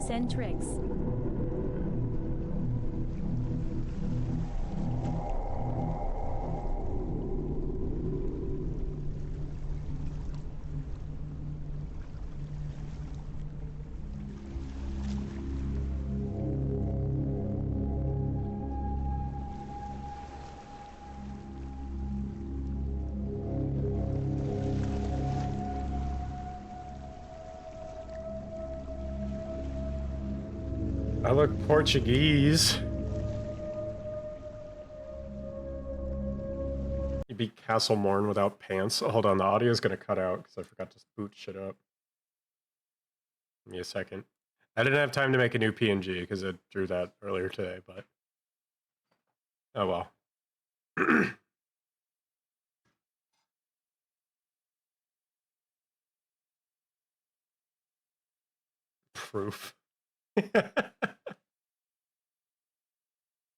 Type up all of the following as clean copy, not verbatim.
tips and tricks. I look Portuguese. You beat Castle Morn without pants. Oh, hold on, the audio's gonna cut out because I forgot to boot shit up. Give me a second. I didn't have time to make a new PNG because I drew that earlier today, but oh well. Proof.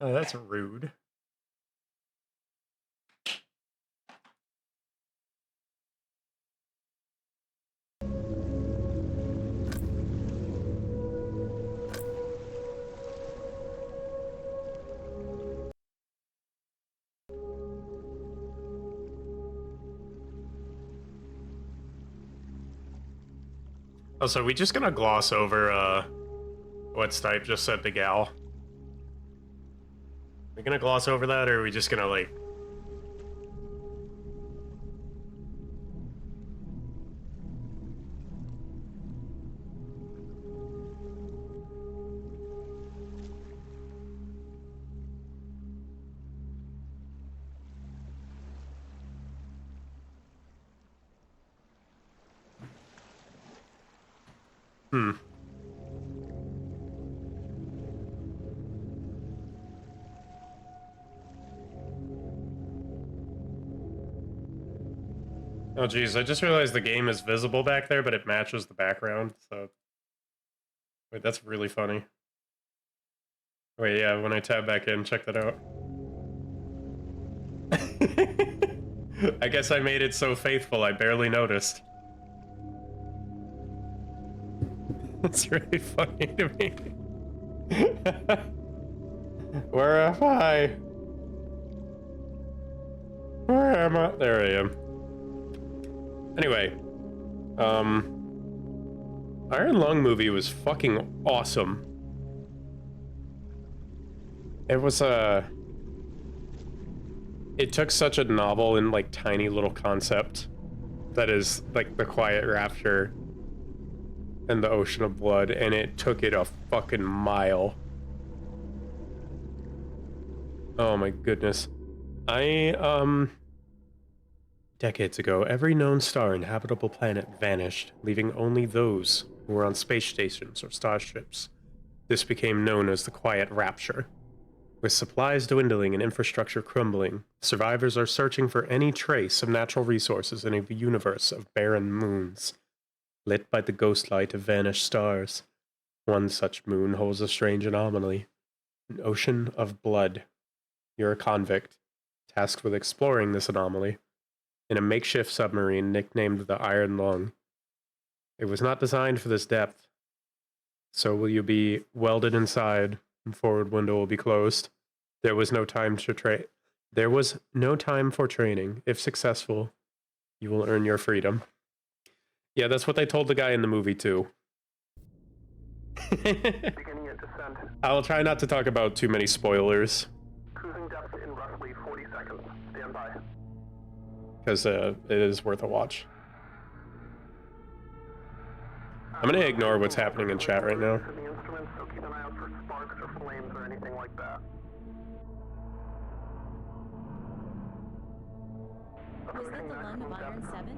Oh, that's rude. Oh, so we just gonna gloss over what Stipe just said to Gal? We gonna gloss over that, or are we just gonna like? Hmm. Oh geez, I just realized the game is visible back there, but it matches the background, so... Wait, that's really funny. Wait, yeah, when I tab back in, check that out. I guess I made it so faithful I barely noticed. It's really funny to me. Where am I? Where am I? There I am. Anyway, Iron Lung movie was fucking awesome. It was it took such a novel and like tiny little concept that is like the Quiet Rapture and the Ocean of Blood, and it took it a fucking mile. Oh my goodness. Decades ago, every known star and habitable planet vanished, leaving only those who were on space stations or starships. This became known as the Quiet Rapture. With supplies dwindling and infrastructure crumbling, survivors are searching for any trace of natural resources in a universe of barren moons, lit by the ghost light of vanished stars. One such moon holds a strange anomaly, an ocean of blood. You're a convict, tasked with exploring this anomaly, in a makeshift submarine nicknamed the Iron Lung. It was not designed for this depth, so will you be welded inside and forward window will be closed. There was no time to There was no time for training. If successful, you will earn your freedom. Yeah, that's what they told the guy in the movie too. I will try not to talk about too many spoilers. Cruising depth in roughly 40 seconds. Stand by. Because it is worth a watch. I'm gonna ignore what's happening in chat right now. The instruments, so keep an eye out for sparks or flames or anything like that. Was that the Lung of Iron 7?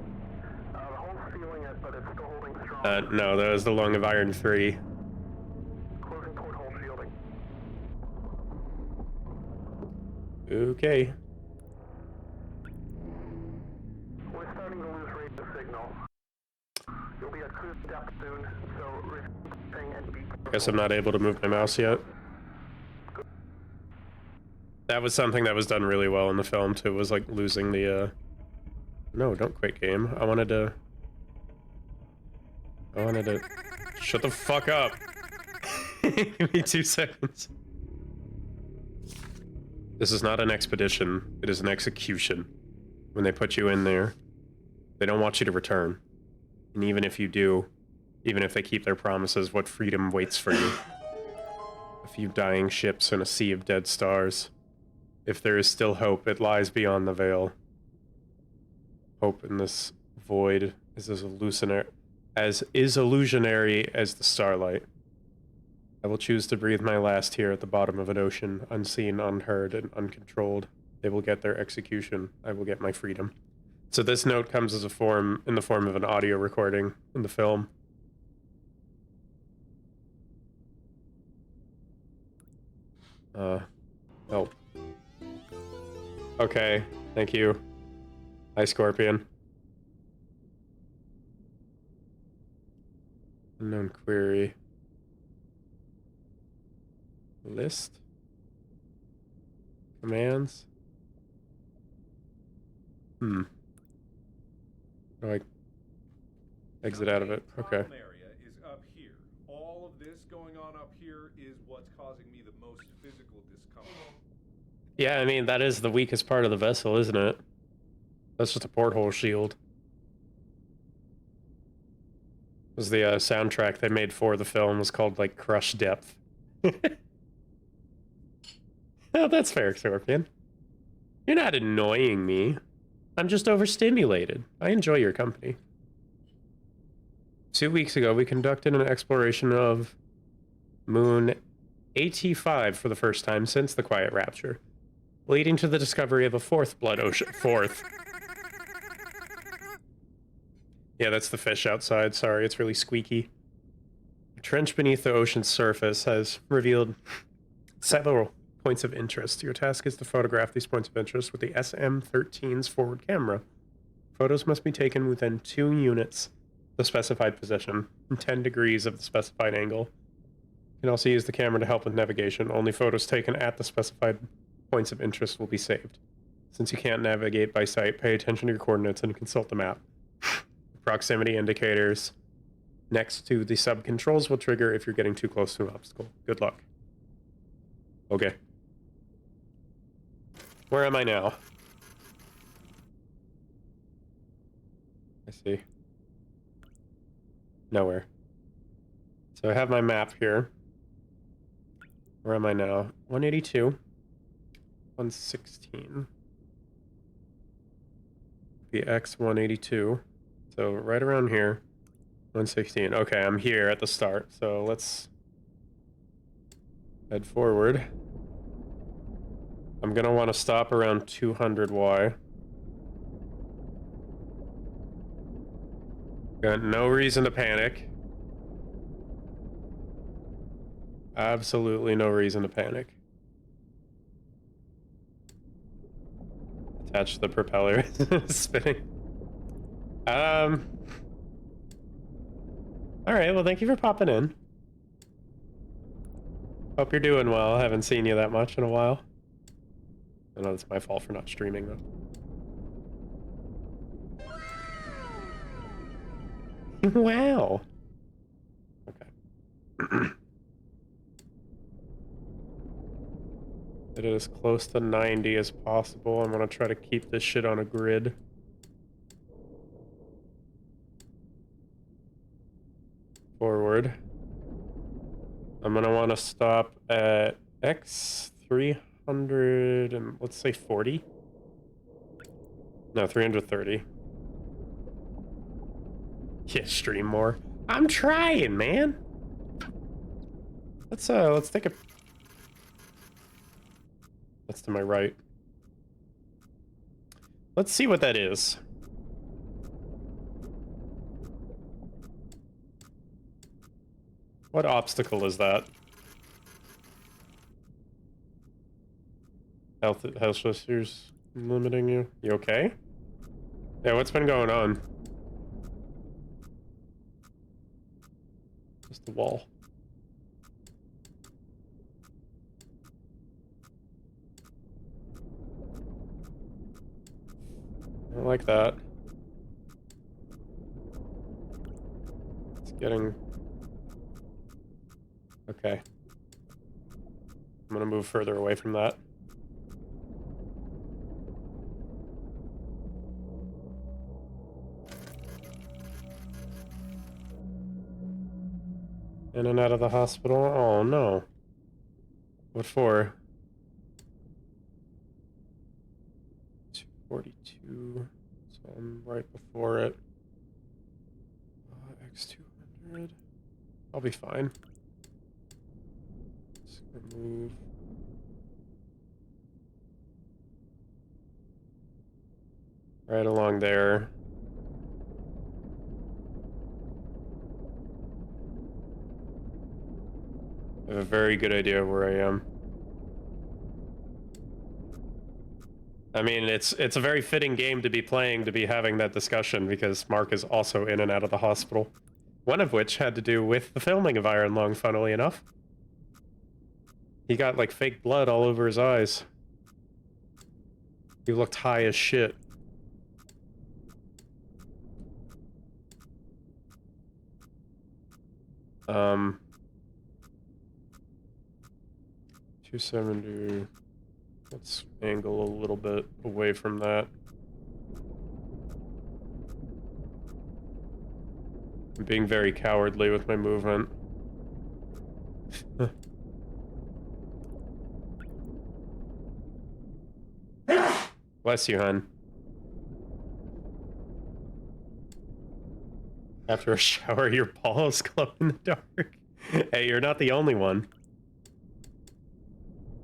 The hull's feeling it, but it's still holding strong. No, that was the Lung of Iron 3. Closing porthole shielding. Okay. We're starting to lose radio signal. You'll be at cruise depth soon, so repeating and be... Guess I'm not able to move my mouse yet. That was something that was done really well in the film too, was like losing the No, don't quit game. I wanted to... Shut the fuck up. Give me 2 seconds. This is not an expedition. It is an execution. When they put you in there, they don't want you to return. And even if you do, even if they keep their promises, what freedom waits for you? A few dying ships and a sea of dead stars. If there is still hope, it lies beyond the veil. Hope in this void is as illusionary as the starlight. I will choose to breathe my last here at the bottom of an ocean, unseen, unheard, and uncontrolled. They will get their execution. I will get my freedom. So this note comes as in the form of an audio recording in the film. Help. Okay, thank you. Hi, Scorpion. Unknown query. List? Commands? Do I exit out of it? Okay. Area is up here. All of this going on up here is what's causing me the most physical discomfort. Yeah, I mean, that is the weakest part of the vessel, isn't it? That's just a porthole shield. It was the soundtrack they made for the film was called, like, Crush Depth. Oh, that's fair, Scorpion. You're not annoying me. I'm just overstimulated. I enjoy your company. 2 weeks ago, we conducted an exploration of Moon AT5 for the first time since the Quiet Rapture, leading to the discovery of a fourth blood ocean. Yeah, that's the fish outside. Sorry, it's really squeaky. A trench beneath the ocean's surface has revealed several points of interest. Your task is to photograph these points of interest with the SM-13's forward camera. Photos must be taken within 2 units the specified position, and 10 degrees of the specified angle. You can also use the camera to help with navigation. Only photos taken at the specified points of interest will be saved. Since you can't navigate by sight, pay attention to your coordinates and consult the map. Proximity indicators next to the sub controls will trigger if you're getting too close to an obstacle. Good luck. Okay. Where am I now? I see. Nowhere. So I have my map here. Where am I now? 182. 116. BX 182. So right around here. 116. Okay, I'm here at the start. So let's head forward. I'm gonna want to stop around 200Y. Got no reason to panic. Absolutely no reason to panic. Attach the propeller. Spinning. Alright, well, thank you for popping in. Hope you're doing well. I haven't seen you that much in a while. I know it's my fault for not streaming, though. Wow. Okay. Get it as close to 90 as possible. I'm gonna try to keep this shit on a grid. Forward. I'm gonna want to stop at X300 and let's say 40. No, 330. Yeah, stream more. I'm trying, man. Let's take a. That's to my right. Let's see what that is. What obstacle is that? Health issues limiting you? You okay? Yeah, what's been going on? Just the wall. I don't like that. It's getting... Okay. I'm gonna move further away from that. In and out of the hospital? Oh no. What for? 242. So I'm right before it. X200. I'll be fine. Just remove. Right along there. I have a very good idea of where I am. I mean, it's a very fitting game to be playing, to be having that discussion, because Mark is also in and out of the hospital. One of which had to do with the filming of Iron Lung, funnily enough. He got, like, fake blood all over his eyes. He looked high as shit. Um... 270... Let's angle a little bit away from that. I'm being very cowardly with my movement. Bless you, hun. After a shower, your balls glow in the dark. Hey, you're not the only one.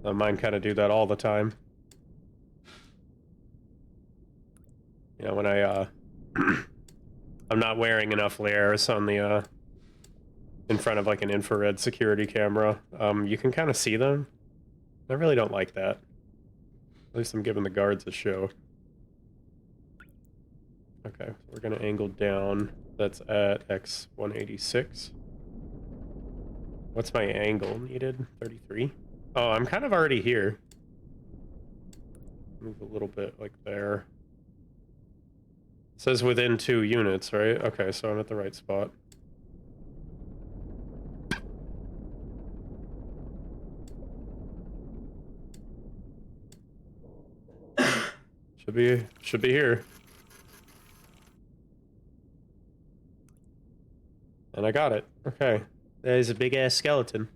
Mine kind of do that all the time. You know, when I, I'm not wearing enough layers on the, in front of, like, an infrared security camera, you can kind of see them. I really don't like that. At least I'm giving the guards a show. Okay, so we're gonna angle down. That's at X186. What's my angle needed? 33? Oh, I'm kind of already here. Move a little bit like there. It says within 2 units, right? Okay, so I'm at the right spot. Should be here. And I got it. Okay. That is a big ass skeleton.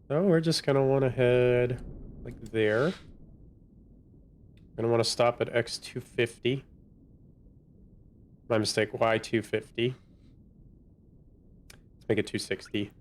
So we're just gonna want to head like there. Gonna want to stop at X250. My mistake, Y250. Let's make it 260.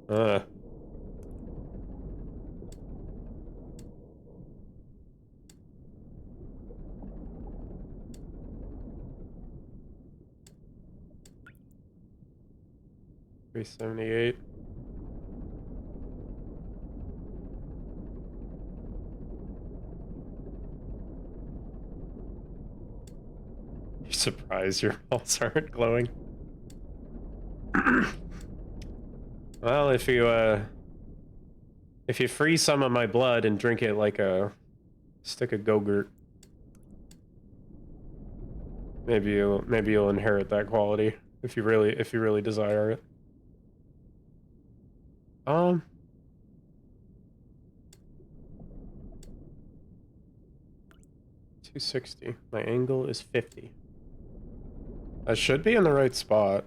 Uh. 378. You surprised your balls aren't glowing? Well, if you freeze some of my blood and drink it like a stick of Go-Gurt, maybe you'll inherit that quality if you really desire it. 260. My angle is 50. I should be in the right spot.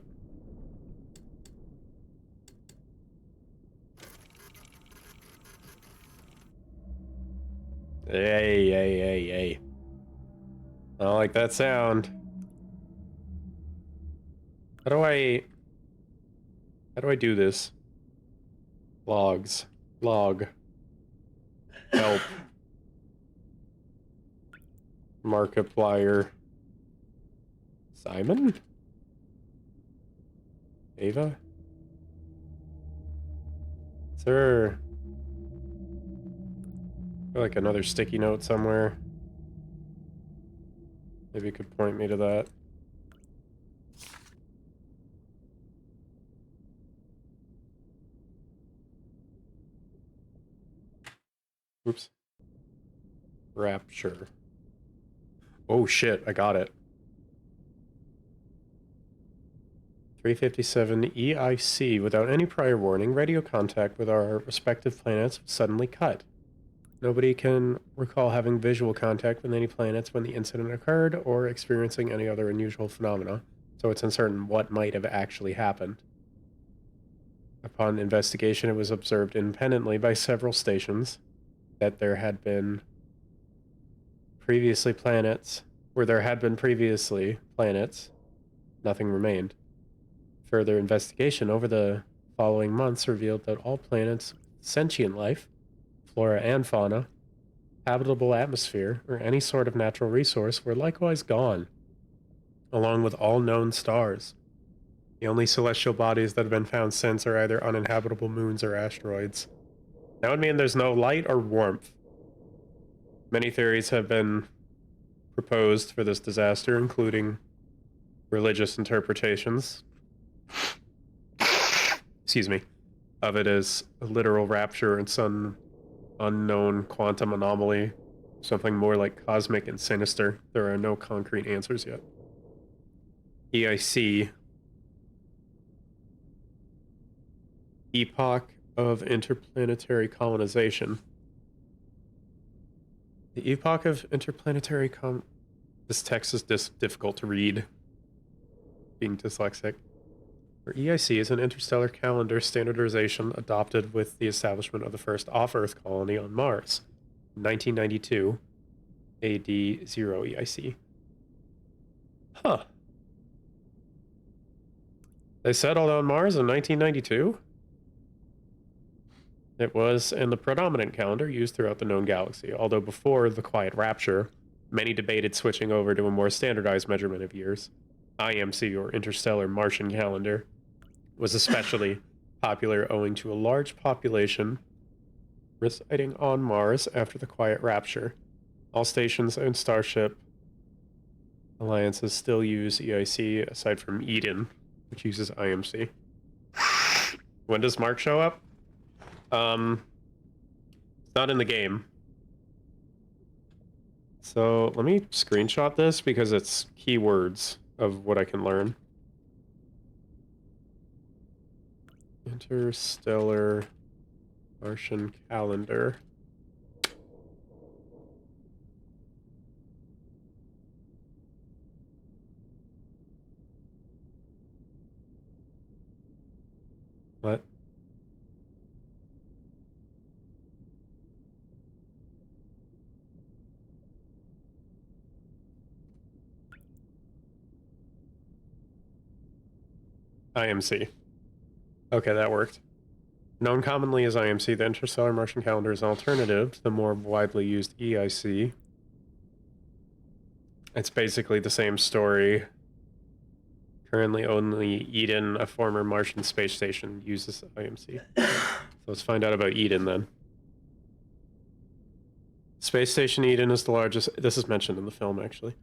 Hey. I don't like that sound. How do I do this? Logs. Log. Help. Markiplier. Simon? Ava? Is there Like another sticky note somewhere. Maybe you could point me to that. Oops. Rapture. Oh shit, I got it. 357 EIC. Without any prior warning, radio contact with our respective planets was suddenly cut. Nobody can recall having visual contact with any planets when the incident occurred or experiencing any other unusual phenomena, so it's uncertain what might have actually happened. Upon investigation, it was observed independently by several stations that there had been previously planets, nothing remained. Further investigation over the following months revealed that all planets with sentient life, flora and fauna, habitable atmosphere, or any sort of natural resource were likewise gone, along with all known stars. The only celestial bodies that have been found since are either uninhabitable moons or asteroids. That would mean there's no light or warmth. Many theories have been proposed for this disaster, including religious interpretations, excuse me, of it as a literal rapture and some unknown quantum anomaly, something more like cosmic and sinister. There are no concrete answers yet. EIC. Epoch of interplanetary colonization. The epoch of interplanetary This text is difficult to read, being dyslexic. For EIC is an interstellar calendar standardization adopted with the establishment of the first off-Earth colony on Mars, 1992, AD 0 EIC. Huh. They settled on Mars in 1992? It was in the predominant calendar used throughout the known galaxy, although before the Quiet Rapture, many debated switching over to a more standardized measurement of years. IMC, or Interstellar Martian Calendar, was especially popular owing to a large population residing on Mars after the Quiet Rapture. All stations and Starship alliances still use EIC, aside from Eden, which uses IMC. When does Mark show up? It's not in the game. So let me screenshot this because it's keywords of what I can learn. Interstellar Martian Calendar. What? IMC. Okay, that worked. Known commonly as IMC, the Interstellar Martian Calendar is an alternative to the more widely used EIC. It's basically the same story. Currently only Eden, a former Martian space station, uses IMC. So let's find out about Eden then. Space Station Eden is the largest... This is mentioned in the film, actually.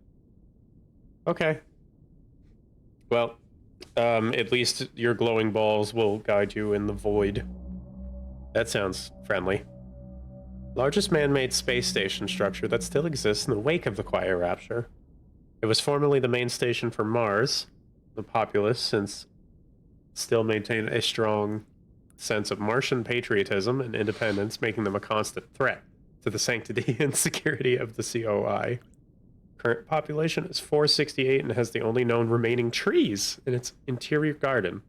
Okay. Well, at least your glowing balls will guide you in the void. That sounds friendly. Largest man-made space station structure that still exists in the wake of the Quiet Rapture. It was formerly the main station for Mars, the populace, since still maintain a strong sense of Martian patriotism and independence, making them a constant threat to the sanctity and security of the COI. Current population is 468 and has the only known remaining trees in its interior garden.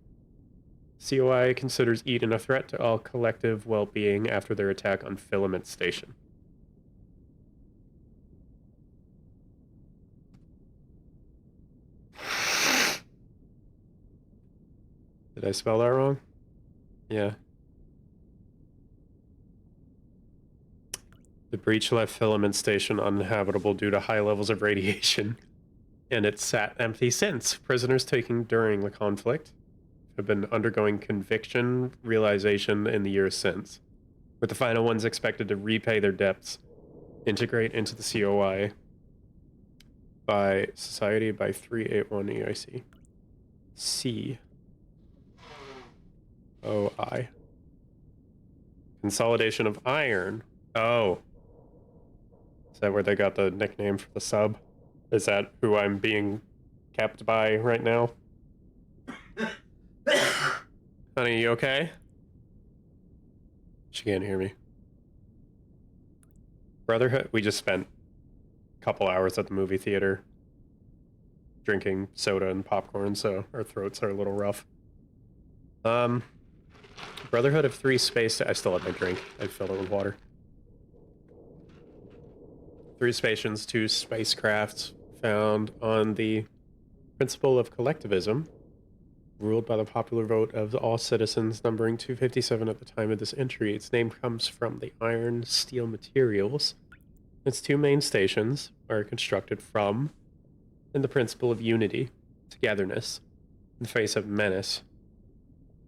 COI considers Eden a threat to all collective well-being after their attack on Filament Station. Did I spell that wrong? Yeah. The breach left Filament Station uninhabitable due to high levels of radiation, and it's sat empty since. Prisoners taken during the conflict have been undergoing conviction realization in the years since, with the final ones expected to repay their debts integrate into the COI by Society by 381 EIC. COI. Consolidation of Iron. Oh. Is that where they got the nickname for the sub? Is that who I'm being kept by right now? Honey, you okay? She can't hear me. Brotherhood? We just spent a couple hours at the movie theater drinking soda and popcorn, so our throats are a little rough. Brotherhood of 3 space... I still have my drink. I filled it with water. 3 stations, 2 spacecrafts found on the principle of collectivism, ruled by the popular vote of all citizens, numbering 257 at the time of this entry. Its name comes from the iron steel materials. Its 2 main stations are constructed from, in the principle of unity, togetherness, in the face of menace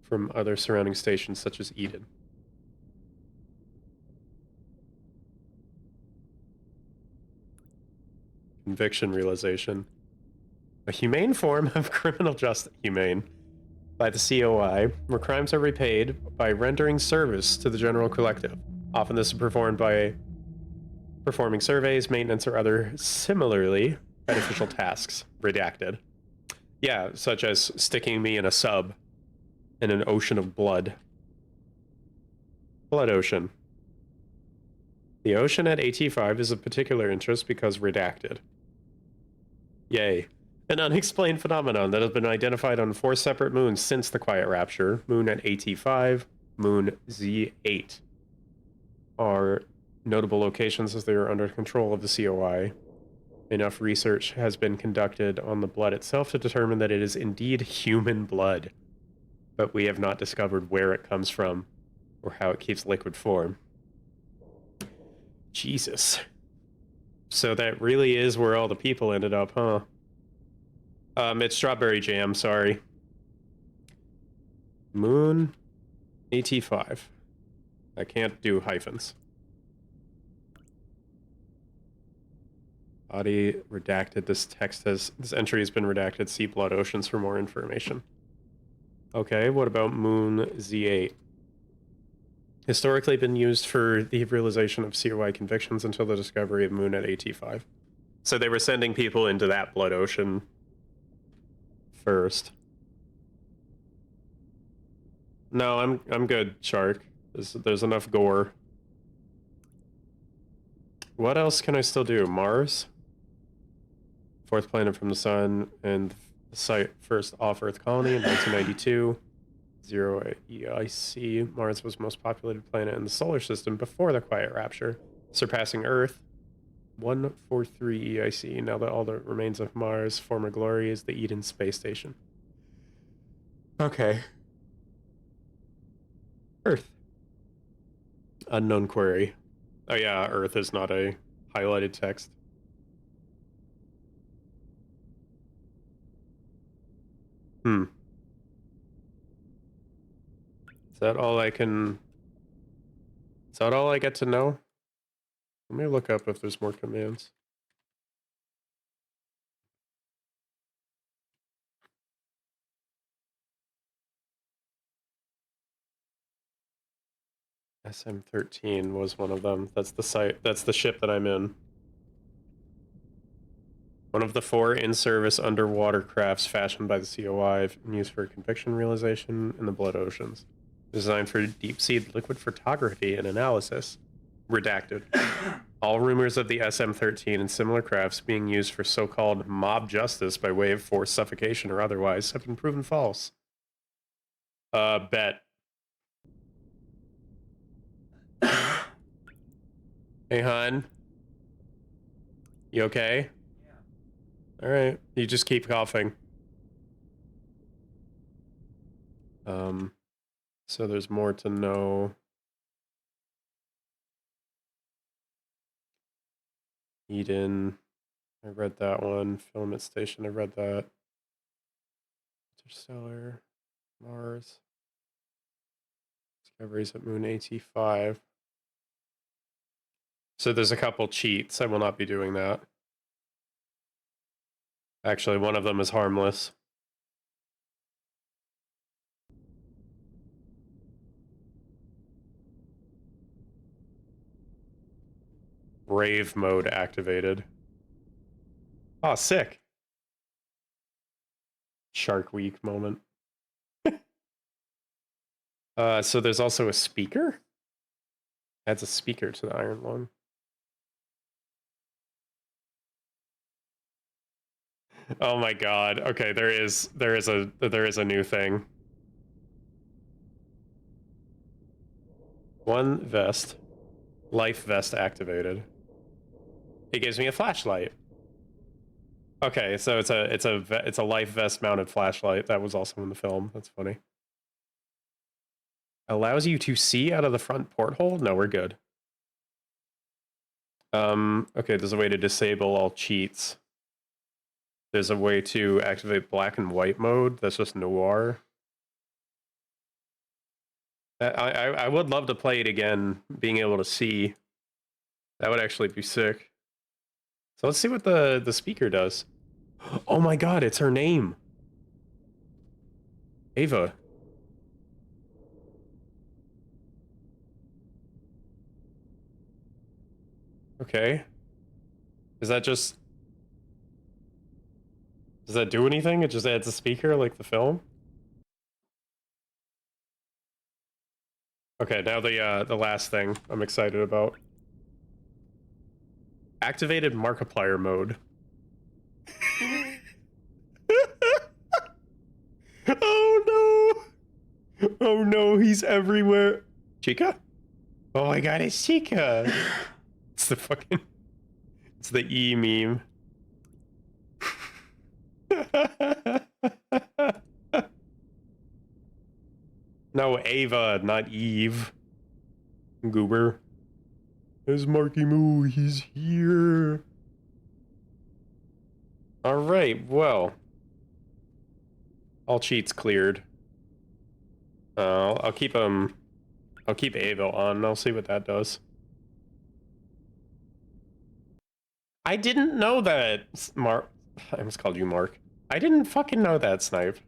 from other surrounding stations such as Eden. Conviction realization. A humane form of criminal justice. Humane. By the COI, where crimes are repaid by rendering service to the general collective. Often this is performed by performing surveys, maintenance, or other similarly beneficial tasks. Redacted. Yeah, such as sticking me in a sub in an ocean of blood. Blood ocean. The ocean at AT5 is of particular interest because redacted. Yay. An unexplained phenomenon that has been identified on 4 separate moons since the Quiet Rapture. Moon at AT5, Moon Z8 are notable locations as they are under control of the COI. Enough research has been conducted on the blood itself to determine that it is indeed human blood, but we have not discovered where it comes from or how it keeps liquid form. Jesus. So that really is where all the people ended up, huh? It's strawberry jam, sorry. Moon AT5. I can't do hyphens. Body redacted. This entry has been redacted. See Blood Oceans for more information. Okay, what about Moon Z8? Historically been used for the realization of COI convictions until the discovery of Moon at AT5. So they were sending people into that Blood Ocean first. No, I'm good, Shark. There's enough gore. What else can I still do? Mars? 4th planet from the sun, and the site first off-Earth colony in 1992. 0 EIC. Mars was the most populated planet in the solar system before the Quiet Rapture, surpassing Earth. 143 EIC. Now that all that remains of Mars' former glory is the Eden space station. Okay. Earth. Unknown query. Oh yeah, Earth is not a highlighted text. Is that all I can... Is that all I get to know? Let me look up if there's more commands. SM-13 was one of them. That's the site. That's the ship that I'm in. One of the 4 in-service underwater crafts fashioned by the COI and used for conviction realization in the Blood Oceans. Designed for deep-sea liquid photography and analysis. Redacted. All rumors of the SM-13 and similar crafts being used for so-called mob justice by way of forced suffocation or otherwise have been proven false. Bet. Hey, hon. You okay? Yeah. Alright. You just keep coughing. So there's more to know. Eden. I read that one. Filament Station. I read that. Interstellar. Mars. Discoveries at Moon AT5. So there's a couple cheats. I will not be doing that. Actually, one of them is harmless. Rave mode activated. Oh, sick. Shark Week moment. So there's also a speaker? Adds a speaker to the Iron Lung. Oh my god. Okay, there is a new thing. One vest. Life vest activated. It gives me a flashlight. Okay, so it's a life vest mounted flashlight. That was also in the film. That's funny. Allows you to see out of the front porthole? No, we're good. Okay, there's a way to disable all cheats. There's a way to activate black and white mode. That's just noir. I would love to play it again, being able to see. That would actually be sick. So let's see what the speaker does. Oh my god, it's her name. Ava. Okay. Is that just... Does that do anything? It just adds a speaker like the film? Okay, now the last thing I'm excited about. Activated Markiplier mode. Oh no! Oh no, he's everywhere. Chica? Oh my god, it's Chica! It's the fucking... It's the E meme. No, Ava, not Eve. Goober. There's Marky Moo, he's here. Alright, well. All cheats cleared. I'll keep I'll keep Ava on, I'll see what that does. I didn't know that, Mark. I almost called you Mark. I didn't fucking know that, Snipe.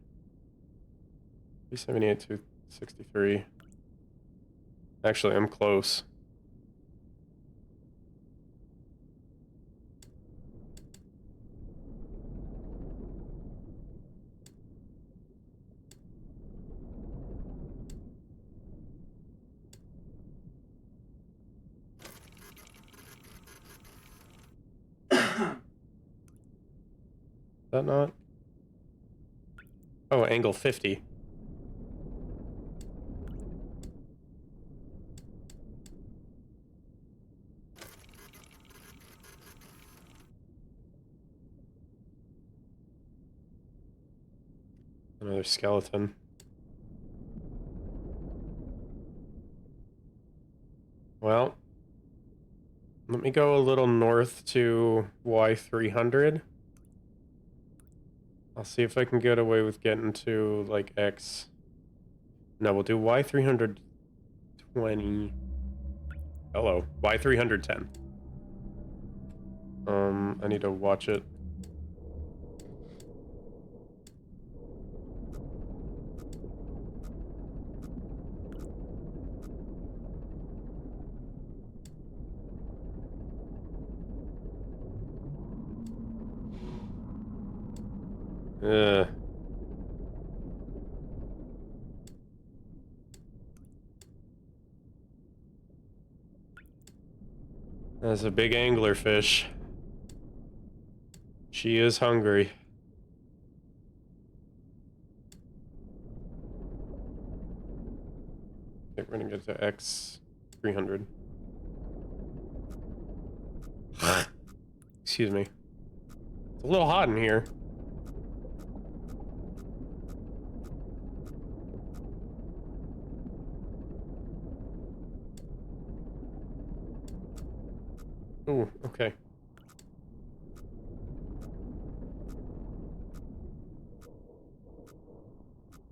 378 to 63. Actually, I'm close. Is that not? Oh, angle 50. Another skeleton. Well, let me go a little north to Y300. I'll see if I can get away with getting to, like, X. No, we'll do Y320. Hello. Y310. I need to watch it. Ugh. That's a big anglerfish. She is hungry. Okay, we're gonna get to X300. Excuse me. It's a little hot in here. Ooh, okay.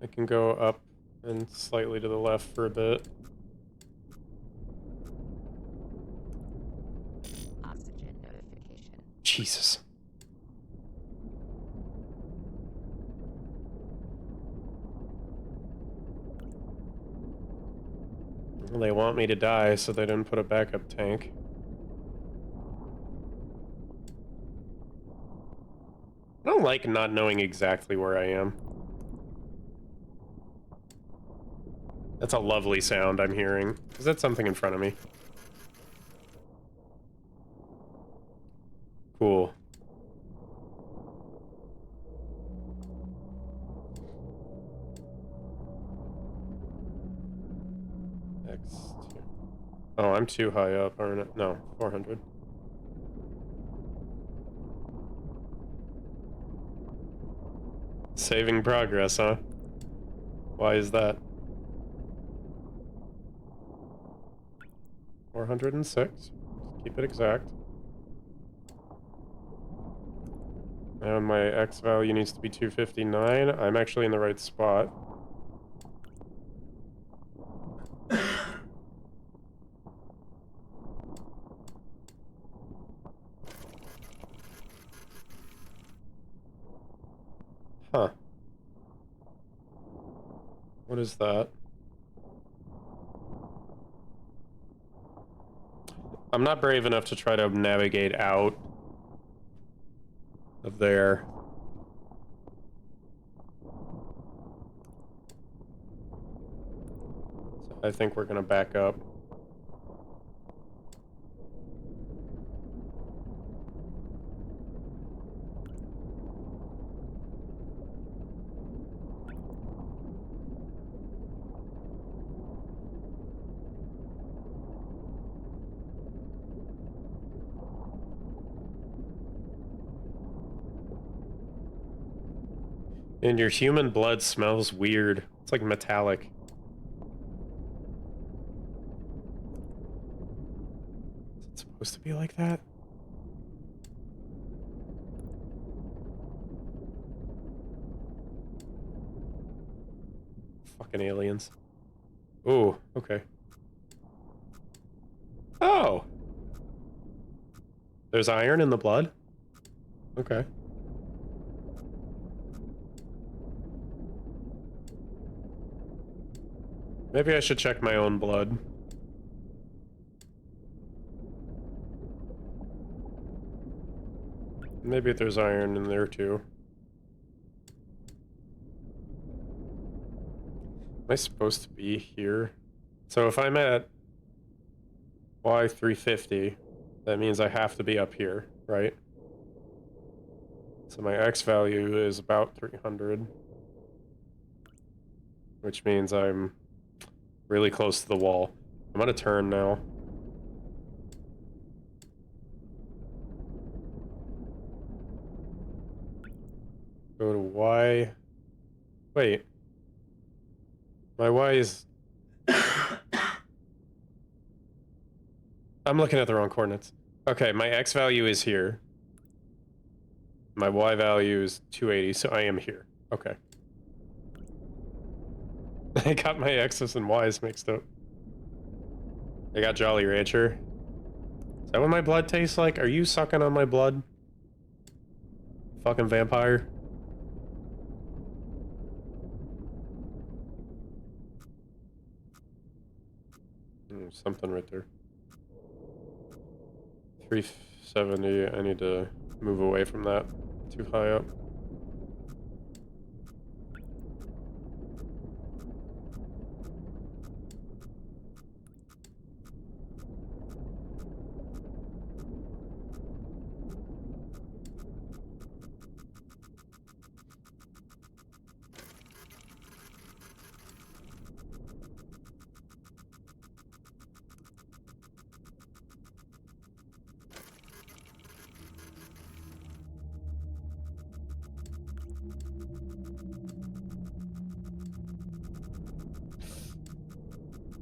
I can go up and slightly to the left for a bit. Jesus. Well, they want me to die, so they didn't put a backup tank. I don't like not knowing exactly where I am. That's a lovely sound I'm hearing. Is that something in front of me? Cool. X2. Oh, I'm too high up, aren't I? No, 400. Saving progress, huh? Why is that? 406. Keep it exact. And my X value needs to be 259. I'm actually in the right spot. Huh. What is that? I'm not brave enough to try to navigate out of there. So I think we're gonna back up. And your human blood smells weird. It's like metallic. Is it supposed to be like that? Fucking aliens. Ooh, okay. Oh! There's iron in the blood? Okay. Maybe I should check my own blood. Maybe there's iron in there too. Am I supposed to be here? So if I'm at Y350, that means I have to be up here, right? So my X value is about 300. Which means I'm really close to the wall. I'm gonna turn now. Go to Y. Wait. My Y is... I'm looking at the wrong coordinates. Okay, my X value is here. My Y value is 280, so I am here. Okay. I got my X's and Y's mixed up. I got Jolly Rancher. Is that what my blood tastes like? Are you sucking on my blood? Fucking vampire. Something right there. 370. I need to move away from that. Too high up.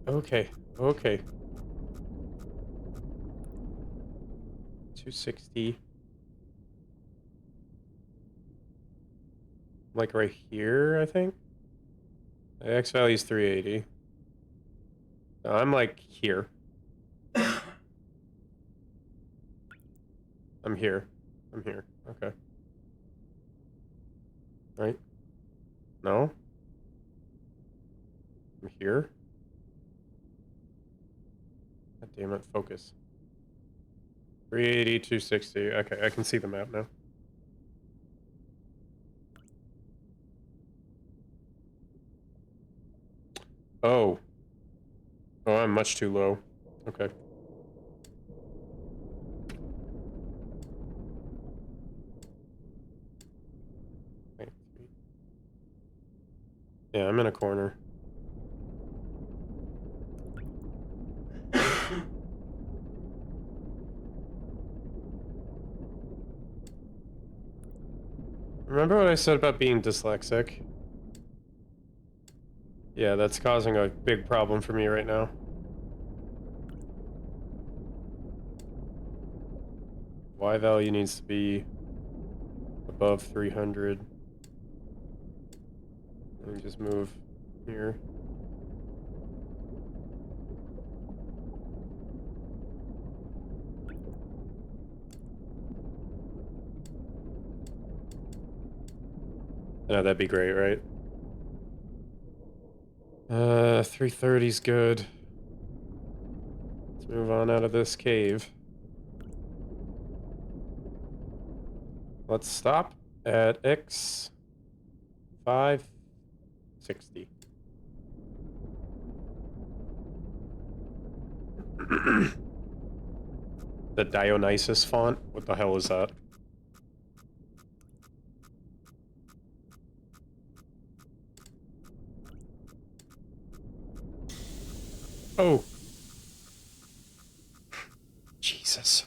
Okay, okay. 260. Like right here, I think? The X value is 380. I'm like here. I'm here. I'm here. Okay. Right? No? I'm here? God damn it, focus. 380, 260. Okay, I can see the map now. Oh. Oh, I'm much too low. Okay. Wait. Yeah, I'm in a corner. Remember what I said about being dyslexic? Yeah, that's causing a big problem for me right now. Y value needs to be above 300. Let me just move here. Yeah, that'd be great, right? 330's good. Let's move on out of this cave. Let's stop at X 560. The Dionysus font? What the hell is that? Oh. Jesus.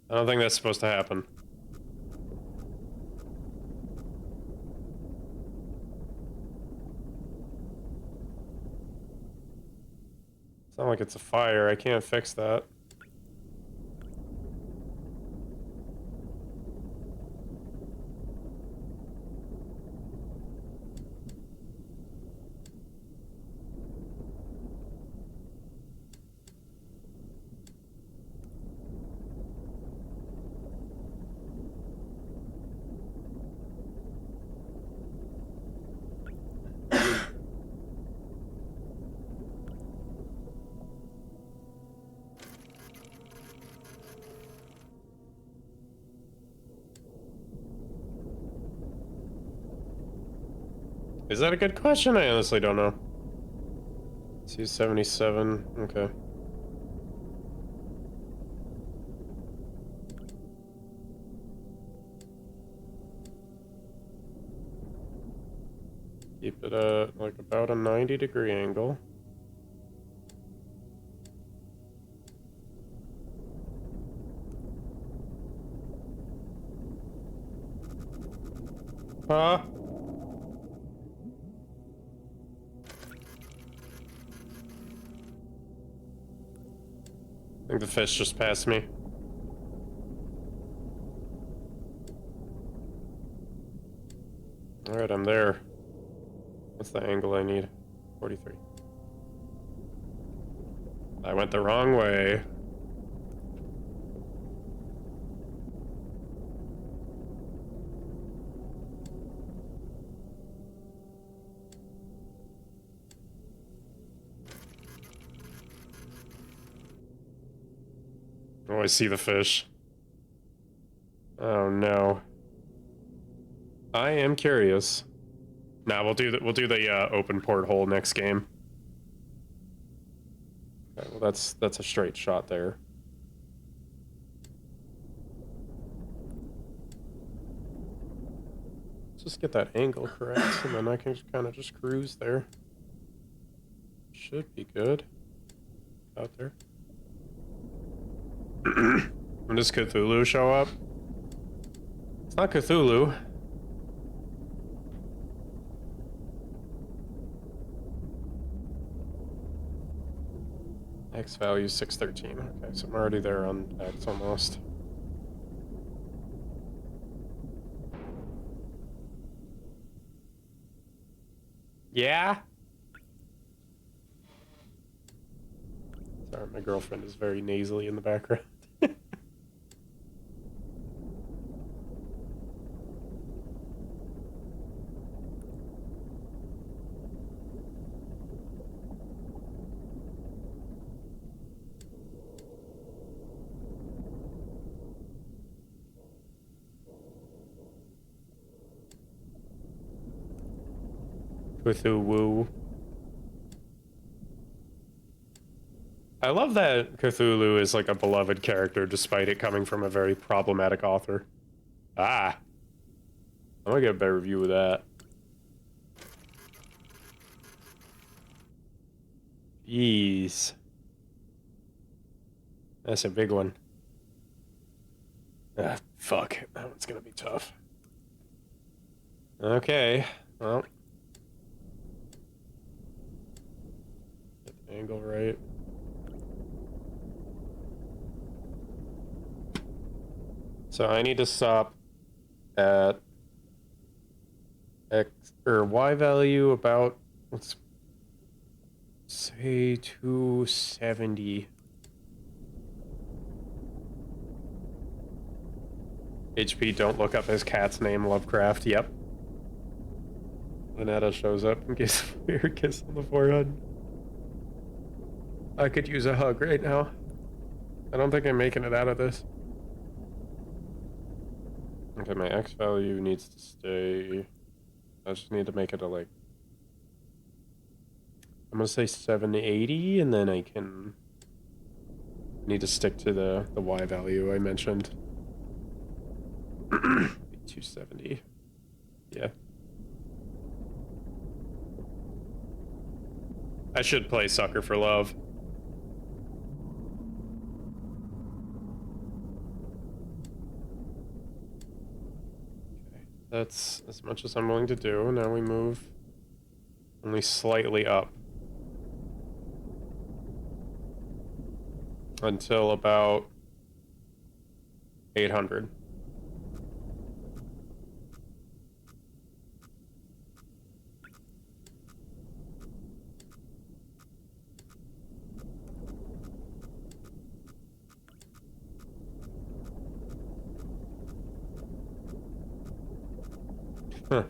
I don't think that's supposed to happen. It's not like it's a fire. I can't fix that. Is that a good question? I honestly don't know. 277. Okay. Keep it at like about a 90-degree angle. Huh? I think the fish just passed me. Alright, I'm there. What's the angle I need? 43. I went the wrong way. Oh, I see the fish. Oh no. I am curious. Nah, we'll do the open porthole next game. Okay, well that's a straight shot there. Let's just get that angle correct, and then I can kind of just cruise there. Should be good. Out there. When does Cthulhu show up? It's not Cthulhu. X value 613. Okay, so I'm already there on X almost. Yeah? Sorry, my girlfriend is very nasally in the background. Cthulhu. I love that Cthulhu is like a beloved character despite it coming from a very problematic author. Ah. I'm gonna get a better view of that. Jeez. That's a big one. Ah, fuck. That one's gonna be tough. Okay. Well. Get the angle right. So I need to stop at X or Y value about, let's say 270. HP, don't look up his cat's name, Lovecraft. Yep. Lynetta shows up and gives a weird kiss on the forehead. I could use a hug right now. I don't think I'm making it out of this. Okay, my X value needs to stay. I just need to make it a like. I'm gonna say 780, and then I can. Need to stick to the Y value I mentioned. 270. Yeah. I should play Sucker for Love. Okay, that's as much as I'm willing to do. Now we move only slightly up. Until about 800. Huh.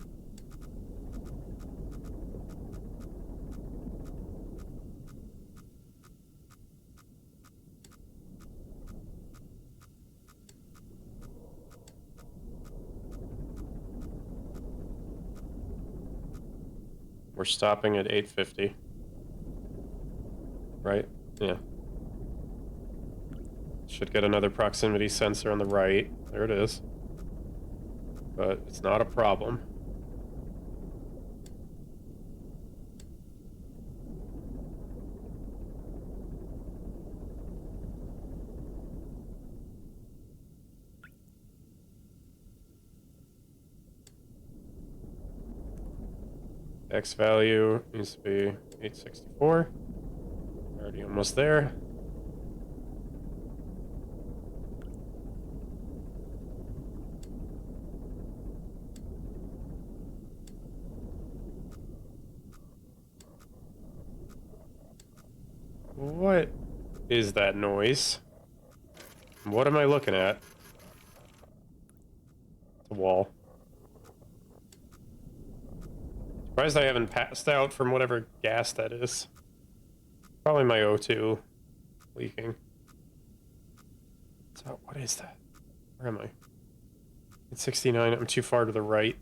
We're stopping at 850. Right? Yeah. Should get another proximity sensor on the right. There it is. But it's not a problem. X value needs to be 864. Already almost there. What is that noise? What am I looking at? It's a wall. Surprised I haven't passed out from whatever gas that is. Probably my O2 leaking. So what is that? Where am I? It's 69. I'm too far to the right.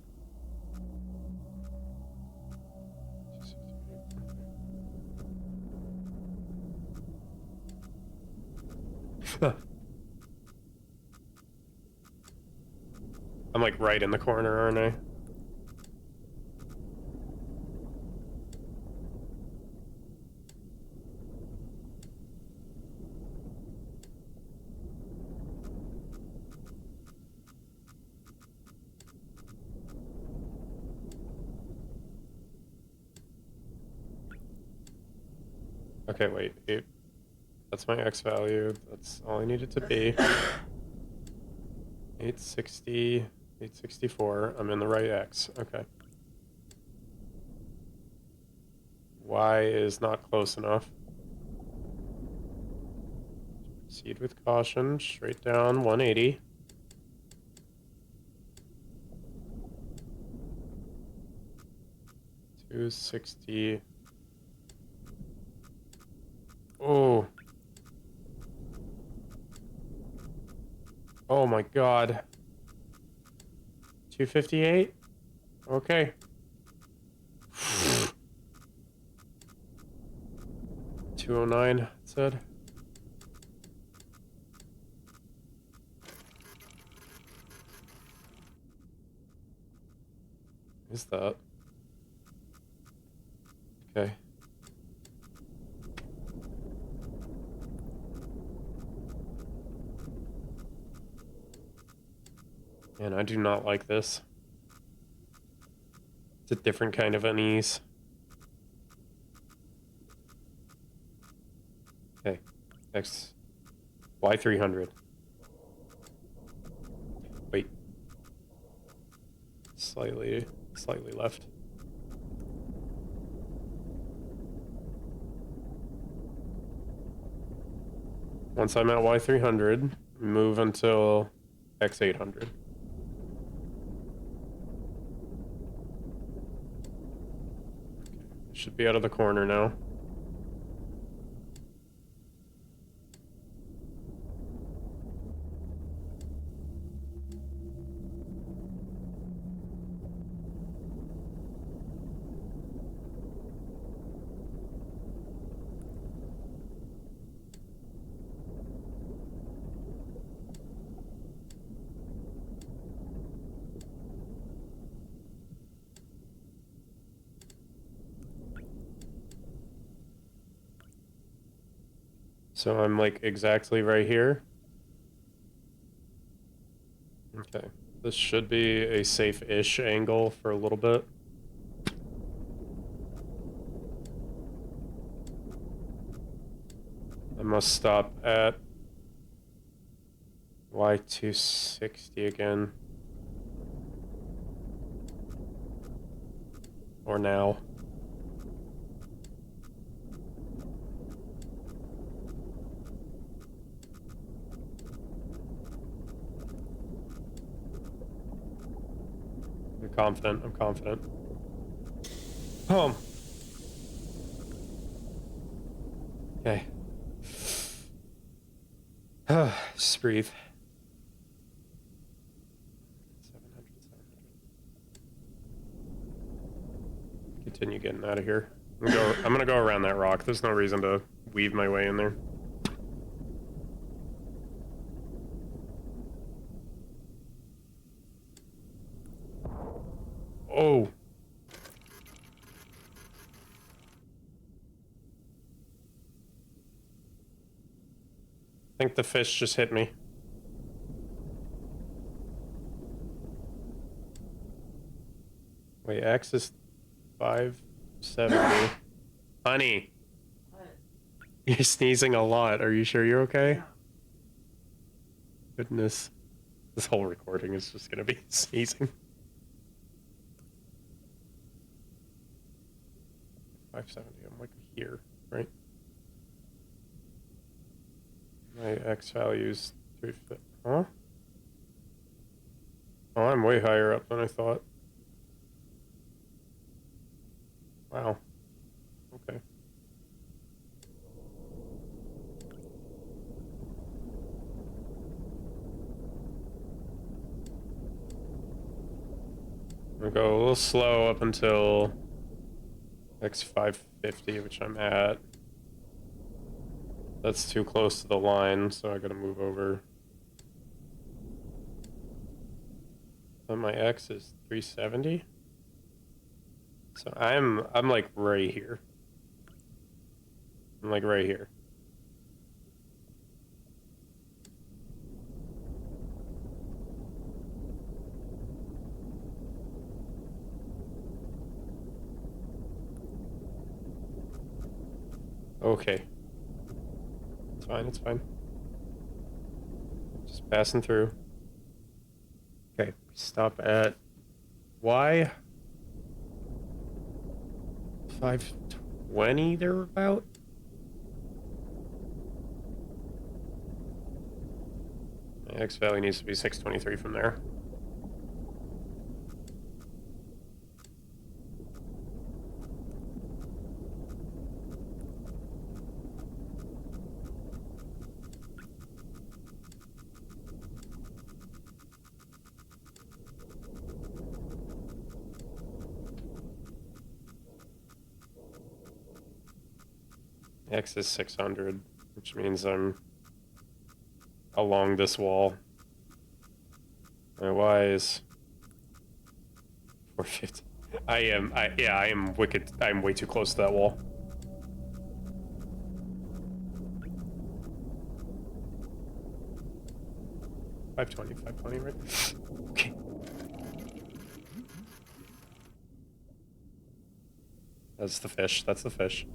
I'm like right in the corner, aren't I? Okay, wait. That's my X value. That's all I need it to be. 860, 864. I'm in the right X. Okay. Y is not close enough. Proceed with caution. Straight down, 180. $260. Oh. Oh my god. 258? Okay. 209, it said. Is that? Okay. And I do not like this. It's a different kind of unease. Okay. Next. Y300. Wait. Slightly left. Once I'm at Y300, move until X800. Should be out of the corner now. So I'm like exactly right here. Okay. This should be a safe-ish angle for a little bit. I must stop at Y260 again. Or now. I'm confident. Home. Okay. Just breathe. 700. Continue getting out of here. I'm gonna go around that rock. There's no reason to weave my way in there. Oh. I think the fish just hit me. Wait, X is 570. Honey. What? You're sneezing a lot. Are you sure you're okay? Yeah. Goodness. This whole recording is just gonna be sneezing. 570. I'm like here, right? My X value's 350. Huh? Oh, I'm way higher up than I thought. Wow. Okay. I'm gonna go a little slow up until X550, which I'm at. That's too close to the line, so I gotta move over. So my X is 370. So I'm like right here. I'm like right here. Okay. It's fine, it's fine. Just passing through. Okay, we stop at Y. 520 thereabout. My X value needs to be 623 from there. X is 600, which means I'm along this wall. My Y is 450. I am wicked. I'm way too close to that wall. $520, right? Okay. That's the fish. That's the fish.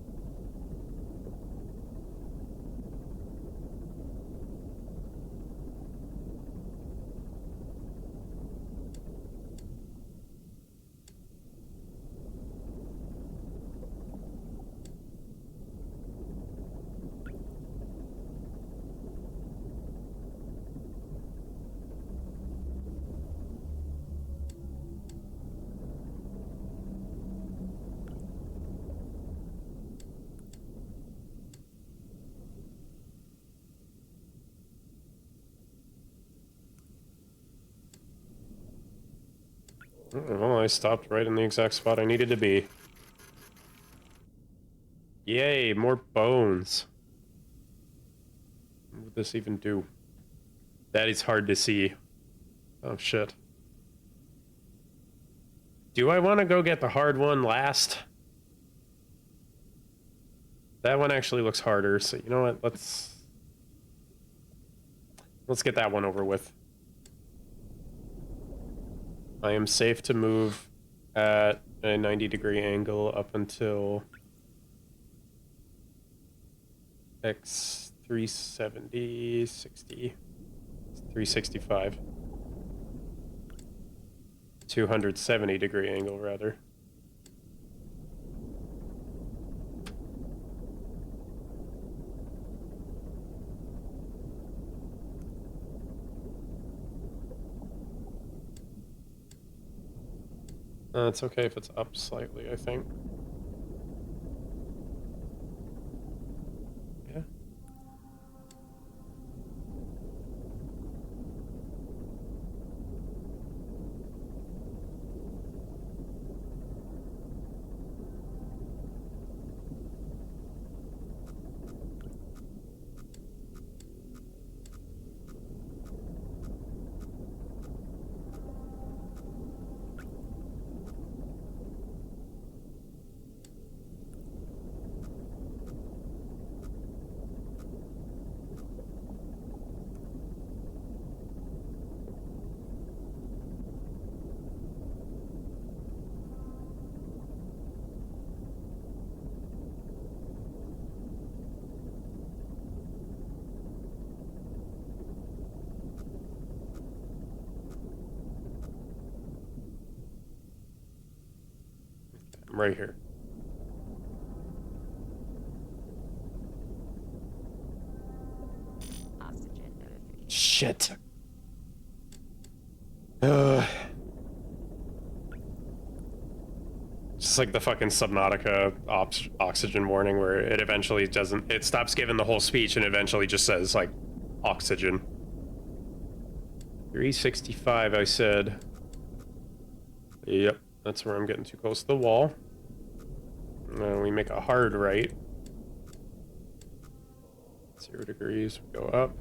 Well, I stopped right in the exact spot I needed to be. Yay, more bones. What would this even do? That is hard to see. Oh, shit. Do I want to go get the hard one last? That one actually looks harder, so you know what? Let's get that one over with. I am safe to move at a 90-degree angle up until X 370, 60, 365. 270-degree angle, rather. It's okay if it's up slightly, I think. Yeah. I'm right here. Oxygen notification. Shit. Just like the fucking Subnautica oxygen warning where it eventually doesn't... It stops giving the whole speech and eventually just says, like, oxygen. 365, I said. Yep, that's where I'm getting too close to the wall. We make a hard right. 0 degrees, we go up.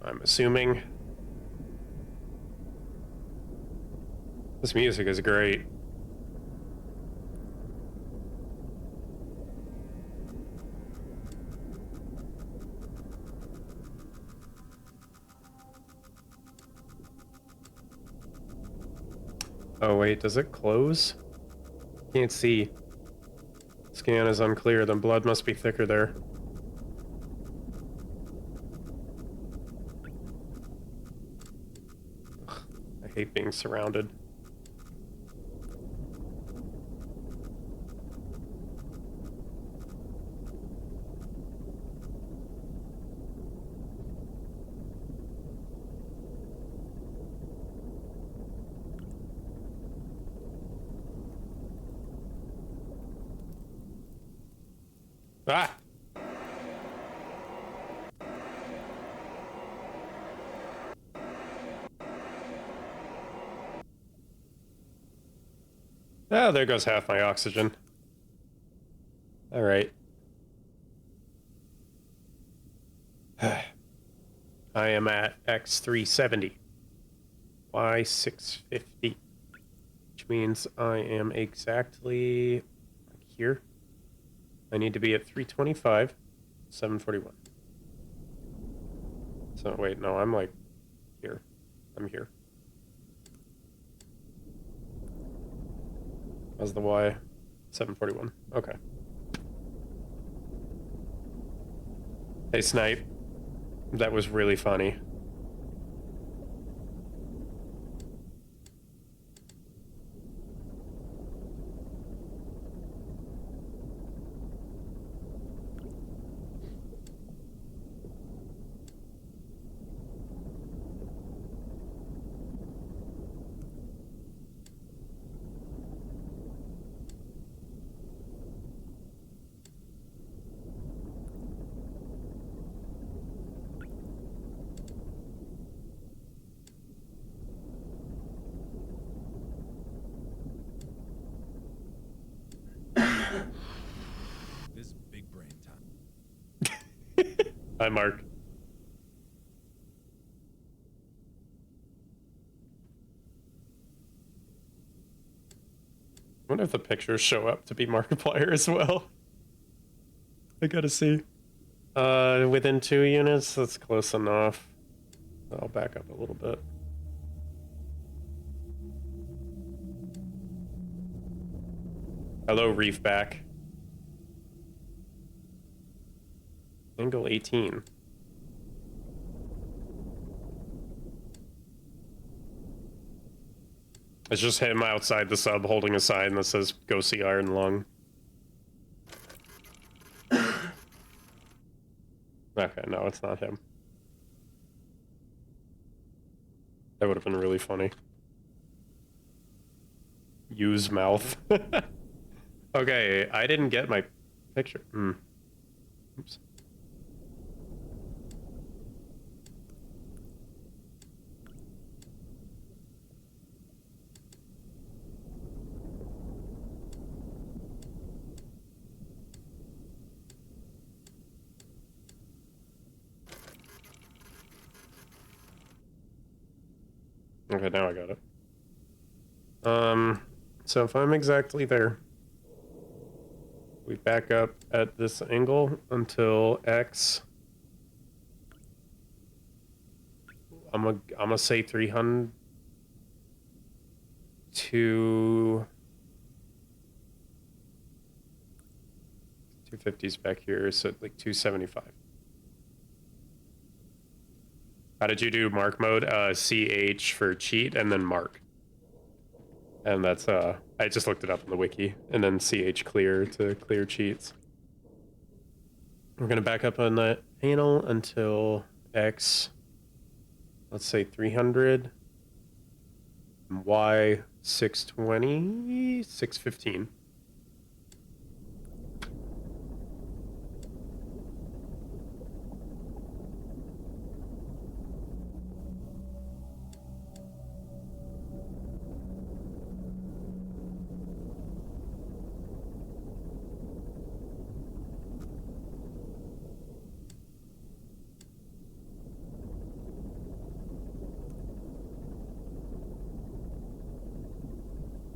I'm assuming. This music is great. Oh wait, does it close? Can't see. Scan is unclear, then blood must be thicker there. Ugh, I hate being surrounded. Ah! Oh, there goes half my oxygen. All right. I am at X370. Y650. Which means I am exactly here. I need to be at 325, 741. So, wait, no, I'm like here. I'm here. How's the Y? 741. Okay. Hey, Snipe. That was really funny. This is big brain time. Hi, Mark. I wonder if the pictures show up to be Markiplier as well. I gotta see. Within 2 units, that's close enough. I'll back up a little bit. Hello, Reefback. Angle 18. It's just him outside the sub holding a sign that says, "Go see Iron Lung." Okay, no, it's not him. That would have been really funny. Use mouth. Okay, I didn't get my picture. Oops. Okay, now I got it. So if I'm exactly there, we back up at this angle until X. I'm gonna say 300 to 250's back here, so like 275. How did you do mark mode? CH for cheat and then mark. And that's, I just looked it up in the wiki. And then CH clear to clear cheats. We're gonna back up on that panel until X, let's say 300. And Y 620, 615.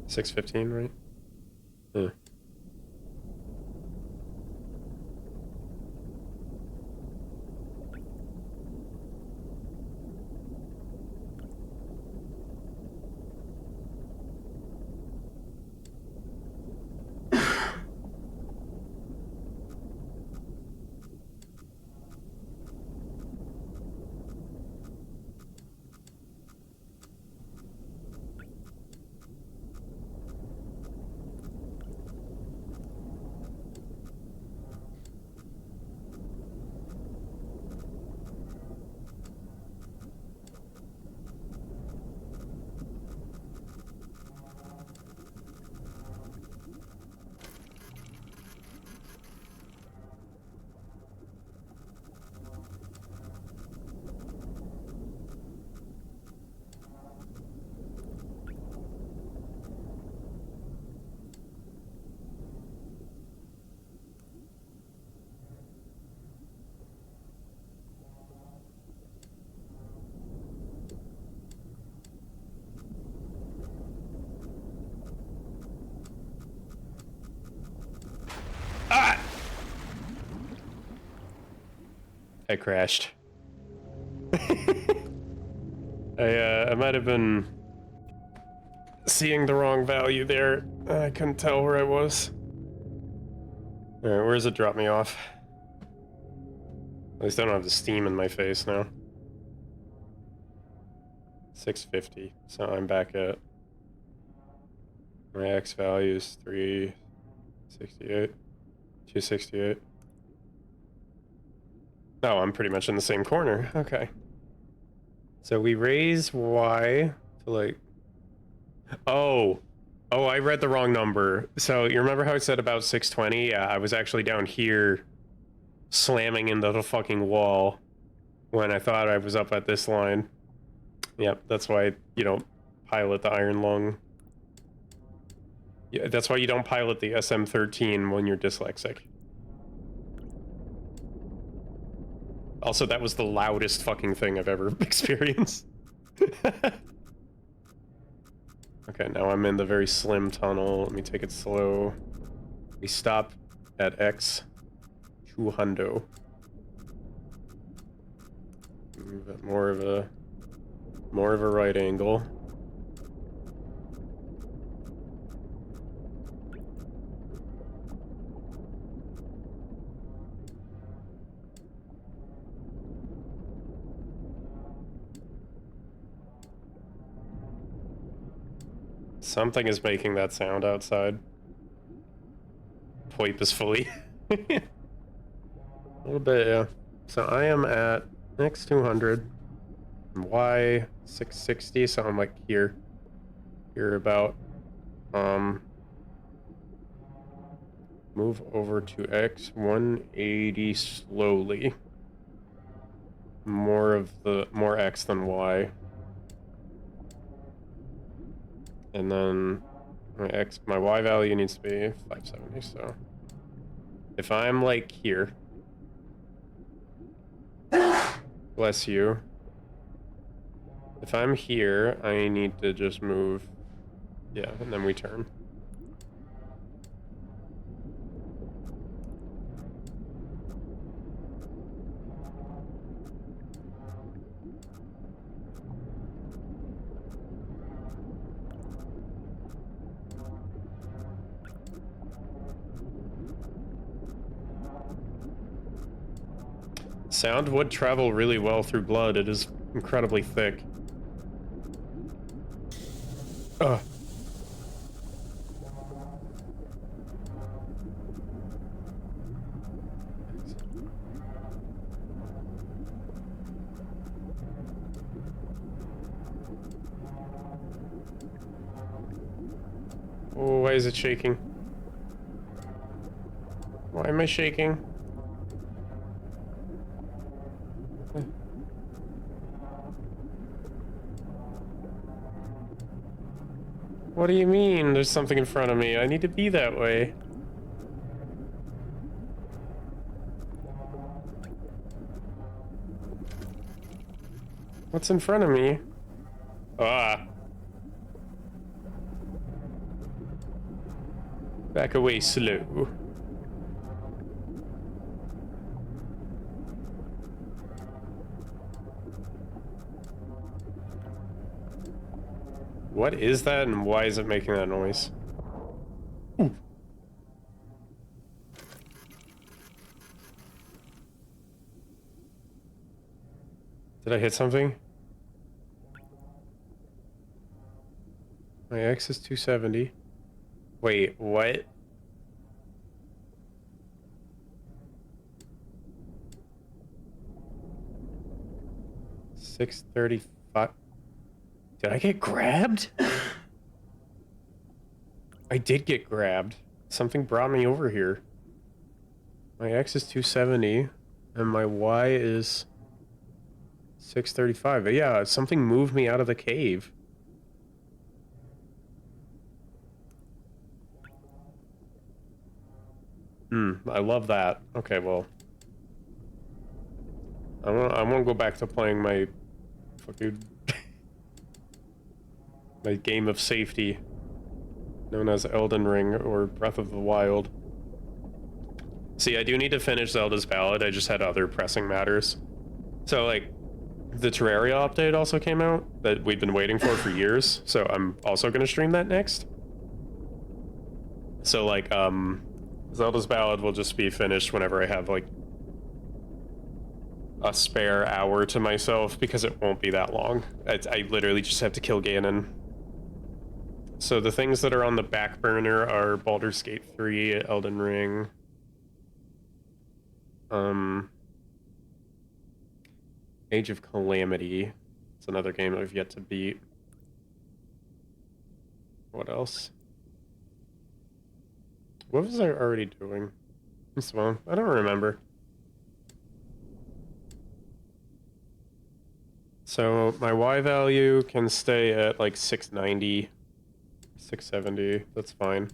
$6.15, right? Yeah. I crashed. I might have been seeing the wrong value there. I couldn't tell where I was. Alright, where does it drop me off? At least I don't have the steam in my face now. 650. So I'm back at my X value is 368. 268. Oh, I'm pretty much in the same corner. Okay. So we raise Y to like... Oh, I read the wrong number. So you remember how I said about 620? Yeah, I was actually down here slamming into the fucking wall when I thought I was up at this line. Yep, that's why you don't pilot the Iron Lung. Yeah, that's why you don't pilot the SM-13 when you're dyslexic. Also, that was the loudest fucking thing I've ever experienced. Okay, now I'm in the very slim tunnel. Let me take it slow. We stop at X 200. Move at more of a right angle. Something is making that sound outside. Poip is fully. A little bit, yeah. So I am at X 200, Y 660, so I'm like here about. Move over to X 180 slowly. More X than Y. And then my Y value needs to be 570, so if I'm like here, bless you. If I'm here, I need to just move, yeah, and then we turn. Sound would travel really well through blood. It is incredibly thick. Ugh. Oh, why is it shaking? Why am I shaking? What do you mean there's something in front of me? I need to be that way. What's in front of me? Ah. Back away slow. What is that and why is it making that noise? Ooh. Did I hit something? My X is 270. Wait, what? $635. Did I get grabbed? I did get grabbed. Something brought me over here. My X is 270, and my Y is 635. But yeah, something moved me out of the cave. I love that. Okay, well. I won't go back to playing my fucking my game of safety known as Elden Ring or Breath of the Wild. See, I do need to finish Zelda's Ballad. I just had other pressing matters. So, like, the Terraria update also came out that we've been waiting for years. So I'm also going to stream that next. So, like, Zelda's Ballad will just be finished whenever I have, like, a spare hour to myself, because it won't be that long. I literally just have to kill Ganon. So the things that are on the back burner are Baldur's Gate 3, Elden Ring. Age of Calamity. It's another game I've yet to beat. What else? What was I already doing? This one? I don't remember. So my Y value can stay at like 690, 670. That's fine.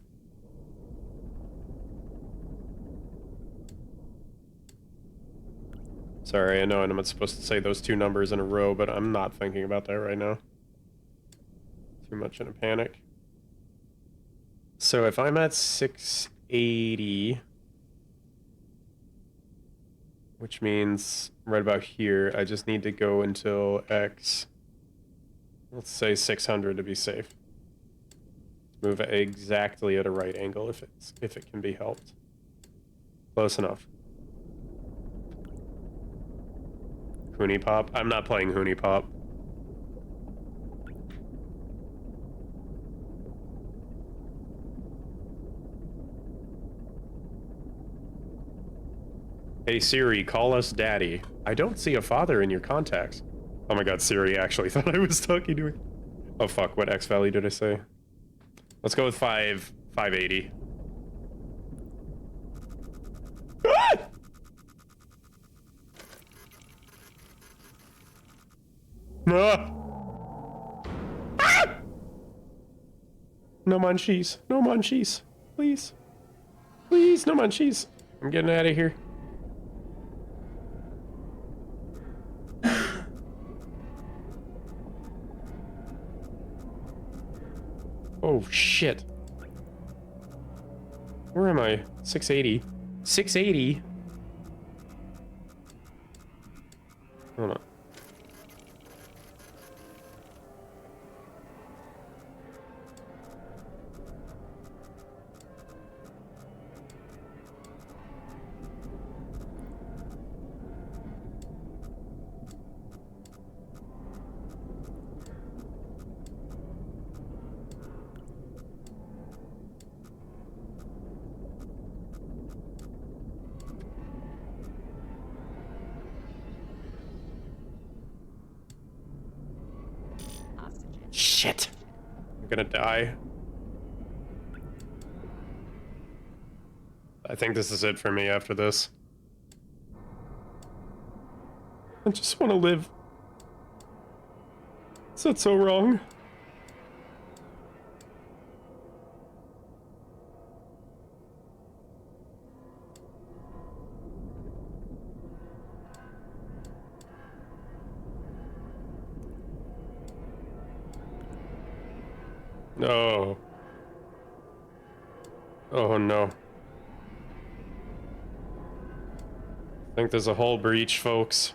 Sorry, I know I'm not supposed to say those two numbers in a row, but I'm not thinking about that right now. Too much in a panic. So if I'm at 680, which means right about here, I just need to go until X. Let's say 600 to be safe. Move it exactly at a right angle if it can be helped. Close enough. Hoonie Pop? I'm not playing Hoonie Pop. Hey Siri, call us daddy. I don't see a father in your contacts. Oh my god, Siri actually thought I was talking to her. Oh fuck, what X value did I say? Let's go with 580. Ah! Ah! Ah! No munchies. No munchies. Please. Please, no munchies. I'm getting out of here. Oh shit. Where am I? 680. 680? Hold on. Shit. I'm gonna die. I think this is it for me after this. I just want to live. Is that so wrong? No. Oh no. I think there's a whole breach, folks.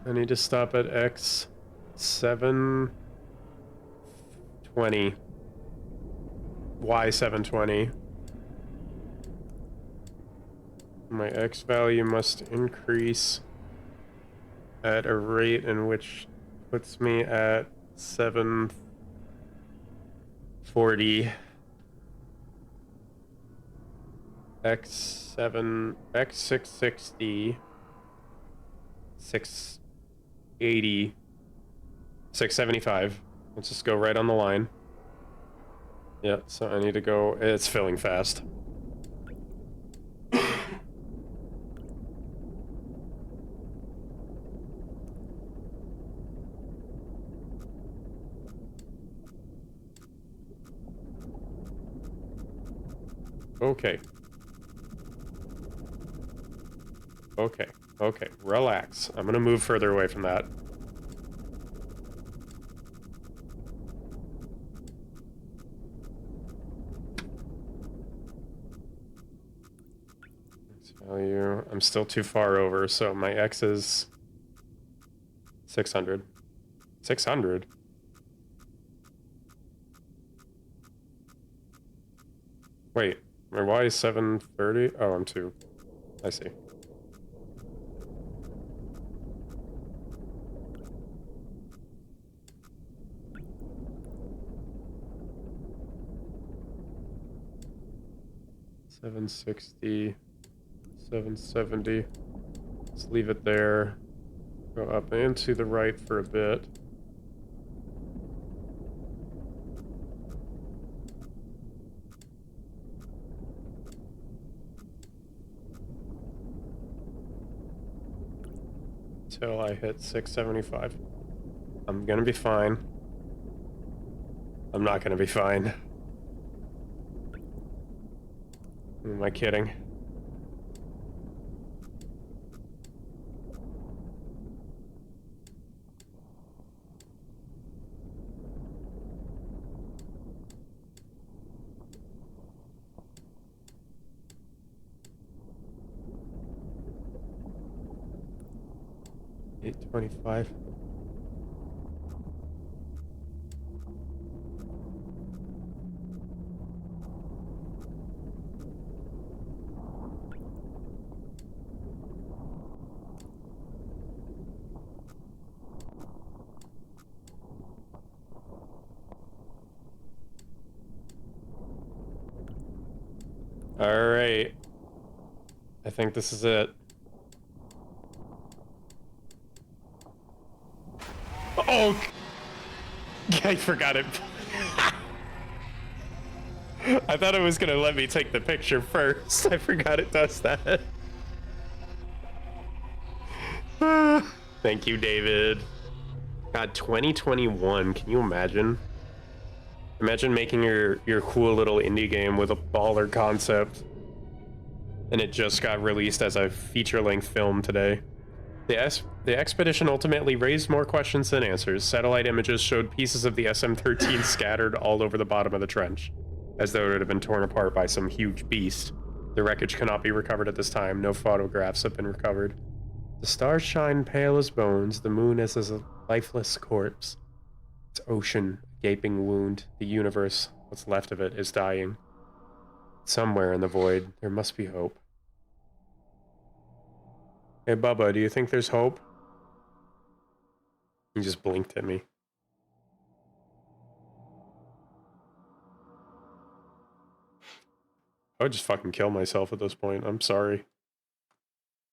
I need to stop at X 720. Y 720. My X value must increase at a rate in which puts me at 740. X7, X660, 680, 675. Let's just go right on the line. Yeah, so I need to go, it's filling fast. Okay. Okay. Okay, relax. I'm gonna move further away from that. Value. I'm still too far over, so my X is 600. 600? Wait, my Y is 730? Oh, I'm 2. I see. $760, $770. Let's leave it there. Go up and to the right for a bit. Till I hit 675. I'm gonna be fine. I'm not gonna be fine. Am I kidding? $825. All right. I think this is it. Oh! I forgot it. I thought it was gonna let me take the picture first. I forgot it does that. Thank you, David. God, 2021. Can you imagine? Imagine making your cool little indie game with a baller concept, and it just got released as a feature-length film today. The expedition ultimately raised more questions than answers. Satellite images showed pieces of the SM-13 scattered all over the bottom of the trench, as though it had been torn apart by some huge beast. The wreckage cannot be recovered at this time. No photographs have been recovered. The stars shine pale as bones. The moon is as a lifeless corpse. Its ocean, a gaping wound. The universe, what's left of it, is dying. Somewhere in the void, there must be hope. Hey, Bubba, do you think there's hope? He just blinked at me. I would just fucking kill myself at this point. I'm sorry.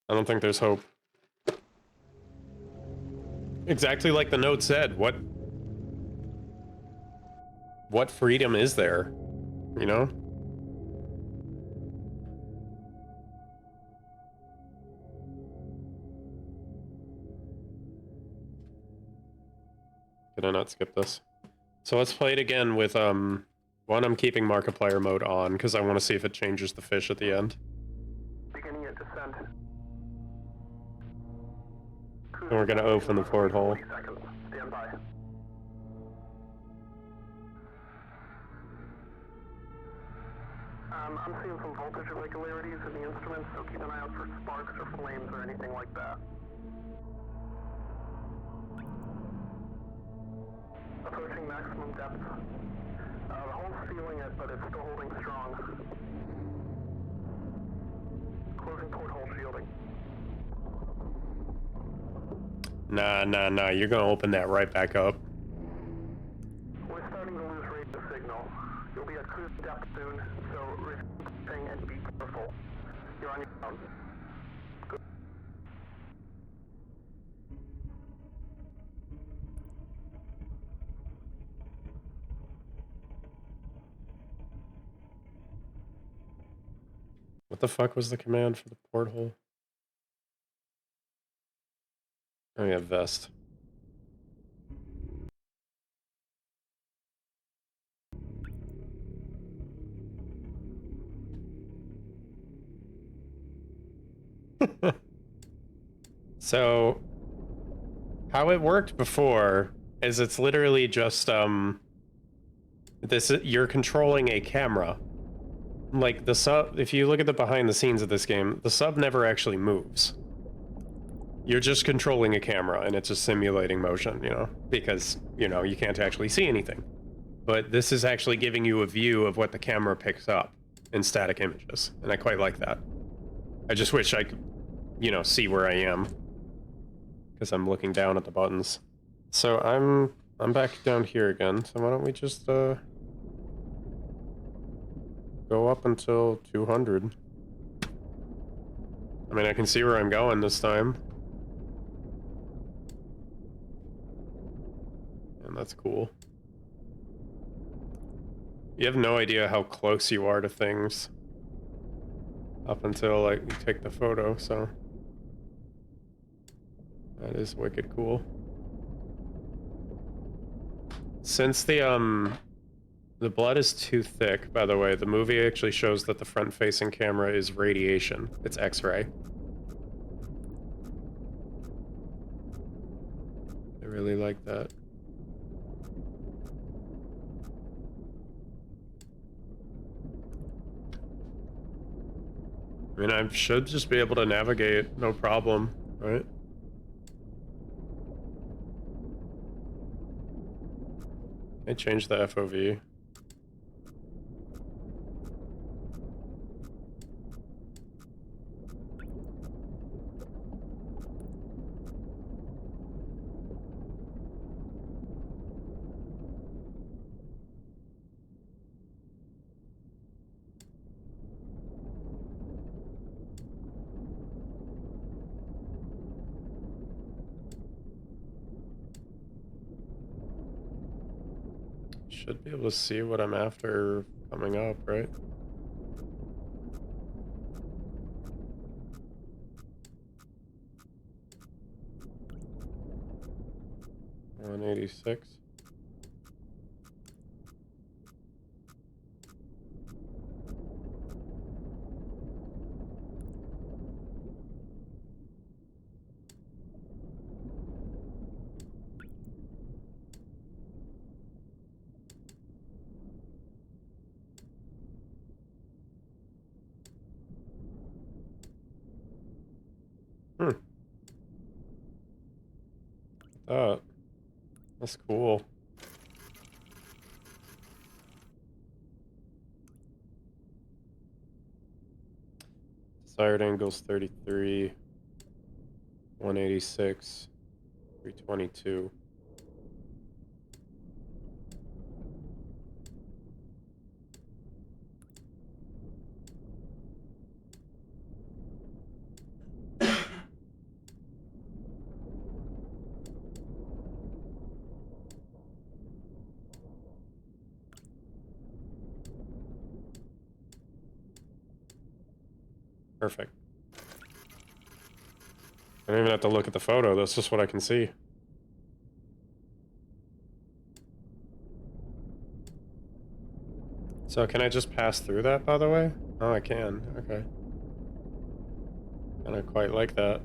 I don't think there's hope. Exactly like the note said. What freedom is there? You know? Can I not skip this? So let's play it again with, one, I'm keeping Markiplier mode on, because I want to see if it changes the fish at the end. Beginning your descent. And we're gonna open the porthole. 40 seconds. Stand by. I'm seeing some voltage irregularities in the instruments, so keep an eye out for sparks or flames or anything like that. Approaching maximum depth. The hole's feeling it, but it's still holding strong. Closing porthole shielding. Nah. You're gonna open that right back up. We're starting to lose radio signal. You'll be at cruise depth soon, so refrain and be careful. You're on your own. Good. What the fuck was the command for the porthole? Oh yeah, vest. So, how it worked before is it's literally just, you're controlling a camera. Like, the sub, if you look at the behind the scenes of this game, the sub never actually moves. You're just controlling a camera, and it's just simulating motion, you know? Because, you know, you can't actually see anything. But this is actually giving you a view of what the camera picks up in static images, and I quite like that. I just wish I could, you know, see where I am, because I'm looking down at the buttons. So I'm back down here again, so why don't we just, go up until 200. I mean, I can see where I'm going this time. And that's cool. You have no idea how close you are to things up until, like, you take the photo, so that is wicked cool. Since the blood is too thick, by the way, the movie actually shows that the front-facing camera is radiation. It's X-ray. I really like that. I mean, I should just be able to navigate, no problem, right? I changed the FOV. Should be able to see what I'm after coming up, right? $186. Oh, that's cool. Desired angles 33, 186, 322. Perfect. I don't even have to look at the photo, that's just what I can see. So can I just pass through that, by the way? Oh, I can. Okay. And I quite like that.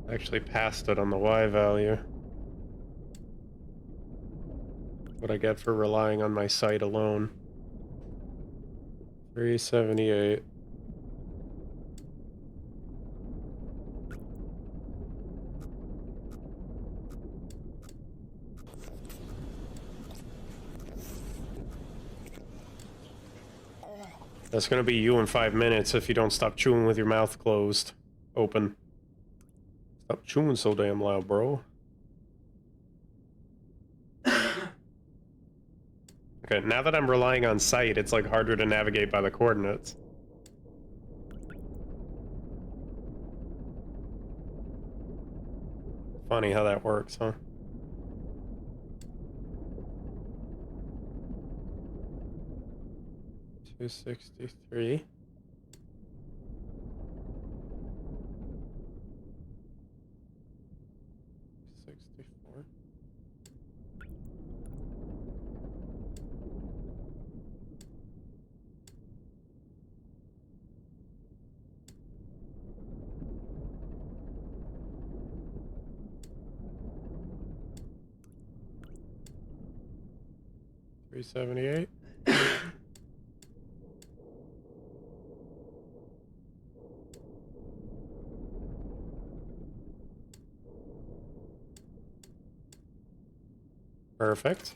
Actually passed it on the Y value. What I get for relying on my sight alone. 378. That's gonna be you in 5 minutes if you don't stop chewing with your mouth closed. Open. Stop chewing so damn loud, bro. Okay, now that I'm relying on sight, it's like harder to navigate by the coordinates. Funny how that works, huh? $263. 64. $378. Perfect.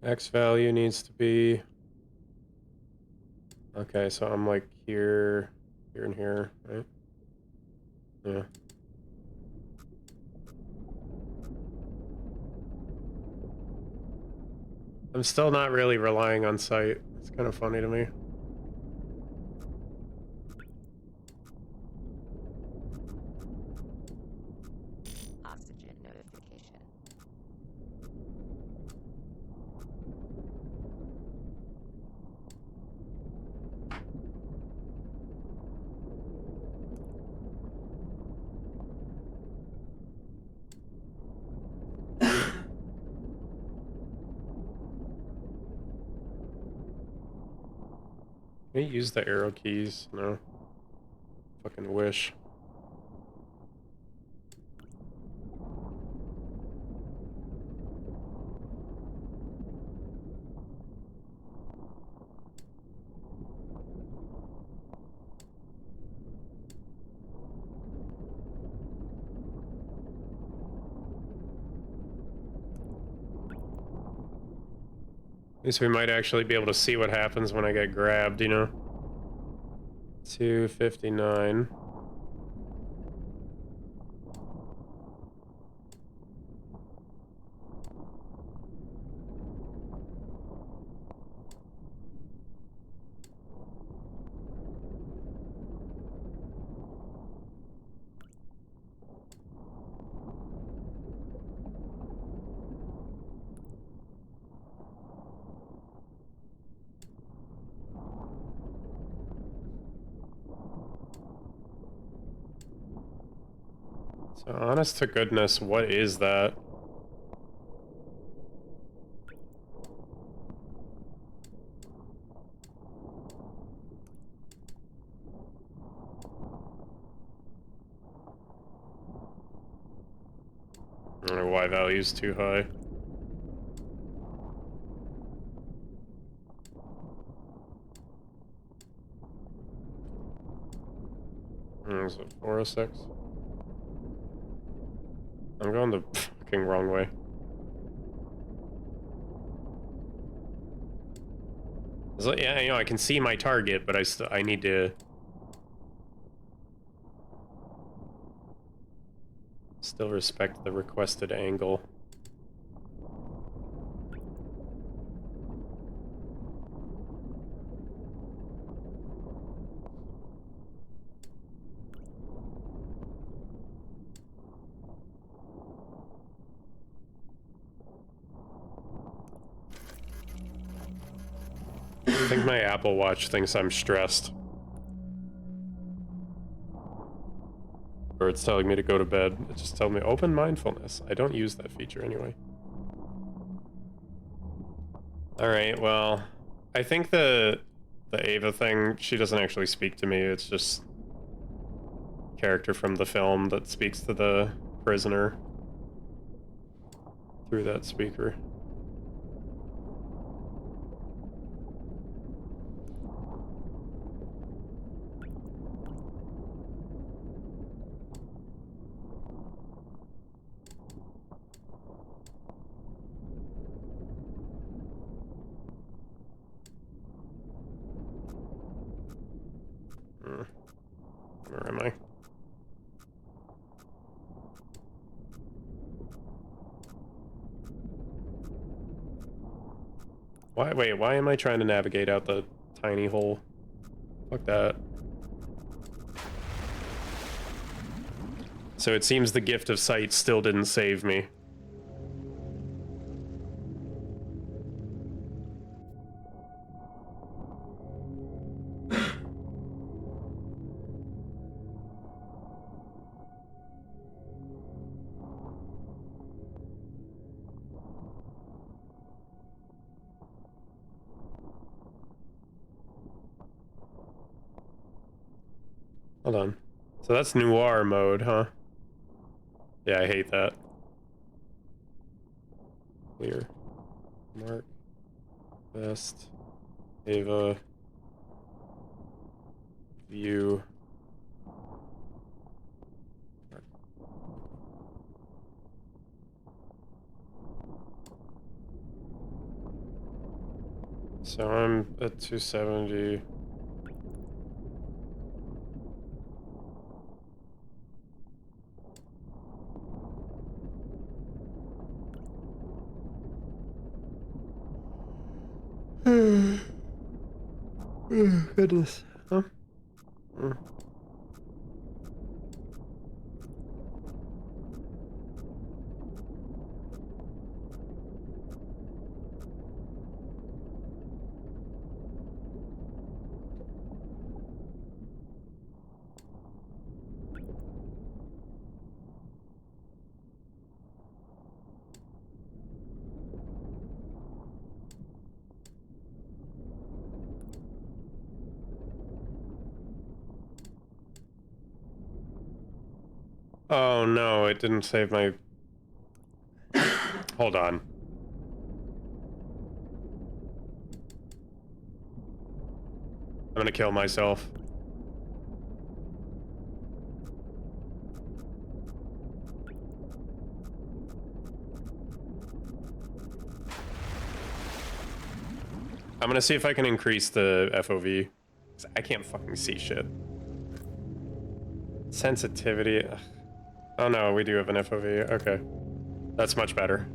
X value needs to be... Okay, so I'm like here, here, and here, right? Yeah. I'm still not really relying on sight. It's kind of funny to me. Oxygen notification. Can you use the arrow keys? No. Fucking wish. At least we might actually be able to see what happens when I get grabbed, you know? 259. So honest to goodness, what is that? Y value's too high. Is it 406? I'm going the fucking wrong way. It's like, yeah, you know, I can see my target, but I need to still respect the requested angle. My Apple Watch thinks I'm stressed. Or it's telling me to go to bed. It just tells me open mindfulness. I don't use that feature anyway. Alright, well, I think the Ava thing, she doesn't actually speak to me. It's just character from the film that speaks to the prisoner through that speaker. Where am I? Wait, why am I trying to navigate out the tiny hole? Fuck that. So it seems the gift of sight still didn't save me. Hold on. So that's noir mode, huh? Yeah, I hate that. Clear. Mark. Best. Ava. View. Mark. So I'm at 270. Oh, goodness. Huh? Oh no, it didn't save my... Hold on. I'm gonna kill myself. I'm gonna see if I can increase the FOV. I can't fucking see shit. Sensitivity. Ugh. Oh no, we do have an FOV. Okay. That's much better.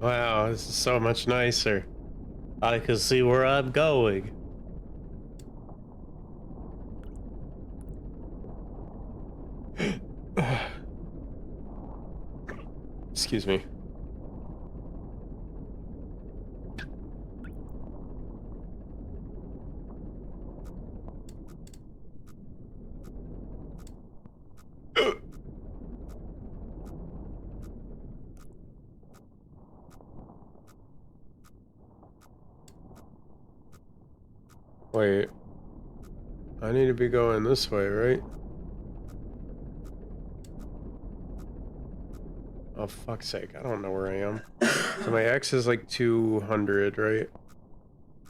Wow, this is so much nicer. I can see where I'm going. Excuse me. Wait. I need to be going this way, right? Oh, fuck's sake. I don't know where I am. So my X is like 200, right?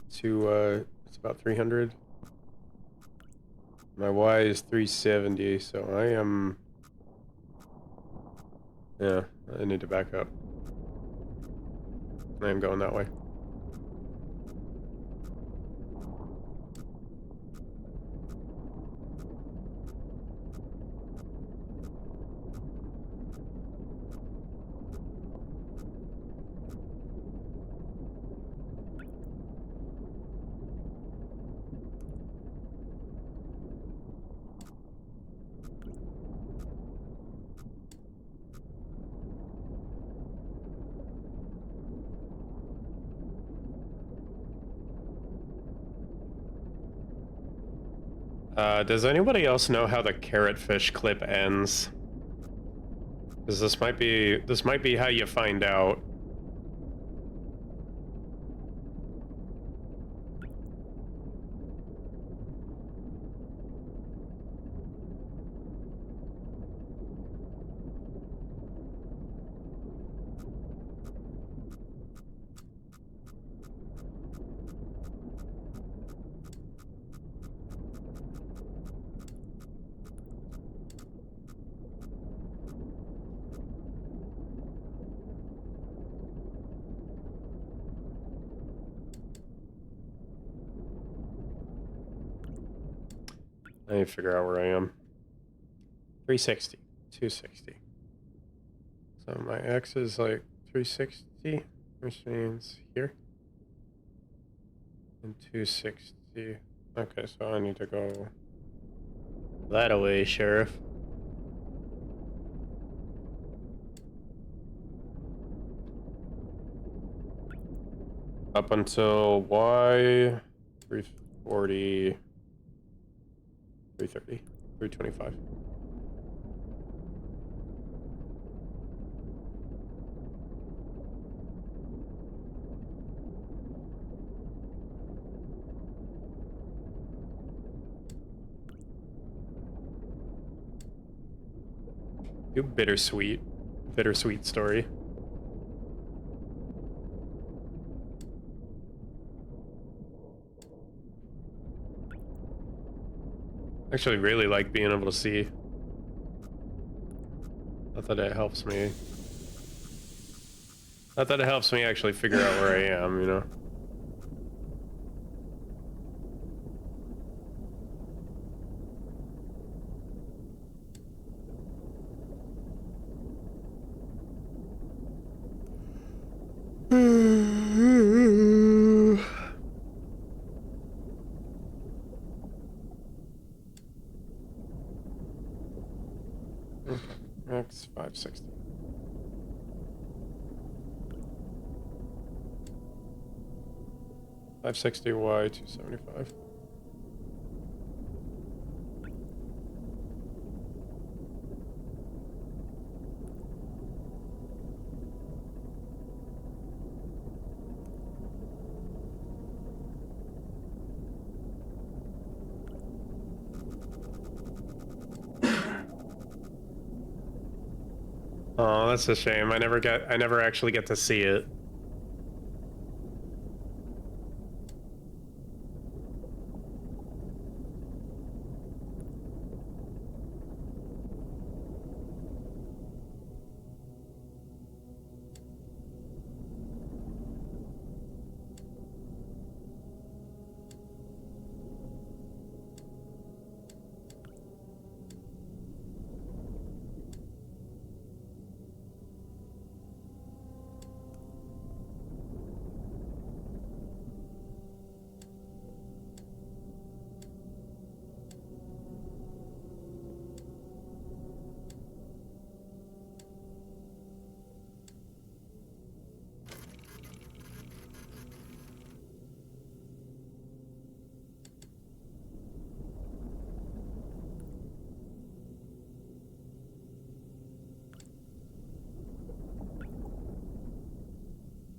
It's about 300. My Y is 370, so I am... Yeah, I need to back up. I am going that way. Does anybody else know how the carrot fish clip ends? Because this might be how you find out. I need to figure out where I am. 360, 260. So my X is like 360, which means here. And 260. Okay, so I need to go that way, Sheriff. Up until Y, 340, 330, 325. You bittersweet story. Actually really like being able to see. Not that it helps me. Not that it helps me actually figure out where I am, you know? X 560. Y 275. Oh, that's a shame. I never actually get to see it.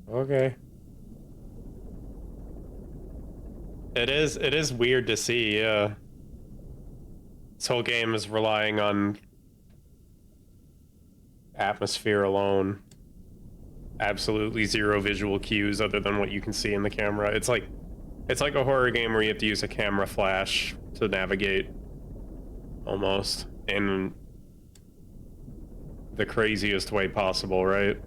Okay. It is weird to see, yeah. This whole game is relying on atmosphere alone. Absolutely zero visual cues other than what you can see in the camera. It's like a horror game where you have to use a camera flash to navigate, almost, in the craziest way possible, right?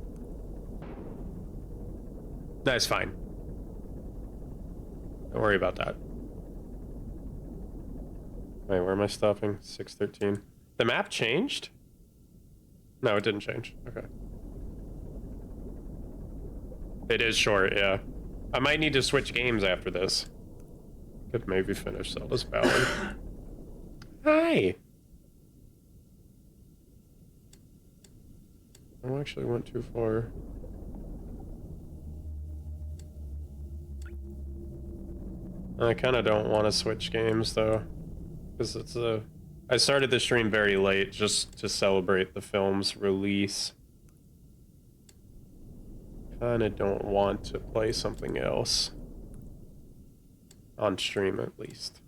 That's fine. Don't worry about that. Wait, where am I stopping? 6:13. The map changed? No, it didn't change. Okay. It is short, yeah. I might need to switch games after this. Could maybe finish Zelda's Ballad. Hi! I actually went too far. I kind of don't want to switch games, though. Because it's a... I started the stream very late just to celebrate the film's release. Kinda don't want to play something else. On stream, at least.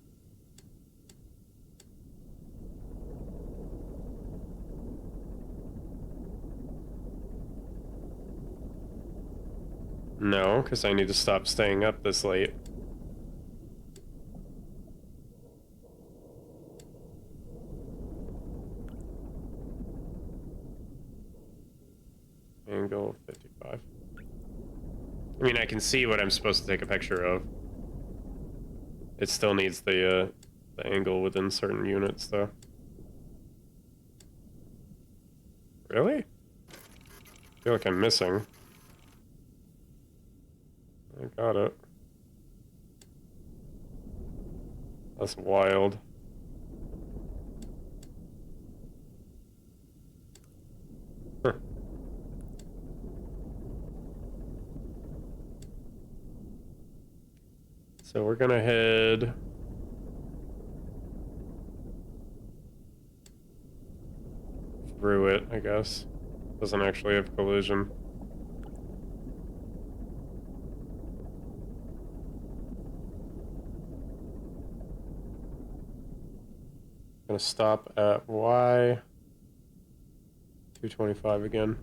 No, because I need to stop staying up this late. Angle 55. I mean, I can see what I'm supposed to take a picture of. It still needs the angle within certain units, though. Really? I feel like I'm missing. I got it. That's wild. Huh. So we're gonna head through it, I guess. Doesn't actually have collision. Gonna stop at Y 225 again.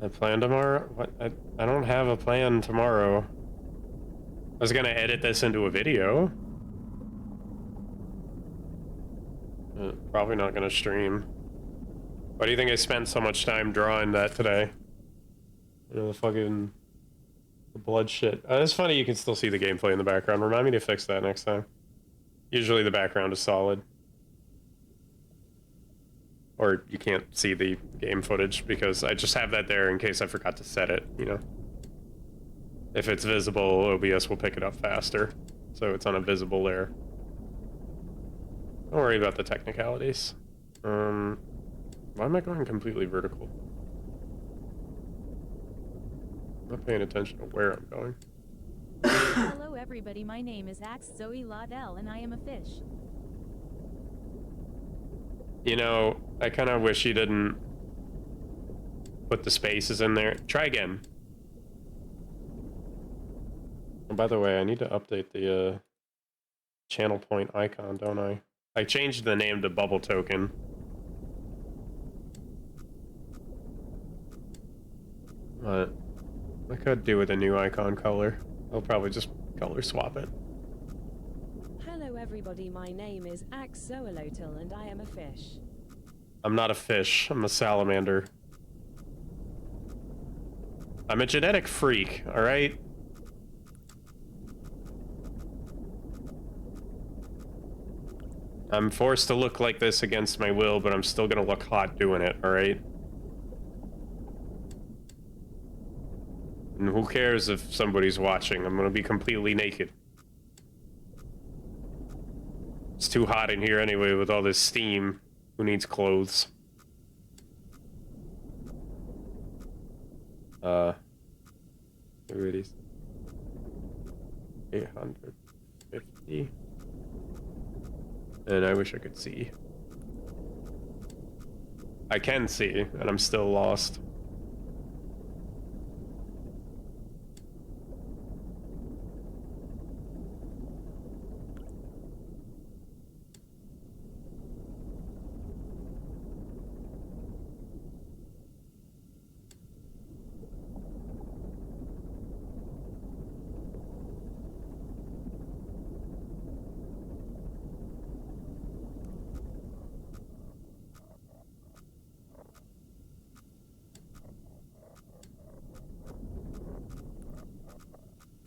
I plan tomorrow? What? I don't have a plan tomorrow. I was gonna edit this into a video. Probably not gonna stream. Why do you think I spent so much time drawing that today? You know, the blood shit. It's funny you can still see the gameplay in the background. Remind me to fix that next time. Usually the background is solid. Or you can't see the game footage because I just have that there in case I forgot to set it, you know. If it's visible, OBS will pick it up faster. So it's on a visible layer. Don't worry about the technicalities. Why am I going completely vertical? I'm not paying attention to where I'm going. Hello everybody, my name is Axe Zoe Laudel and I am a fish. You know, I kind of wish you didn't put the spaces in there. Try again. And by the way, I need to update the channel point icon, don't I? I changed the name to Bubble Token. But I could do with a new icon color. I'll probably just color swap it. Hello everybody, my name is Axe Zoolotel and I am a fish. I'm not a fish, I'm a salamander. I'm a genetic freak, alright? I'm forced to look like this against my will, but I'm still gonna look hot doing it, alright? And who cares if somebody's watching? I'm gonna be completely naked. It's too hot in here anyway with all this steam. Who needs clothes? Here it is. 850. And I wish I could see. I can see, and I'm still lost.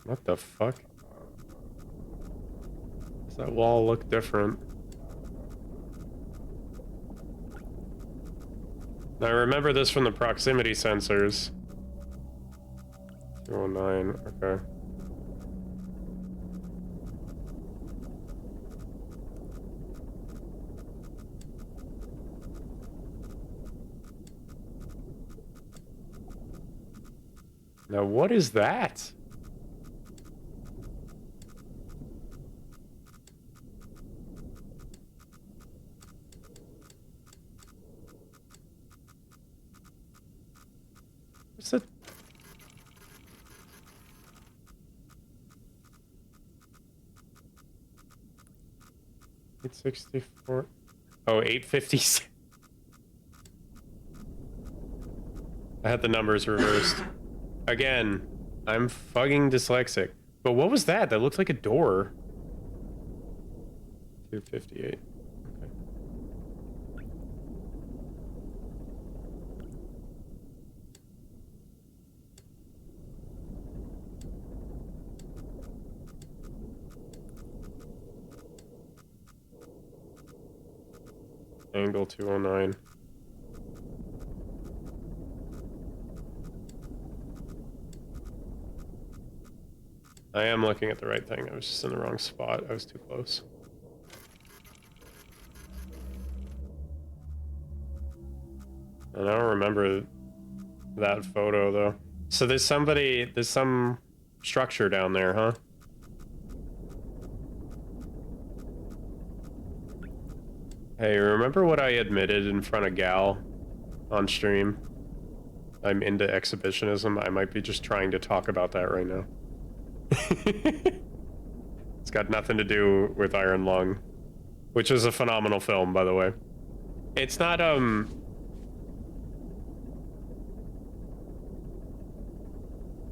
What the fuck? Does that wall look different? Now I remember this from the proximity sensors. 209, okay. Now what is that? What's that? $864. Oh, $856. I had the numbers reversed. Again, I'm fucking dyslexic. But what was that? That looked like a door. 258. Okay. Angle 209. I am looking at the right thing. I was just in the wrong spot. I was too close. I don't remember that photo though. So there's some structure down there, huh? Hey, remember what I admitted in front of Gal on stream? I'm into exhibitionism. I might be just trying to talk about that right now. It's got nothing to do with Iron Lung, which is a phenomenal film, by the way. It's not,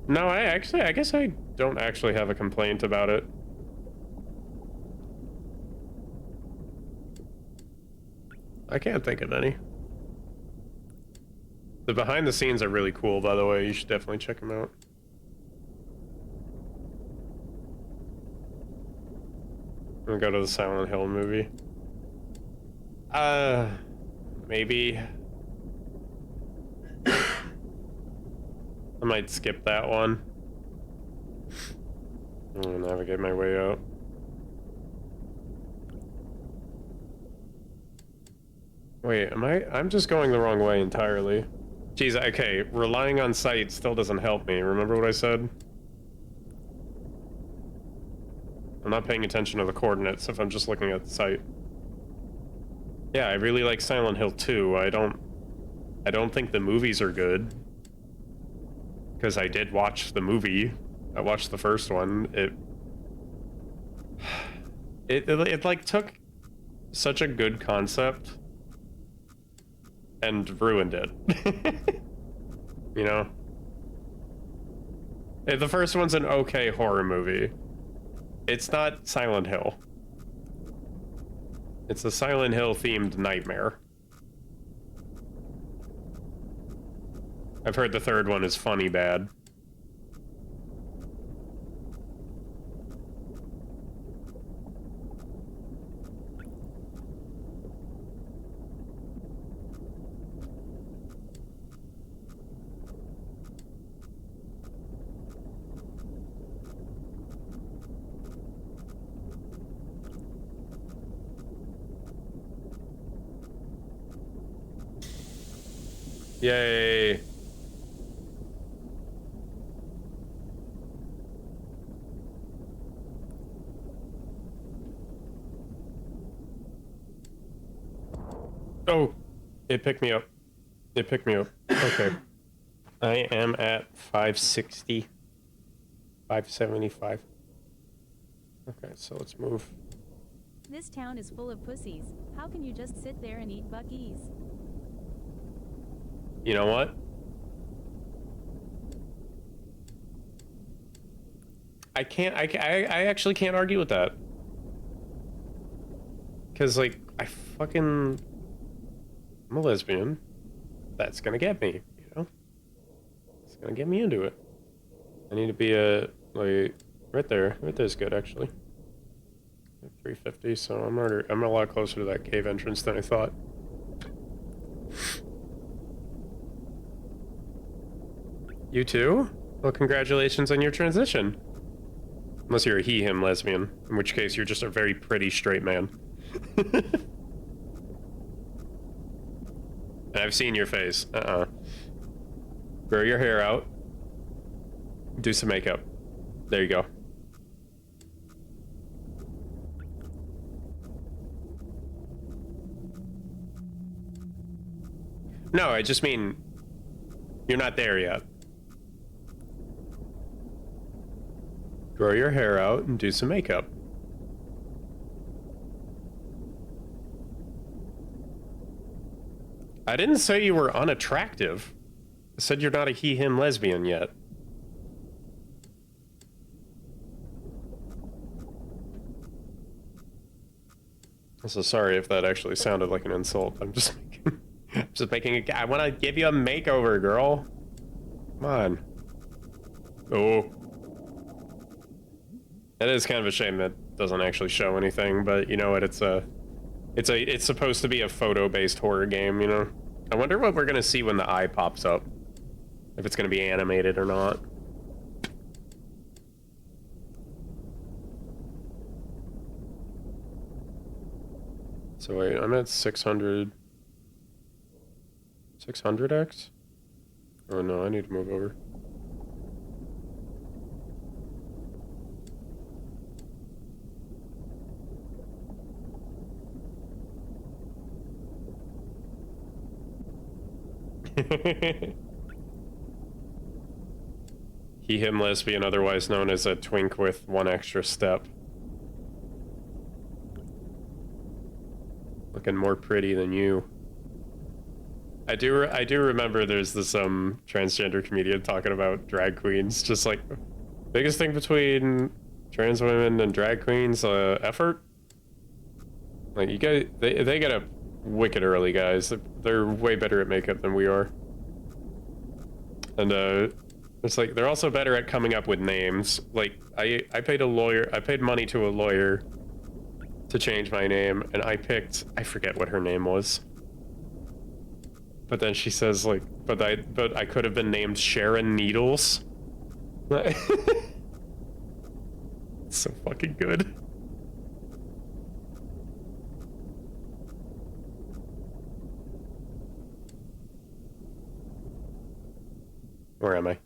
No, I guess I don't actually have a complaint about it. I can't think of any. The behind the scenes are really cool, by the way. You should definitely check them out. I'm gonna go to the Silent Hill movie. Maybe. I might skip that one. I'm gonna navigate my way out. Wait, I'm just going the wrong way entirely. Jeez, okay, relying on sight still doesn't help me. Remember what I said? I'm not paying attention to the coordinates if I'm just looking at the site. Yeah, I really like Silent Hill 2. I don't think the movies are good. Because I did watch the movie. I watched the first one. It like took such a good concept and ruined it. You know? The first one's an okay horror movie. It's not Silent Hill. It's a Silent Hill themed nightmare. I've heard the third one is funny bad. Yay. Oh, it picked me up. It picked me up. Okay. I am at 560. 575. Okay, so let's move. This town is full of pussies. How can you just sit there and eat Buc-ee's? You know what? I actually can't argue with that. Because, like, I'm a lesbian. That's gonna get me, you know? It's gonna get me into it. I need to be like, right there. Right there's good, actually. 350, so I'm a lot closer to that cave entrance than I thought. You too? Well, congratulations on your transition. Unless you're a he-him lesbian, in which case you're just a very pretty straight man. I've seen your face. Grow your hair out. Do some makeup. There you go. No, I just mean you're not there yet. Grow your hair out and do some makeup. I didn't say you were unattractive. I said you're not a he-him lesbian yet. So sorry if that actually sounded like an insult. I'm just making I want to give you a makeover, girl. Come on. Oh. It is kind of a shame that doesn't actually show anything, but you know what? It's supposed to be a photo-based horror game, you know? I wonder what we're gonna see when the eye pops up. If it's gonna be animated or not. So wait, I'm at 600... 600x? Oh no, I need to move over. He, him lesbian, otherwise known as a twink with one extra step. Looking more pretty than you. I do remember there's this transgender comedian talking about drag queens, just like biggest thing between trans women and drag queens, effort. Like you guys, they get up wicked early, guys. They're way better at makeup than we are. And it's like they're also better at coming up with names. Like I paid money to a lawyer to change my name, and I forget what her name was. But then she says like, but I could have been named Sharon Needles. It's so fucking good. Where am I?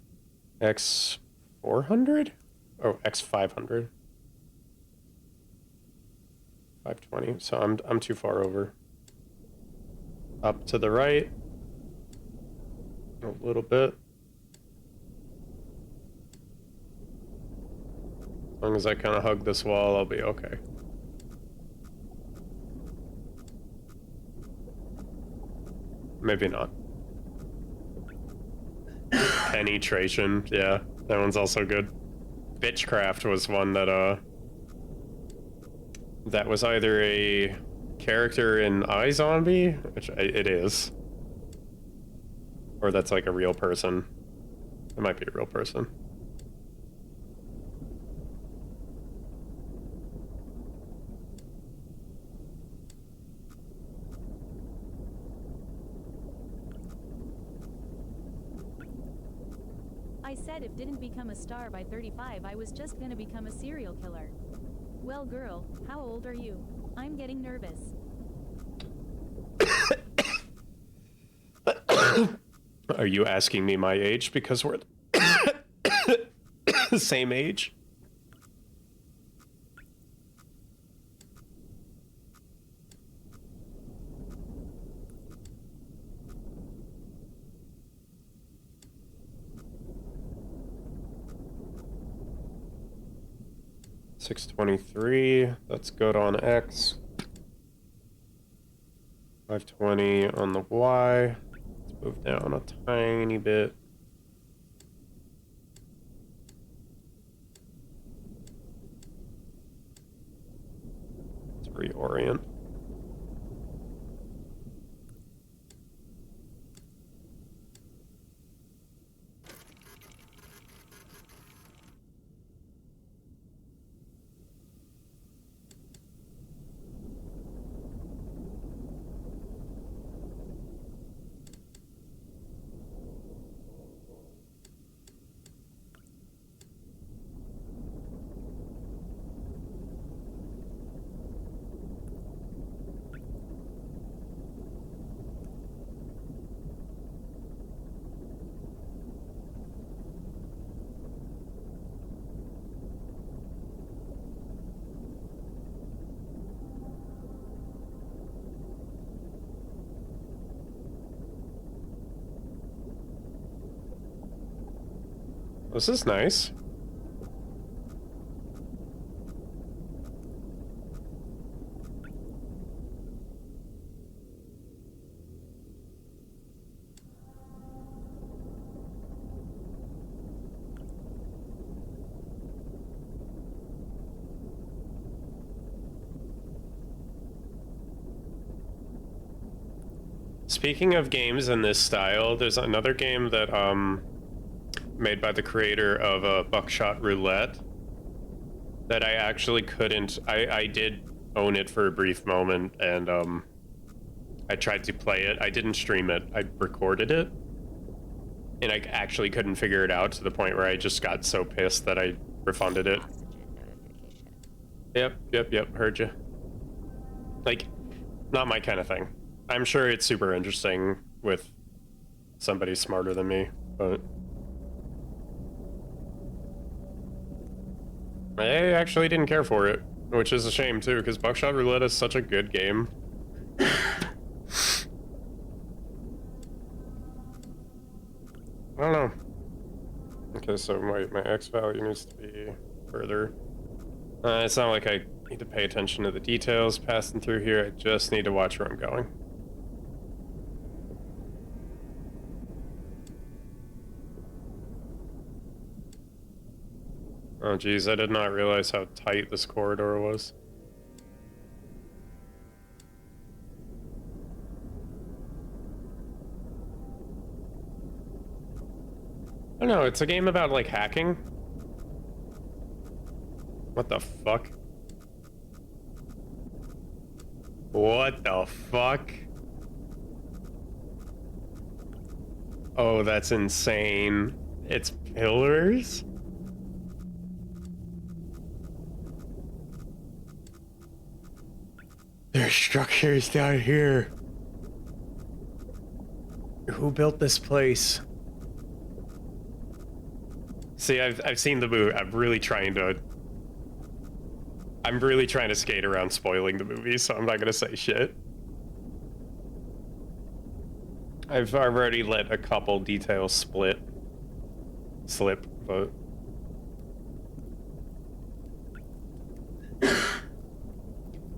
X400? Oh, X500. 520. So I'm too far over. Up to the right. A little bit. As long as I kind of hug this wall, I'll be okay. Maybe not. Penetration, yeah, that one's also good. Bitchcraft was one that that was either a character in iZombie, which it is, or that's like a real person. It might be a real person. I said if didn't become a star by 35, I was just gonna become a serial killer. Well, girl, how old are you? I'm getting nervous. Are you asking me my age because we're the same age? 623. That's good on X. 520 on the Y. Let's move down a tiny bit. Let's reorient. This is nice. Speaking of games in this style, there's another game that made by the creator of Buckshot Roulette that I actually couldn't. I did own it for a brief moment, and I tried to play it. I didn't stream it. I recorded it, and I actually couldn't figure it out to the point where I just got so pissed that I refunded it. Oxygen notification. Yep. Heard you. Like, not my kind of thing. I'm sure it's super interesting with somebody smarter than me, but I actually didn't care for it, which is a shame too, because Buckshot Roulette is such a good game. I don't know. Okay, so my X value needs to be further. It's not like I need to pay attention to the details passing through here. I just need to watch where I'm going. Oh geez, I did not realize how tight this corridor was. I don't know, it's a game about like hacking. What the fuck? What the fuck? Oh, that's insane. It's pillars? There's structures down here. Who built this place? See, I've seen the movie. I'm really trying to skate around spoiling the movie, so I'm not gonna say shit. I've already let a couple details slip, but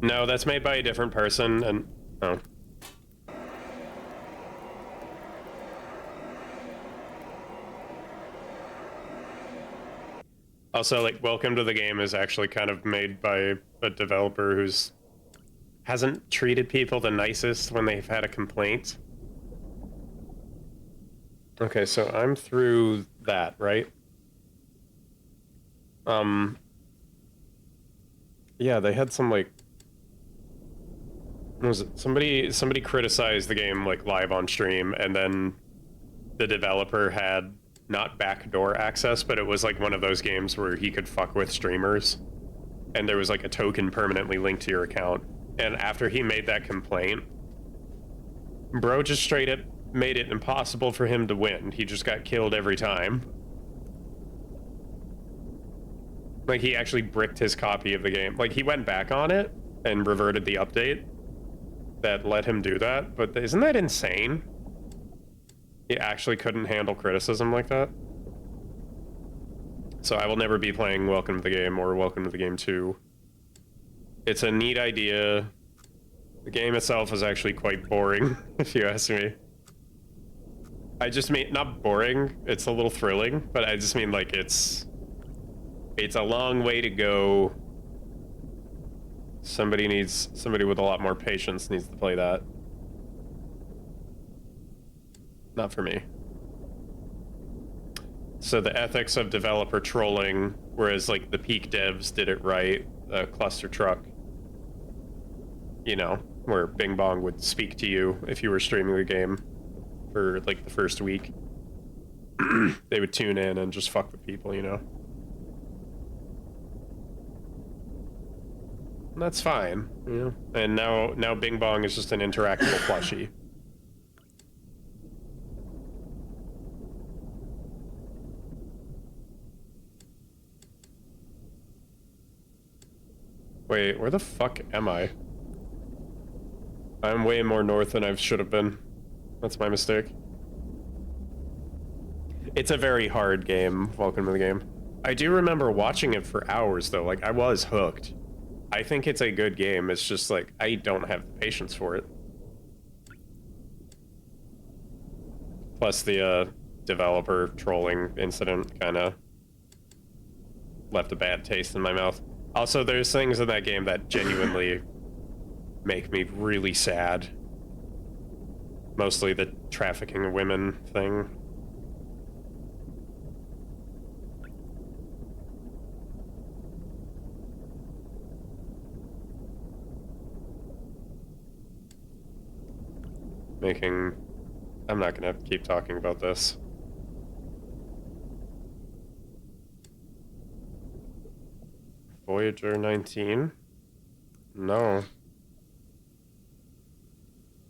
no, that's made by a different person, and oh. Also, like, Welcome to the Game is actually kind of made by a developer who's hasn't treated people the nicest when they've had a complaint. Okay, so I'm through that, right? Yeah, they had some, like, what was it? Somebody criticized the game, like, live on stream, and then the developer had not backdoor access, but it was like one of those games where he could fuck with streamers, and there was like a token permanently linked to your account. And after he made that complaint, bro just straight up made it impossible for him to win. He just got killed every time. Like, he actually bricked his copy of the game. Like, he went back on it and reverted the update that let him do that, but isn't that insane? He actually couldn't handle criticism like that. So I will never be playing Welcome to the Game or Welcome to the Game 2. It's a neat idea. The game itself is actually quite boring, if you ask me. I just mean, not boring, it's a little thrilling, but I just mean like it's a long way to go. Somebody with a lot more patience needs to play that. Not for me. So the ethics of developer trolling, whereas like the peak devs did it right, cluster truck, you know, where Bing Bong would speak to you if you were streaming the game for like the first week. They would tune in and just fuck with people, you know. And that's fine, you know. And now Bing Bong is just an interactable plushie. Wait, where the fuck am I? I'm way more north than I should have been. That's my mistake. It's a very hard game, Welcome to the Game. I do remember watching it for hours, though. Like, I was hooked. I think it's a good game. It's just, like, I don't have the patience for it. Plus, the developer trolling incident kind of left a bad taste in my mouth. Also, there's things in that game that genuinely make me really sad. Mostly the trafficking of women thing. I'm not gonna keep talking about this. Voyager 19? No.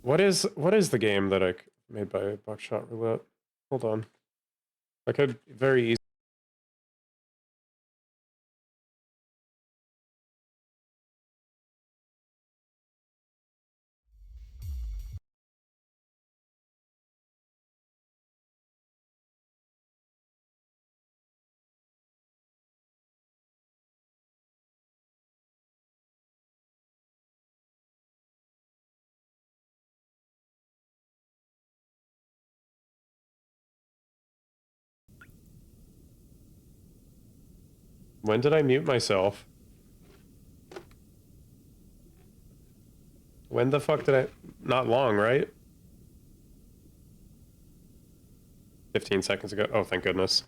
What is the game that I made by Buckshot Roulette? Hold on. I could very easily. When did I mute myself? When the fuck did I... Not long, right? 15 seconds ago. Oh, thank goodness.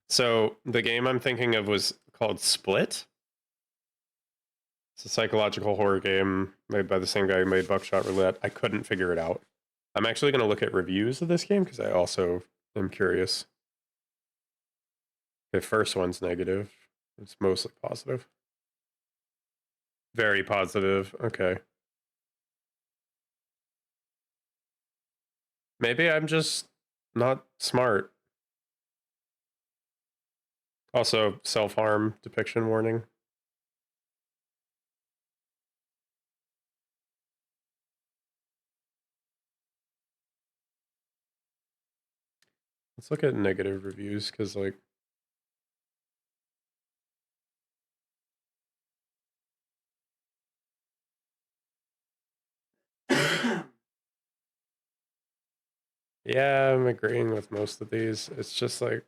So, the game I'm thinking of was called Split? It's a psychological horror game made by the same guy who made Buckshot Roulette. I couldn't figure it out. I'm actually going to look at reviews of this game because I also am curious. The first one's negative. It's mostly positive. Very positive. Okay. Maybe I'm just not smart. Also, self-harm depiction warning. Let's look at negative reviews, because, like... Yeah, I'm agreeing with most of these. It's just, like...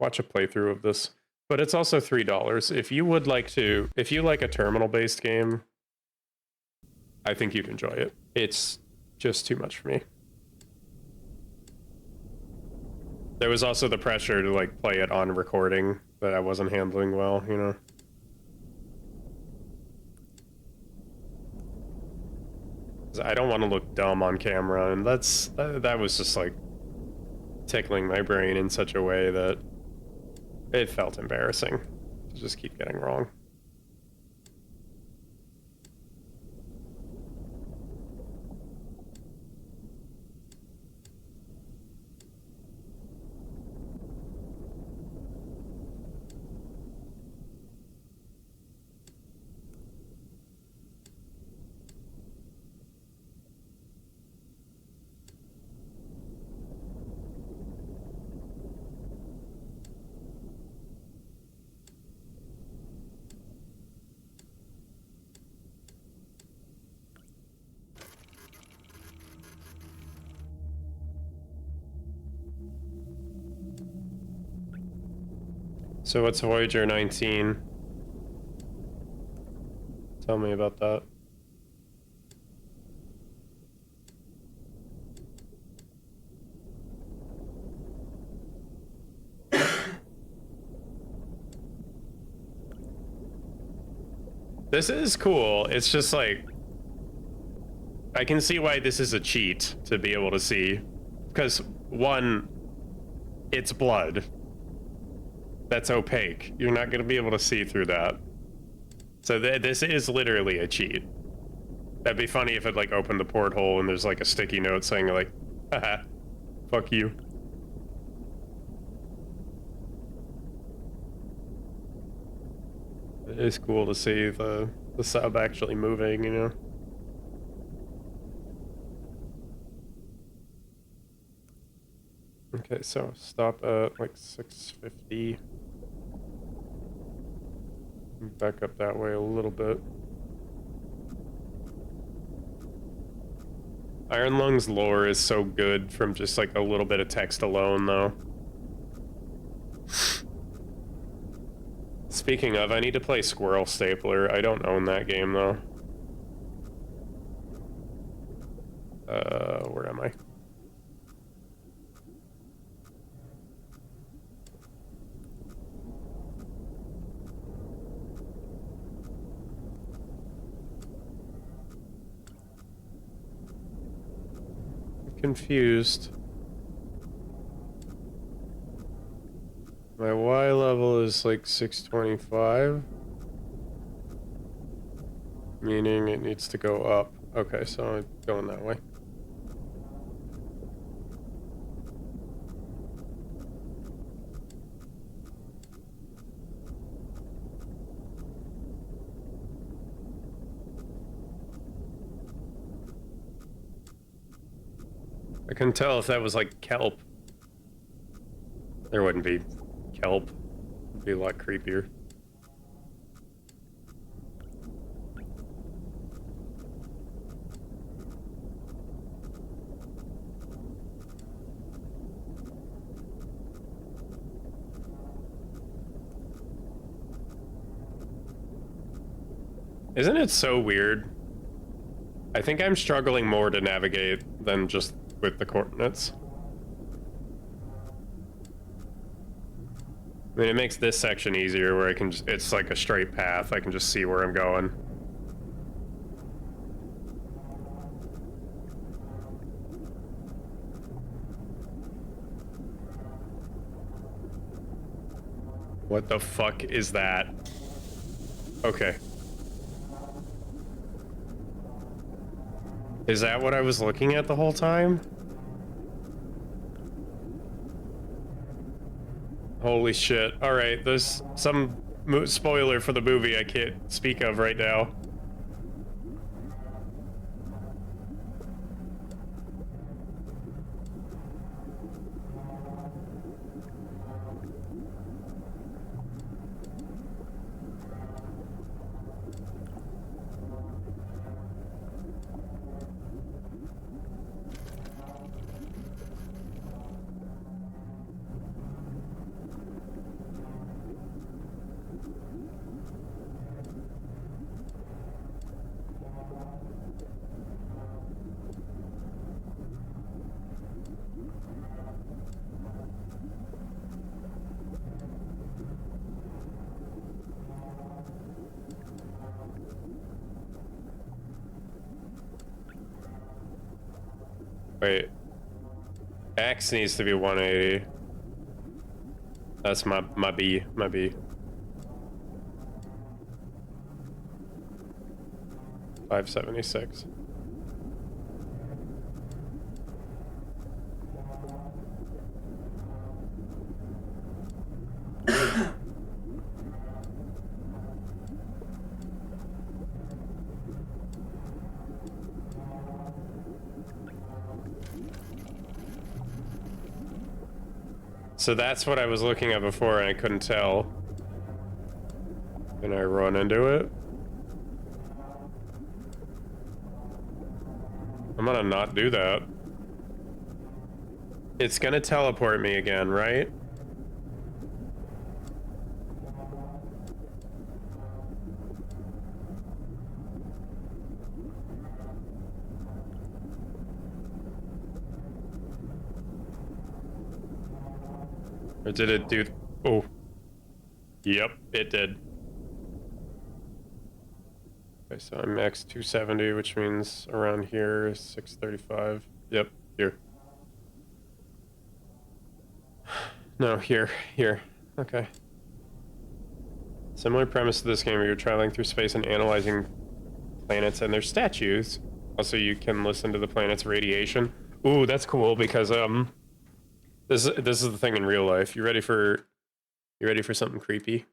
Watch a playthrough of this. But it's also $3. If you would like to... If you like a terminal-based game, I think you'd enjoy it. It's just too much for me. There was also the pressure to, like, play it on recording that I wasn't handling well, you know? I don't want to look dumb on camera, and that was just, like, tickling my brain in such a way that it felt embarrassing to just keep getting wrong. So what's Voyager 19? Tell me about that. This is cool. It's just like, I can see why this is a cheat to be able to see. Because one, it's blood. That's opaque. You're not going to be able to see through that. So this is literally a cheat. That'd be funny if it like opened the porthole and there's like a sticky note saying like, haha, fuck you. It is cool to see the sub actually moving, you know? Okay, so stop at like 650. Back up that way a little bit. Iron Lung's lore is so good from just like a little bit of text alone, though. Speaking of, I need to play Squirrel Stapler. I don't own that game, though. Where am I? Confused. My Y level is like 625, meaning it needs to go up. Okay, so I'm going that way. I couldn't tell if that was like kelp. There wouldn't be kelp. It'd be a lot creepier. Isn't it so weird? I think I'm struggling more to navigate than just with the coordinates. I mean, it makes this section easier where I can just, it's like a straight path. I can just see where I'm going. What the fuck is that? Okay. Is that what I was looking at the whole time? Holy shit. Alright, there's some spoiler for the movie I can't speak of right now. Wait. X needs to be 180. That's my B. 576. So that's what I was looking at before and I couldn't tell. Can I run into it? I'm gonna not do that. It's gonna teleport me again, right? Or did it do... Oh. Yep, it did. Okay, so I'm max 270, which means around here, 635. Yep, here. No, here. Okay. Similar premise to this game where you're traveling through space and analyzing planets and their statues. Also, you can listen to the planet's radiation. Ooh, that's cool because this is the thing in real life. You ready for something creepy?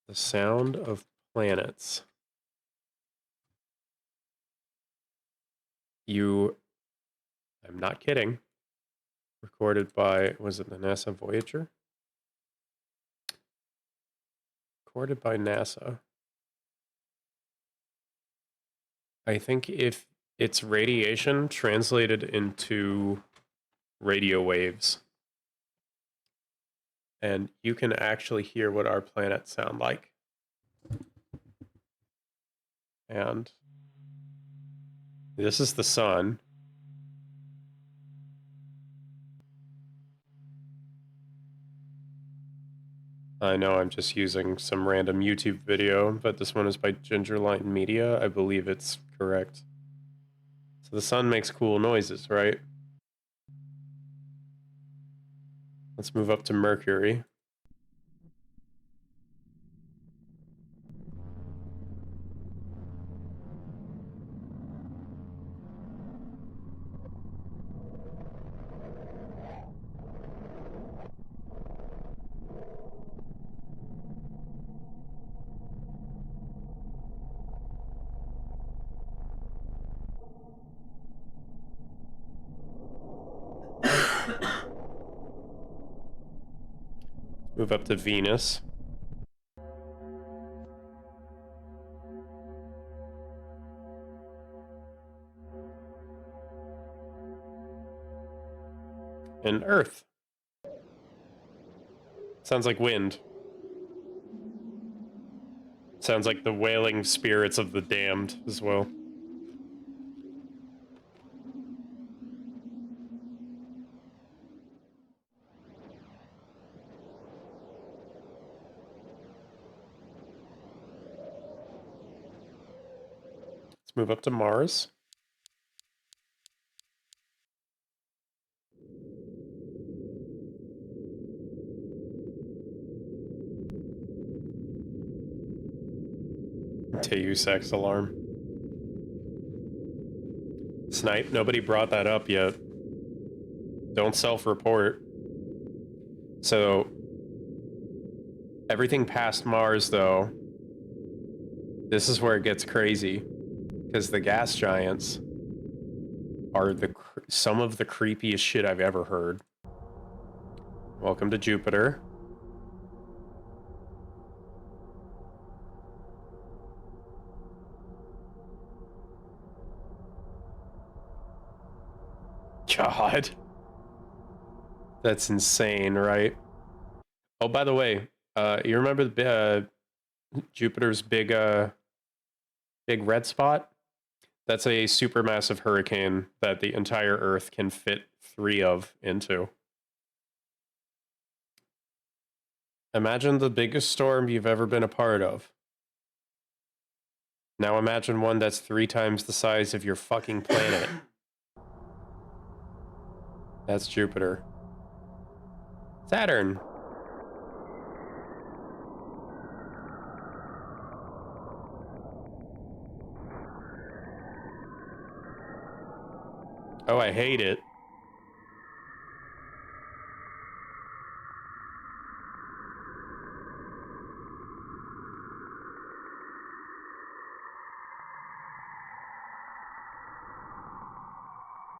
The sound of planets. I'm not kidding. Recorded by, was it the NASA Voyager? Recorded by NASA. I think if it's radiation translated into radio waves, and you can actually hear what our planets sound like. And this is the sun. I know I'm just using some random YouTube video, but this one is by Gingerline Media. I believe it's correct. So the sun makes cool noises, right? Let's move up to Mercury. Move up to Venus. And Earth. Sounds like wind. Sounds like the wailing spirits of the damned as well. Let's move up to Mars. Deus alarm. Snipe, nobody brought that up yet. Don't self-report. So, everything past Mars, though, this is where it gets crazy. Because the gas giants are some of the creepiest shit I've ever heard. Welcome to Jupiter. God. That's insane, right? Oh, by the way, you remember Jupiter's big red spot? That's a supermassive hurricane that the entire Earth can fit 3 of into. Imagine the biggest storm you've ever been a part of. Now imagine one that's 3 times the size of your fucking planet. That's Jupiter. Saturn. Oh, I hate it.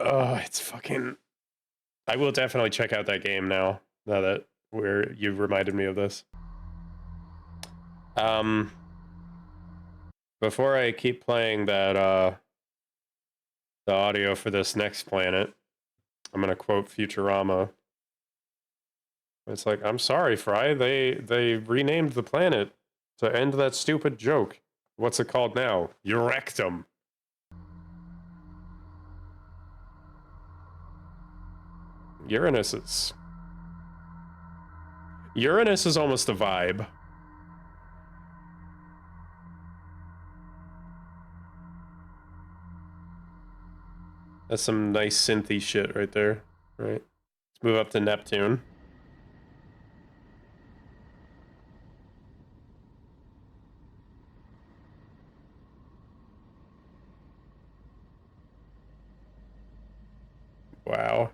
Oh, it's fucking... I will definitely check out that game now that you've reminded me of this. Before I keep playing that, the audio for this next planet, I'm gonna quote Futurama. It's like, I'm sorry, Fry, they renamed the planet to end that stupid joke. What's it called now? Eurectum. Uranus is Uranus is almost a vibe. That's some nice synthy shit right there. Right. Let's move up to Neptune. Wow.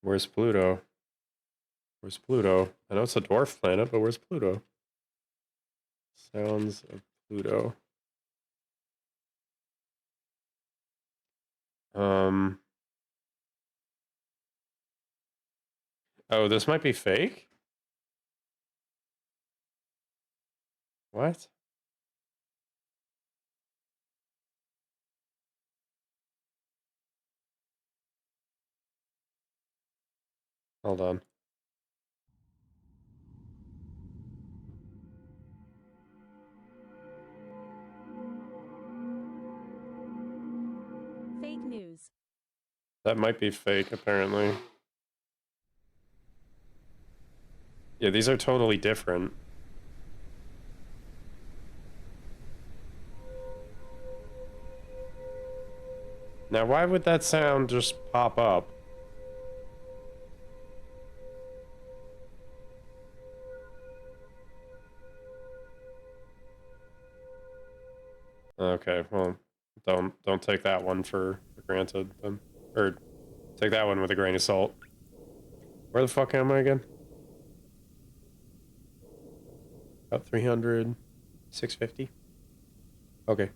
Where's Pluto? Where's Pluto? I know it's a dwarf planet, but where's Pluto? Sounds of Pluto. Oh, this might be fake? What? Hold on. Fake news. That might be fake, apparently. Yeah, these are totally different. Now, why would that sound just pop up? Okay, well, don't take that one for granted then. Or take that one with a grain of salt. Where the fuck am I again? About 300, 650. Okay.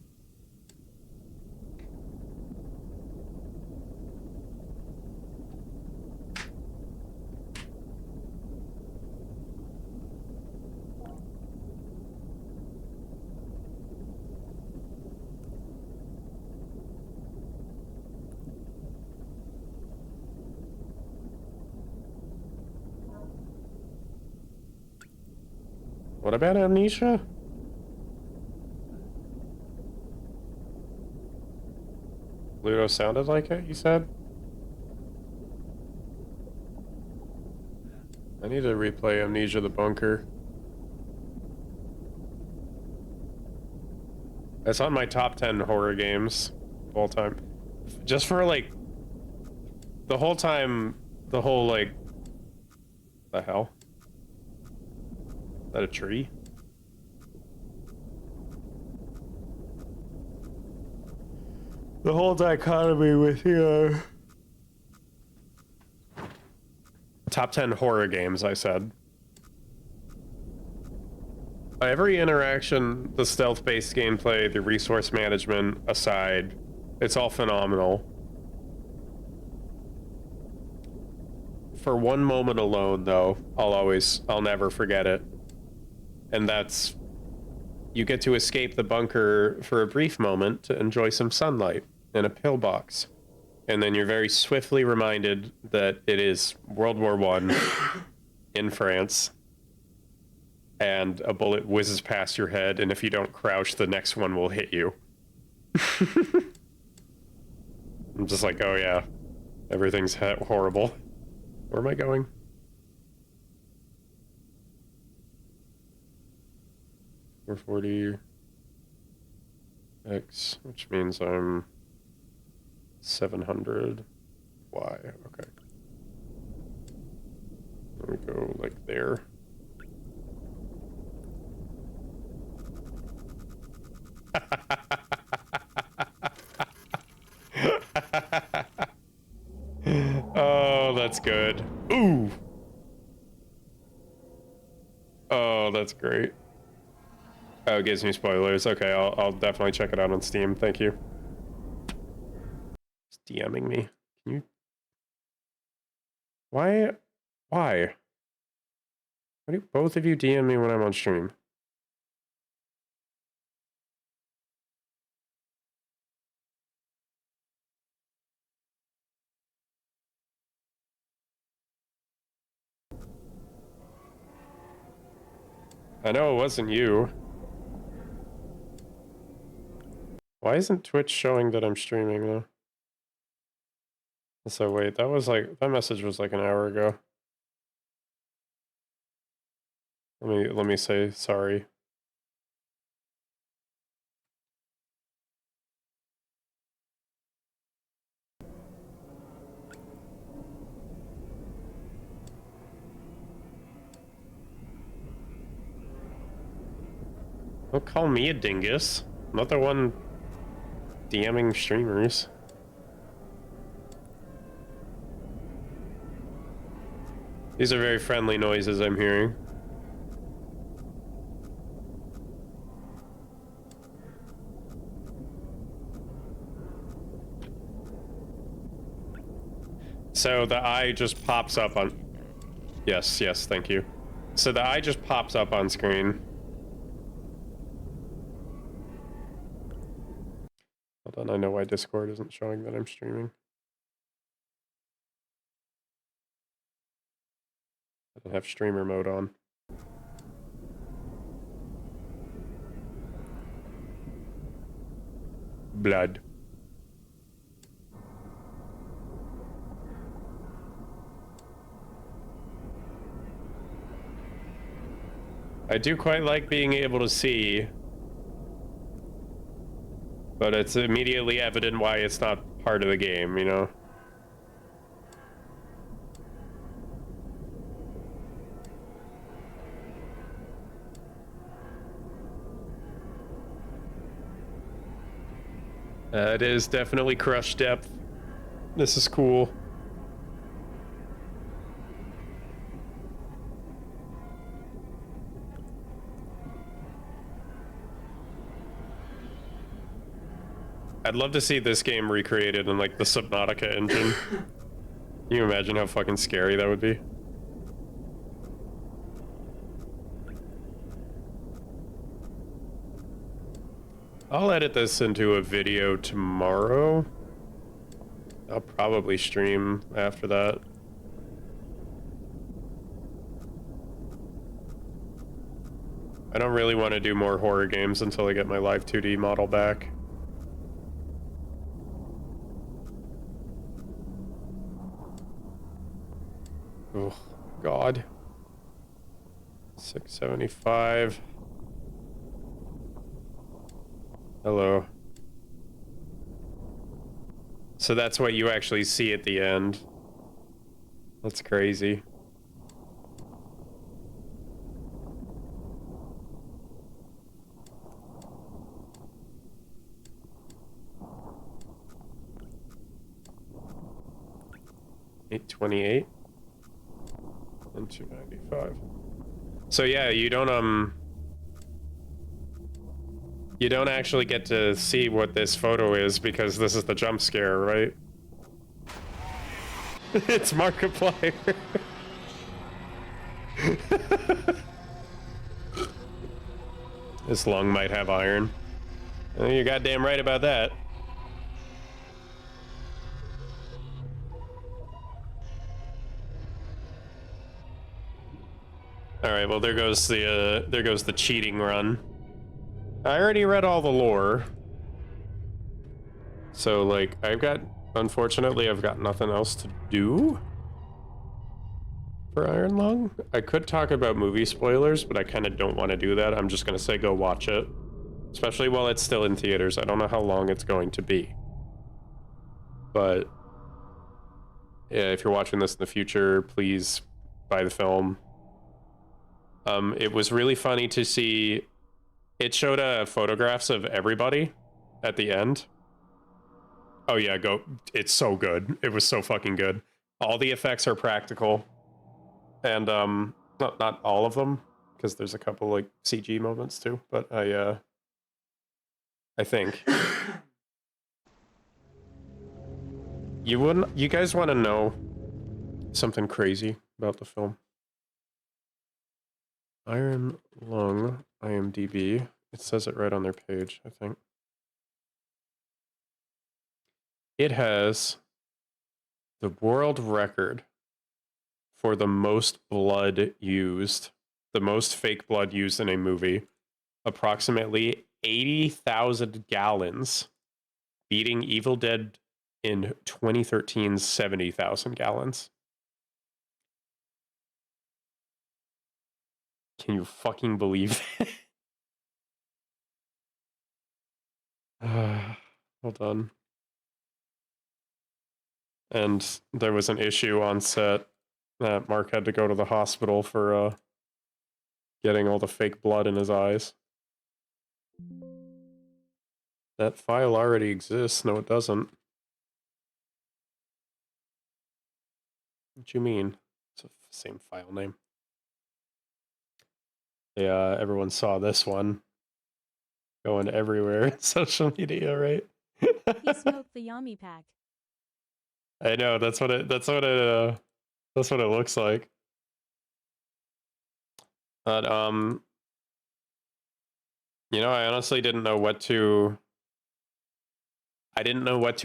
What about amnesia? Pluto sounded like it, you said? I need to replay Amnesia the Bunker. It's on my top 10 horror games of all time. Just for, like, the whole time, the whole, like... The hell? Is that a tree? The whole dichotomy with the, top 10 horror games, I said. Every interaction, the stealth-based gameplay, the resource management aside, it's all phenomenal. For one moment alone, though, I'll never forget it. And that's, you get to escape the bunker for a brief moment to enjoy some sunlight in a pillbox. And then you're very swiftly reminded that it is World War I in France. And a bullet whizzes past your head, and if you don't crouch, the next one will hit you. I'm just like, oh yeah, everything's horrible. Where am I going? $440 X, which means I'm 700 Y. Okay. Let me go like there. Oh, that's good. Ooh. Oh, that's great. Oh, it gives me spoilers. Okay, I'll definitely check it out on Steam. Thank you. It's DMing me. Can you? Why? Why? Why do both of you DM me when I'm on stream? I know it wasn't you. Why isn't Twitch showing that I'm streaming though? So wait, that was like, that message was like an hour ago. Let me say sorry. Don't call me a dingus. I'm not the one DMing streamers. These are very friendly noises I'm hearing. So the eye just pops up on... Yes, yes, thank you. So the eye just pops up on screen. Hold on, I know why Discord isn't showing that I'm streaming. I don't have streamer mode on. Blood. I do quite like being able to see, but it's immediately evident why it's not part of the game, you know? It is definitely crush depth. This is cool. I'd love to see this game recreated in like the Subnautica engine. Can you imagine how fucking scary that would be? I'll edit this into a video tomorrow. I'll probably stream after that. I don't really want to do more horror games until I get my live 2D model back. Oh, God. 675. Hello. So that's what you actually see at the end. That's crazy. $828 and $295. So yeah, you don't actually get to see what this photo is because this is the jump scare, right? It's Markiplier. This lung might have iron. Oh, you're goddamn right about that. All right, well there goes the cheating run. I already read all the lore. So like unfortunately I've got nothing else to do for Iron Lung. I could talk about movie spoilers, but I kind of don't want to do that. I'm just going to say go watch it. Especially while it's still in theaters. I don't know how long it's going to be. But yeah, if you're watching this in the future, please buy the film. It was really funny to see. It showed photographs of everybody at the end. Oh yeah, go. It's so good. It was so fucking good. All the effects are practical. And not all of them, because there's a couple like CG moments too, but I think you guys want to know something crazy about the film? Iron Lung IMDb. It says it right on their page, I think. It has the world record for the most blood used the most fake blood used in a movie, approximately 80,000 gallons, beating Evil Dead in 2013's 70,000 gallons. Can you fucking believe that? Hold on. And there was an issue on set that Mark had to go to the hospital for getting all the fake blood in his eyes. That file already exists. No, it doesn't. What you mean? It's the same file name. Yeah, everyone saw this one going everywhere in social media, right? He smoked the Yummy pack. I know, that's what it looks like. But you know, I honestly didn't know what to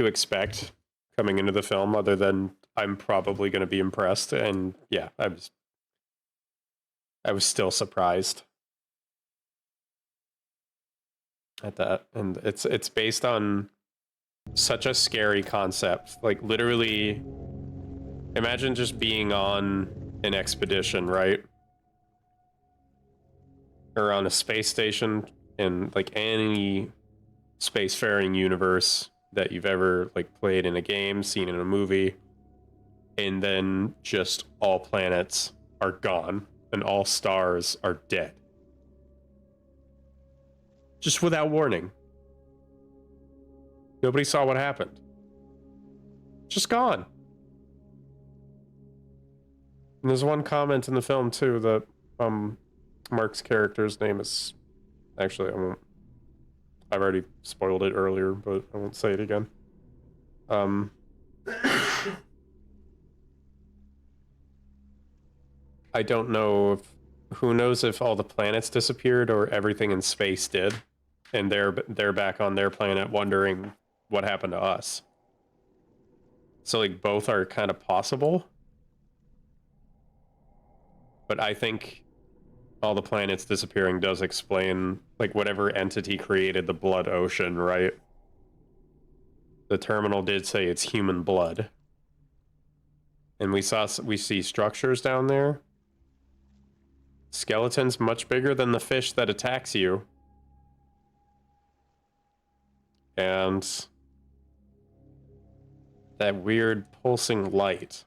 expect coming into the film, other than I'm probably going to be impressed, and yeah, I was still surprised at that. And it's based on such a scary concept. Like, literally, imagine just being on an expedition, right? Or on a space station in like any spacefaring universe that you've ever like played in a game, seen in a movie, and then just all planets are gone and all stars are dead. Just without warning. Nobody saw what happened. Just gone. And there's one comment in the film too that Mark's character's name is, actually, I've already spoiled it earlier, but I won't say it again. I don't know if, who knows if all the planets disappeared or everything in space did, and they're back on their planet wondering what happened to us. So like both are kind of possible, but I think all the planets disappearing does explain like whatever entity created the blood ocean, right? The terminal did say it's human blood, and we see structures down there. Skeletons much bigger than the fish that attacks you. And that weird pulsing light.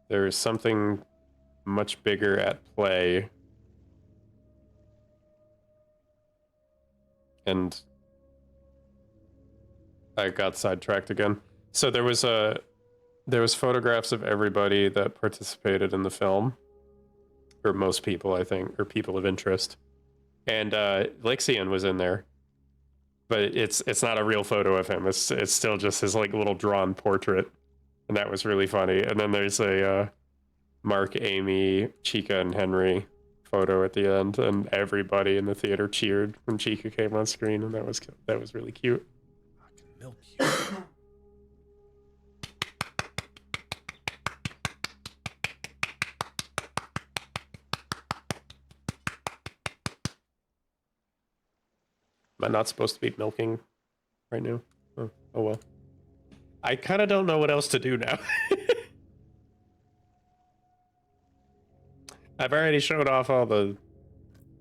There is something much bigger at play. And I got sidetracked again. So there was photographs of everybody that participated in the film. Or most people, I think, or people of interest. And Lixian was in there. But it's not a real photo of him. It's still just his like little drawn portrait. And that was really funny. And then there's a Mark, Amy, Chica, and Henry photo at the end, and everybody in the theater cheered when Chica came on screen, and that was really cute. Fucking milk you. Am I not supposed to be milking right now? Oh well. I kind of don't know what else to do now. I've already showed off all the...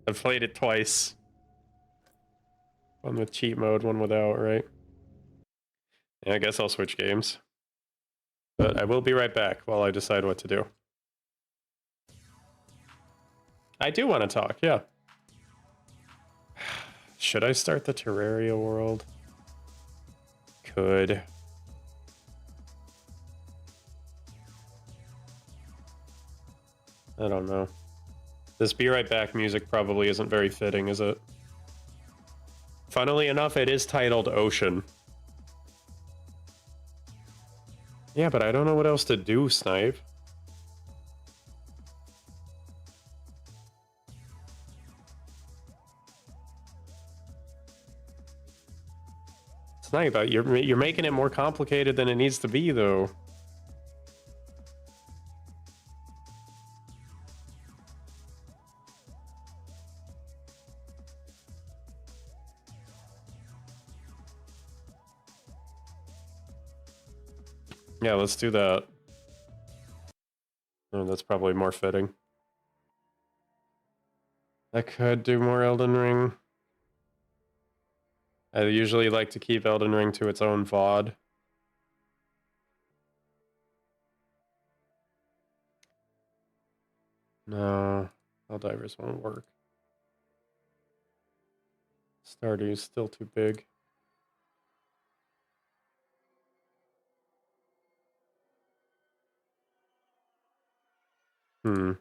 I've played it twice. One with cheat mode, one without, right? Yeah, I guess I'll switch games. But I will be right back while I decide what to do. I do want to talk, yeah. Should I start the Terraria world? Could. I don't know. This Be Right Back music probably isn't very fitting, is it? Funnily enough, it is titled Ocean. Yeah, but I don't know what else to do, Snipe. Snipe, you're making it more complicated than it needs to be, though. Yeah, let's do that. Oh, that's probably more fitting. I could do more Elden Ring. I usually like to keep Elden Ring to its own VOD. No, Helldivers won't work. Stardew's still too big. Hmm.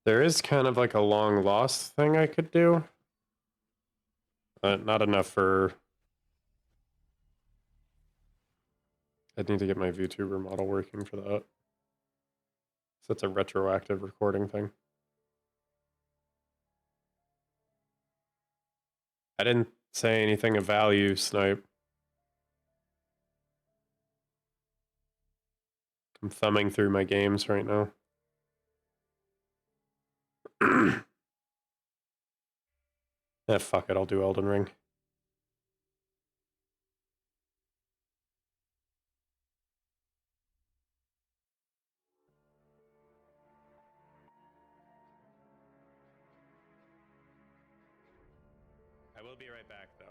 There is kind of like a long lost thing I could do. Not enough for... I'd need to get my VTuber model working for that. So it's a retroactive recording thing. I didn't say anything of value, Snipe. I'm thumbing through my games right now. Fuck it, I'll do Elden Ring. I will be right back, though.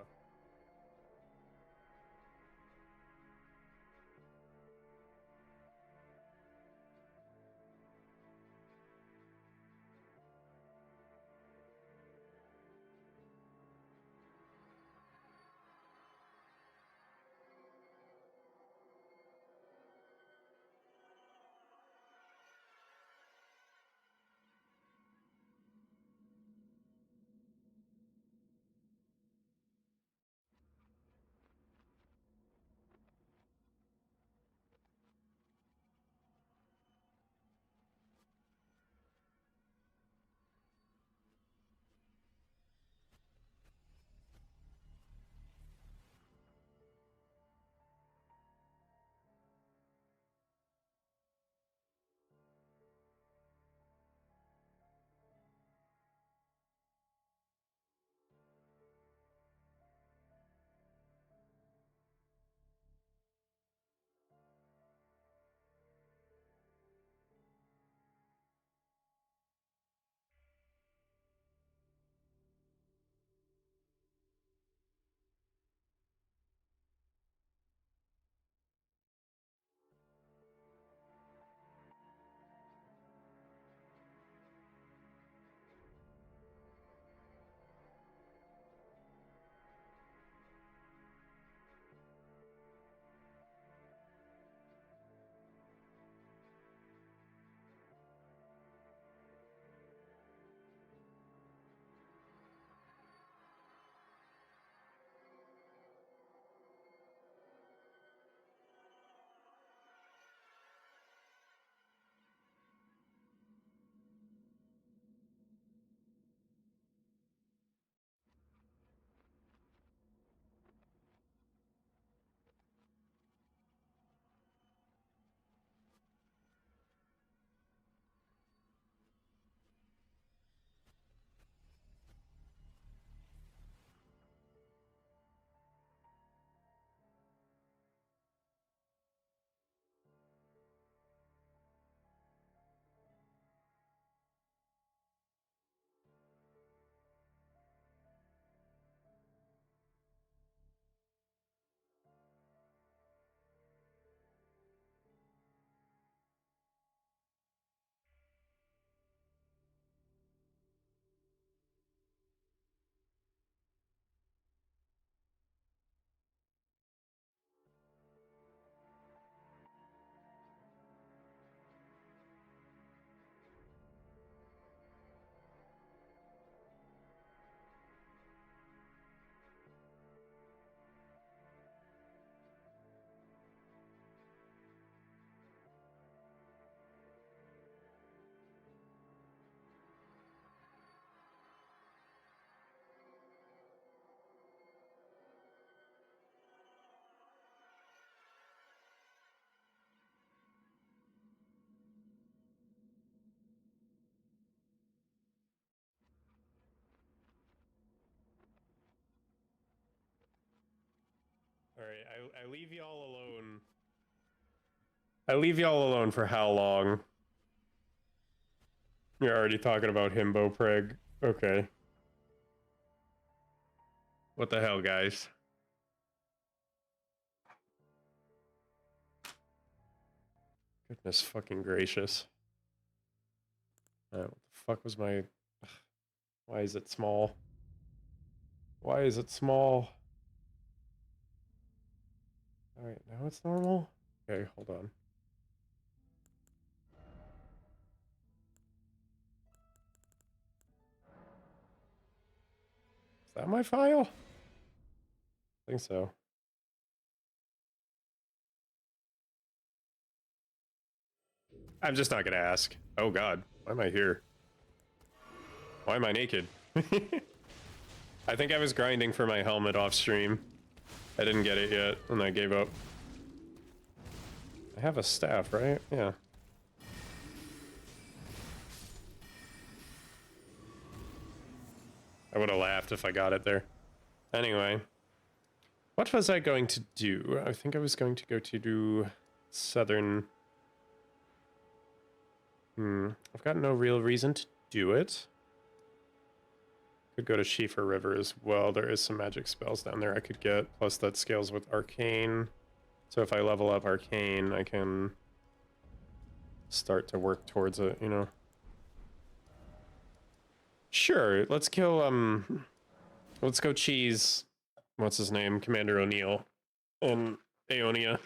I leave y'all alone. I leave y'all alone for how long? You're already talking about himbo preg. Okay. What the hell, guys? Goodness fucking gracious. What the fuck was my... Why is it small? Why is it small? Alright, now it's normal? Okay, hold on. Is that my file? I think so. I'm just not gonna ask. Oh god, why am I here? Why am I naked? I think I was grinding for my helmet off stream. I didn't get it yet, and I gave up. I have a staff, right? Yeah. I would have laughed if I got it there. Anyway. What was I going to do? I think I was going to go to do southern... I've got no real reason to do it. Could go to Schiefer River as well. There is some magic spells down there I could get. Plus that scales with Arcane. So if I level up Arcane, I can start to work towards it, you know. Sure, let's kill, let's go cheese... What's his name? Commander O'Neill. In Aeonia.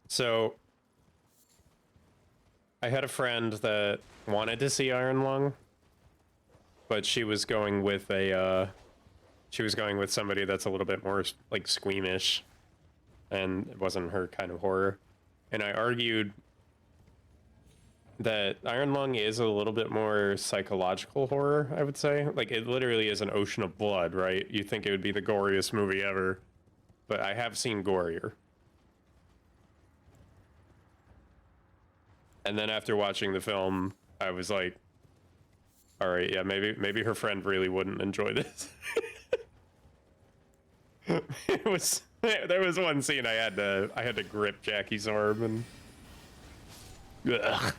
So, I had a friend that wanted to see Iron Lung, but she was going with a, somebody that's a little bit more, like, squeamish, and it wasn't her kind of horror. And I argued that Iron Lung is a little bit more psychological horror, I would say. Like, it literally is an ocean of blood, right? You think it would be the goriest movie ever, but I have seen gorier. And then after watching the film, I was like, all right, yeah, maybe her friend really wouldn't enjoy this. There was one scene I had to grip Jackie's arm and ugh,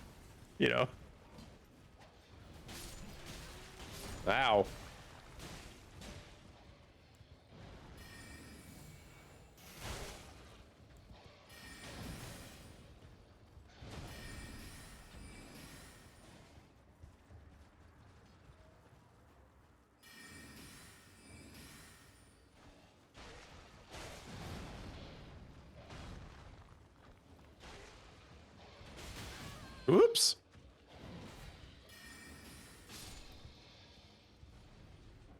you know. Ow. Oops.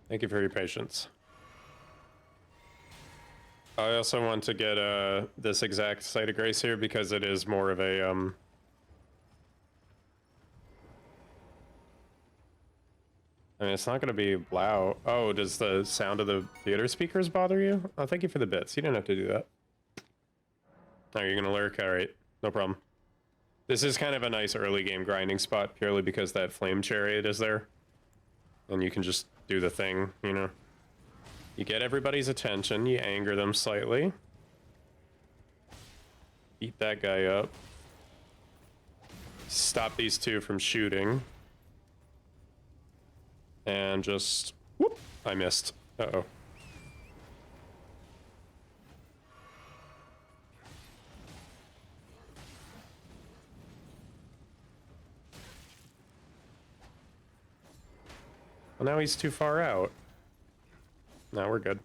Thank you for your patience. I also want to get this exact site of grace here because it is more of a I mean, it's not going to be loud. Oh, does the sound of the theater speakers bother you? Oh, thank you for the bits. You didn't have to do that. Oh, you're going to lurk? All right. No problem. This is kind of a nice early game grinding spot purely because that flame chariot is there. And you can just do the thing, you know. You get everybody's attention, you anger them slightly. Beat that guy up. Stop these two from shooting. And just... whoop! I missed. Uh-oh. Well, now he's too far out. No, we're good.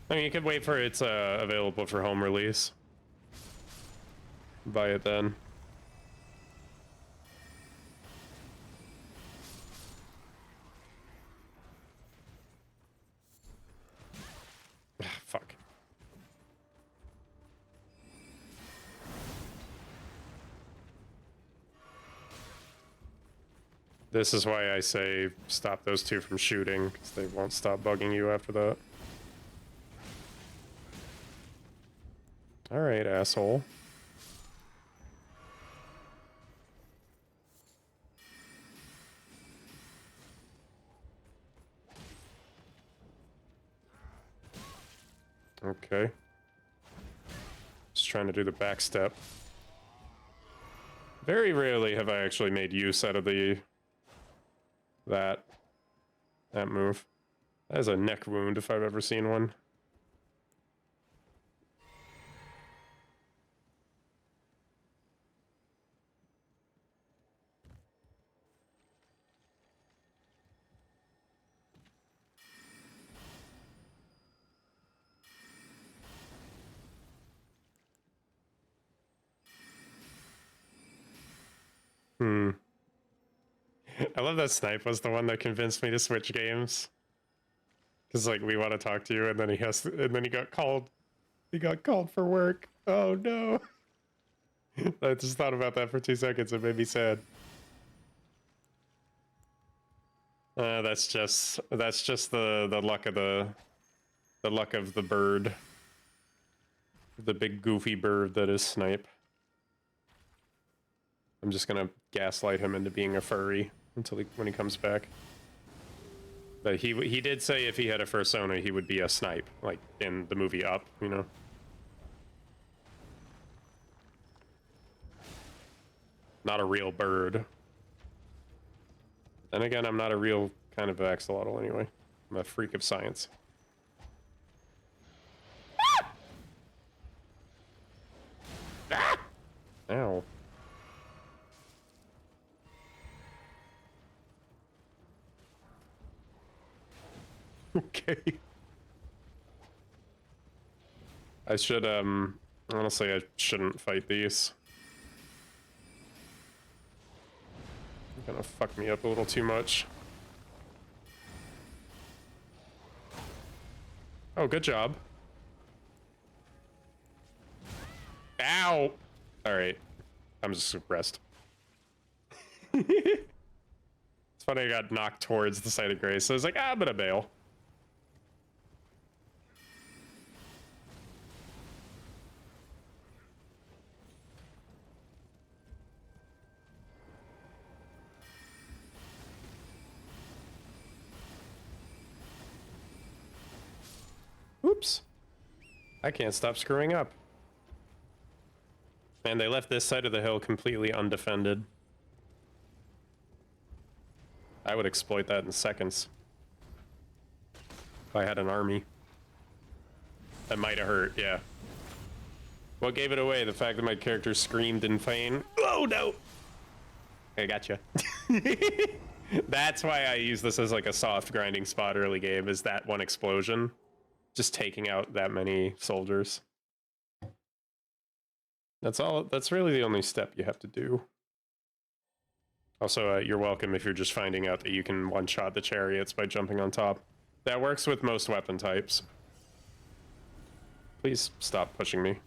I mean, you could wait for it's available for home release. Buy it then. Fuck. This is why I say stop those two from shooting, because they won't stop bugging you after that. Alright, asshole. Okay. Just trying to do the back step. Very rarely have I actually made use out of that move. That is a neck wound if I've ever seen one. I love that Snipe was the one that convinced me to switch games. Cause like we want to talk to you, and then he got called. He got called for work. Oh no! I just thought about that for 2 seconds. It made me sad. That's just the luck of the luck of the bird. The big goofy bird that is Snipe. I'm just gonna gaslight him into being a furry until when he comes back. But he did say if he had a fursona, he would be a Snipe, like in the movie Up, you know. Not a real bird. Then again, I'm not a real kind of axolotl anyway. I'm a freak of science. Ah! Ah! Ow. Okay. I should, honestly, I shouldn't fight these. They're gonna fuck me up a little too much. Oh, good job. Ow! Alright. I'm just suppressed. It's funny I got knocked towards the site of grace, so I was like, I'm gonna bail. Oops. I can't stop screwing up. Man, they left this side of the hill completely undefended. I would exploit that in seconds. If I had an army. That might have hurt, yeah. What gave it away? The fact that my character screamed in pain? Oh no! I gotcha. That's why I use this as like a soft grinding spot early game, is that one explosion. Just taking out that many soldiers. That's all. That's really the only step you have to do. Also, you're welcome if you're just finding out that you can one-shot the chariots by jumping on top. That works with most weapon types. Please stop pushing me.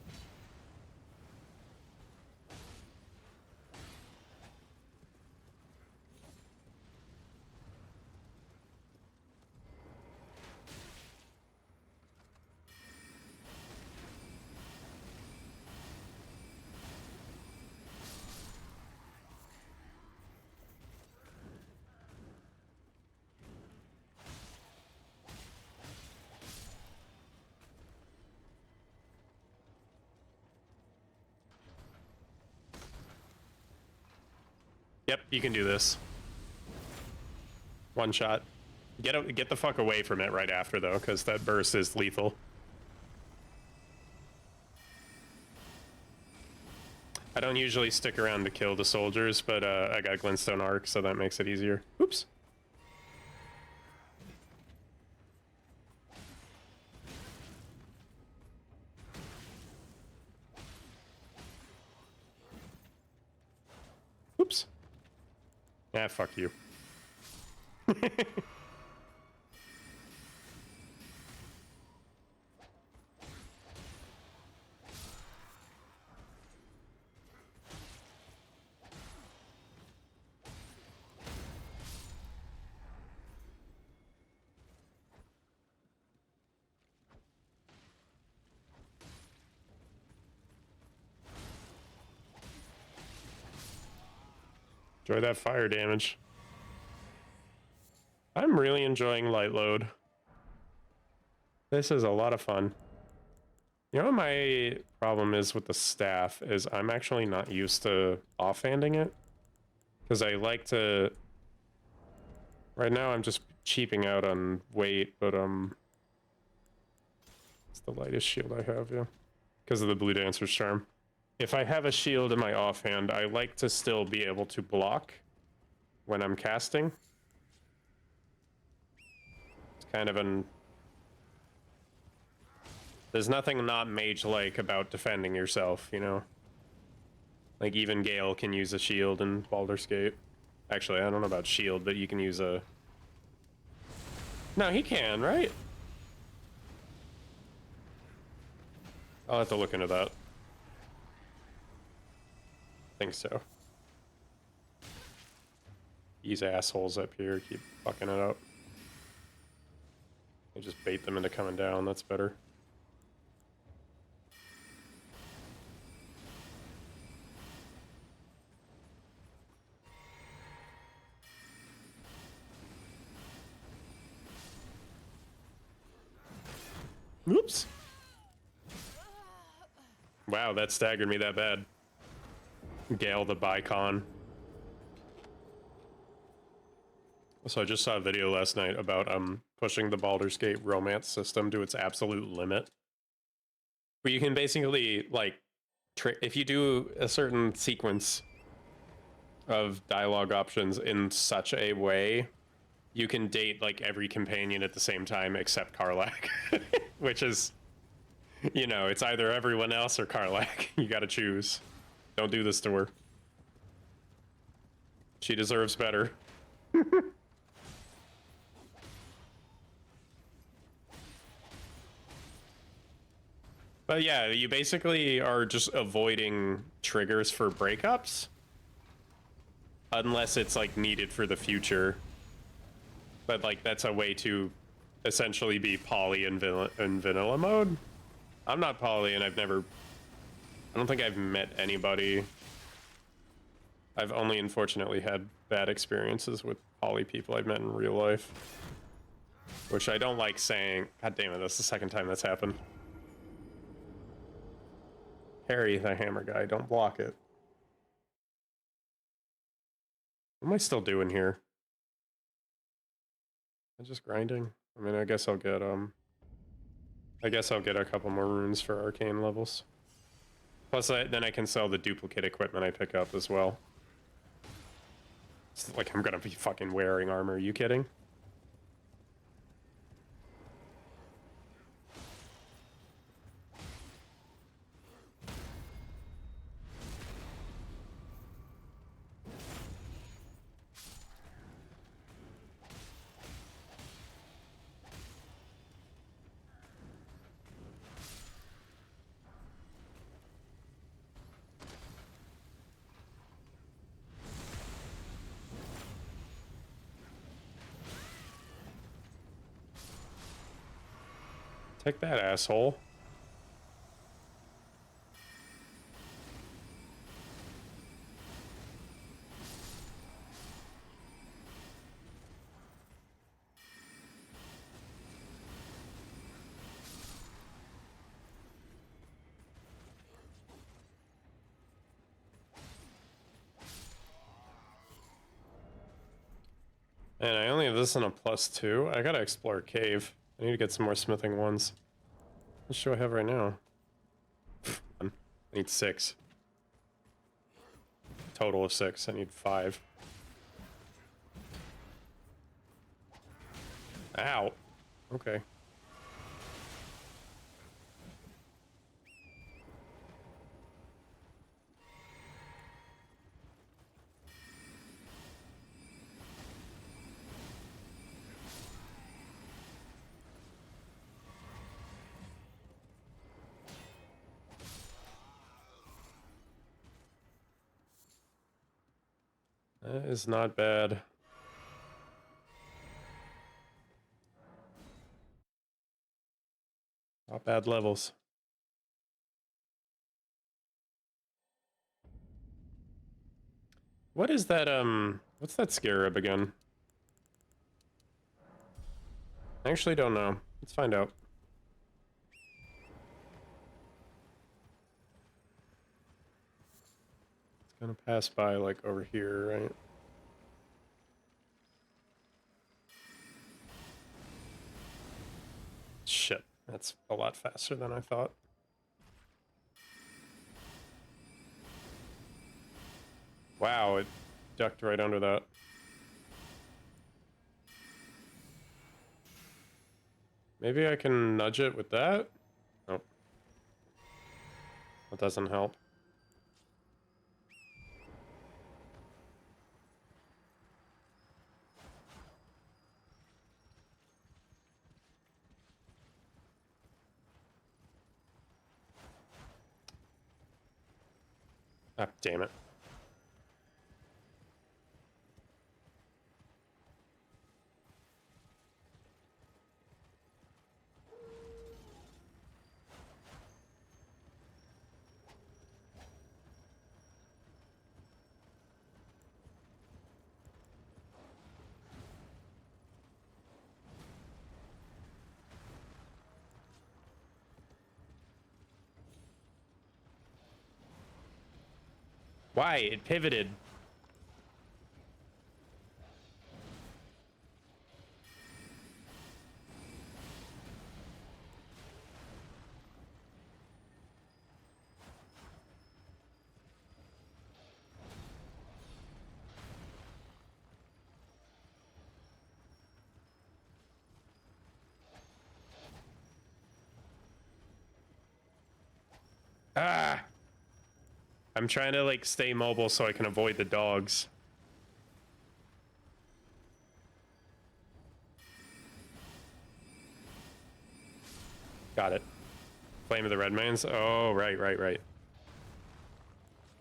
Yep, you can do this. One shot. Get the fuck away from it right after though, because that burst is lethal. I don't usually stick around to kill the soldiers, but I got Glintstone Arc, so that makes it easier. Oops. Oops. Ah, fuck you. Enjoy that fire damage. I'm really enjoying light load. This is a lot of fun. You know what my problem is with the staff is I'm actually not used to offhanding it. Because I like to... Right now I'm just cheaping out on weight, but it's the lightest shield I have, yeah. Because of the Blue Dancer's Charm. If I have a shield in my offhand, I like to still be able to block when I'm casting. It's kind of an... There's nothing not mage-like about defending yourself, you know? Like, even Gale can use a shield in Baldur's Gate. Actually, I don't know about shield, but you can use a... No, he can, right? I'll have to look into that. Think so. These assholes up here keep fucking it up. I just bait them into coming down, that's better. Oops. Wow, that staggered me that bad. Gale the Bicon. So I just saw a video last night about pushing the Baldur's Gate romance system to its absolute limit. Where you can basically, like, if you do a certain sequence of dialogue options in such a way, you can date, like, every companion at the same time except Karlach. Which is, you know, it's either everyone else or Karlach. You gotta choose. Don't do this to her. She deserves better. But yeah, you basically are just avoiding triggers for breakups. Unless it's, like, needed for the future. But, like, that's a way to essentially be poly in vanilla mode. I'm not poly, and I don't think I've met anybody. I've only unfortunately had bad experiences with poly people I've met in real life. Which I don't like saying. God damn it, that's the second time that's happened. Harry, the hammer guy, don't block it. What am I still doing here? I'm just grinding. I mean, I guess I'll get a couple more runes for arcane levels. Plus, then I can sell the duplicate equipment I pick up as well. It's like I'm gonna be fucking wearing armor. Are you kidding? Take that, asshole. And I only have this in a +2. I gotta explore cave. I need to get some more smithing ones. What do I have right now? I need 6. Total of 6. I need 5. Ow. Okay. That is not bad. Not bad levels. What is that, what's that scarab again? I actually don't know. Let's find out. It's gonna pass by, like, over here, right? Shit, that's a lot faster than I thought. Wow, it ducked right under that. Maybe I can nudge it with that? Nope. That doesn't help. Ah, damn it. Why? It pivoted. Ah! I'm trying to, like, stay mobile so I can avoid the dogs. Got it. Flame of the Redmans? Oh, right.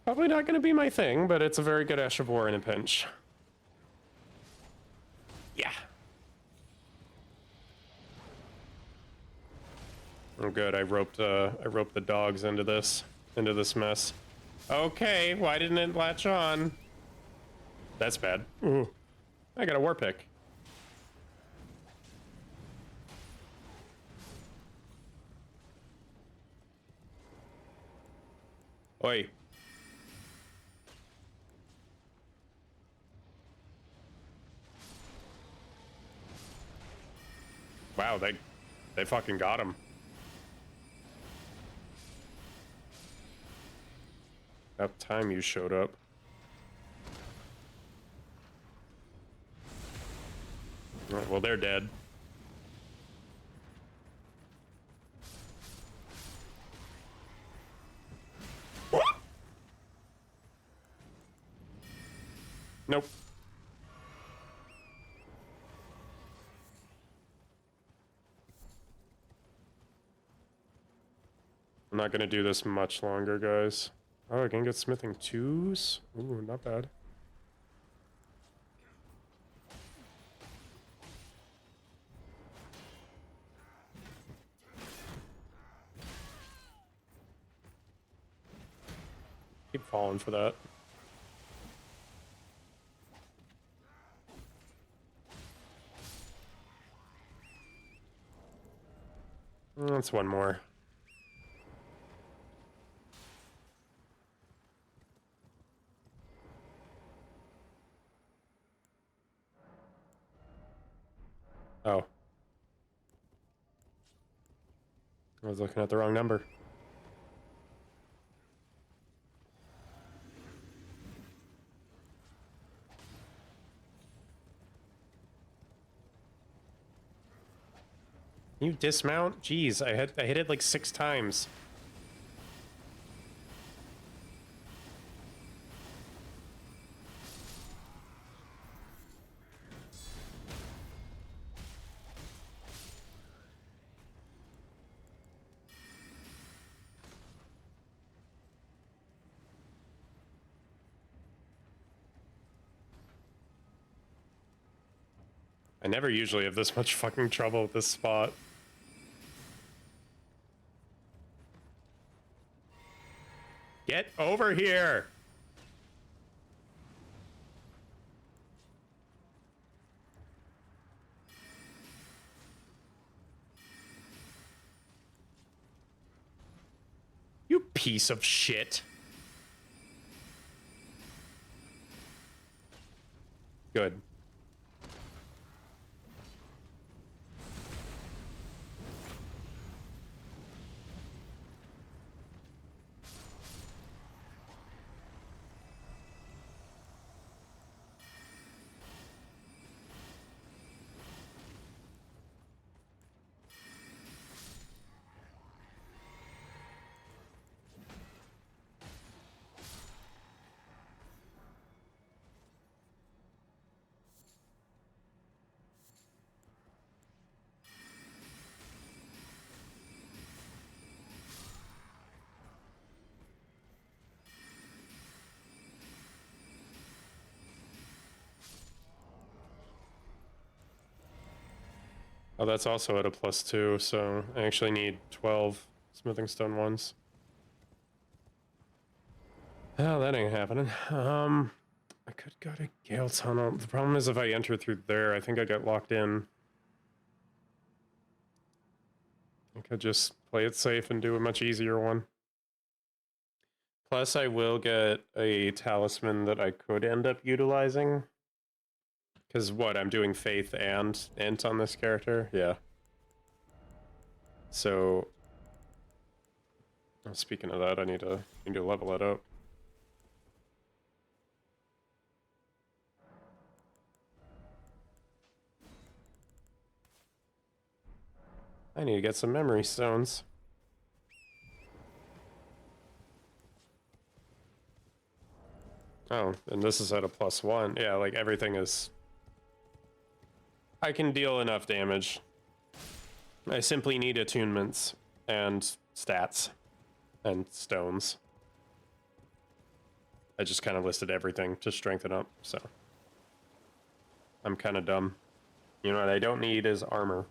Probably not gonna be my thing, but it's a very good Ash of War in a pinch. Yeah. Oh, good. I roped the dogs into this mess. Okay, why didn't it latch on? That's bad. Ooh. I got a war pick. Oi. Wow, they fucking got him. About time you showed up. Oh, well, they're dead. Nope. I'm not gonna do this much longer, guys. Oh, I can get smithing twos? Ooh, not bad. Keep falling for that. That's one more. Oh. I was looking at the wrong number. Can you dismount? Jeez, I hit it like 6 times. I never usually have this much fucking trouble with this spot. Get over here! piece of shit. Good. Oh, that's also at a +2, so I actually need 12 smithing stone ones. Oh, that ain't happening. I could go to Gale Tunnel. The problem is if I enter through there, I think I get locked in. I could just play it safe and do a much easier one. Plus, I will get a talisman that I could end up utilizing. Because what, I'm doing Faith and Int on this character? Yeah. So, speaking of that, I need to level it up. I need to get some memory stones. Oh, and this is at a +1. Yeah, like everything is... I can deal enough damage. I simply need attunements and stats and stones. I just kind of listed everything to strengthen up, so... I'm kind of dumb. You know what I don't need is armor.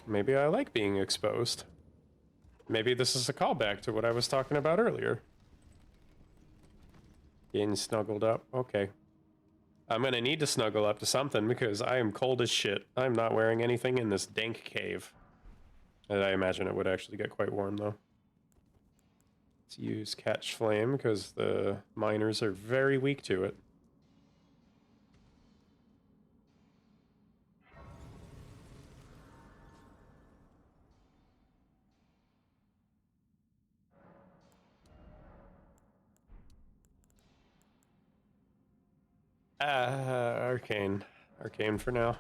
Maybe I like being exposed. Maybe this is a callback to what I was talking about earlier. Getting snuggled up. Okay. I'm gonna need to snuggle up to something because I am cold as shit. I'm not wearing anything in this dank cave. And I imagine it would actually get quite warm though. Let's use Catch Flame because the miners are very weak to it. Arcane. Arcane for now.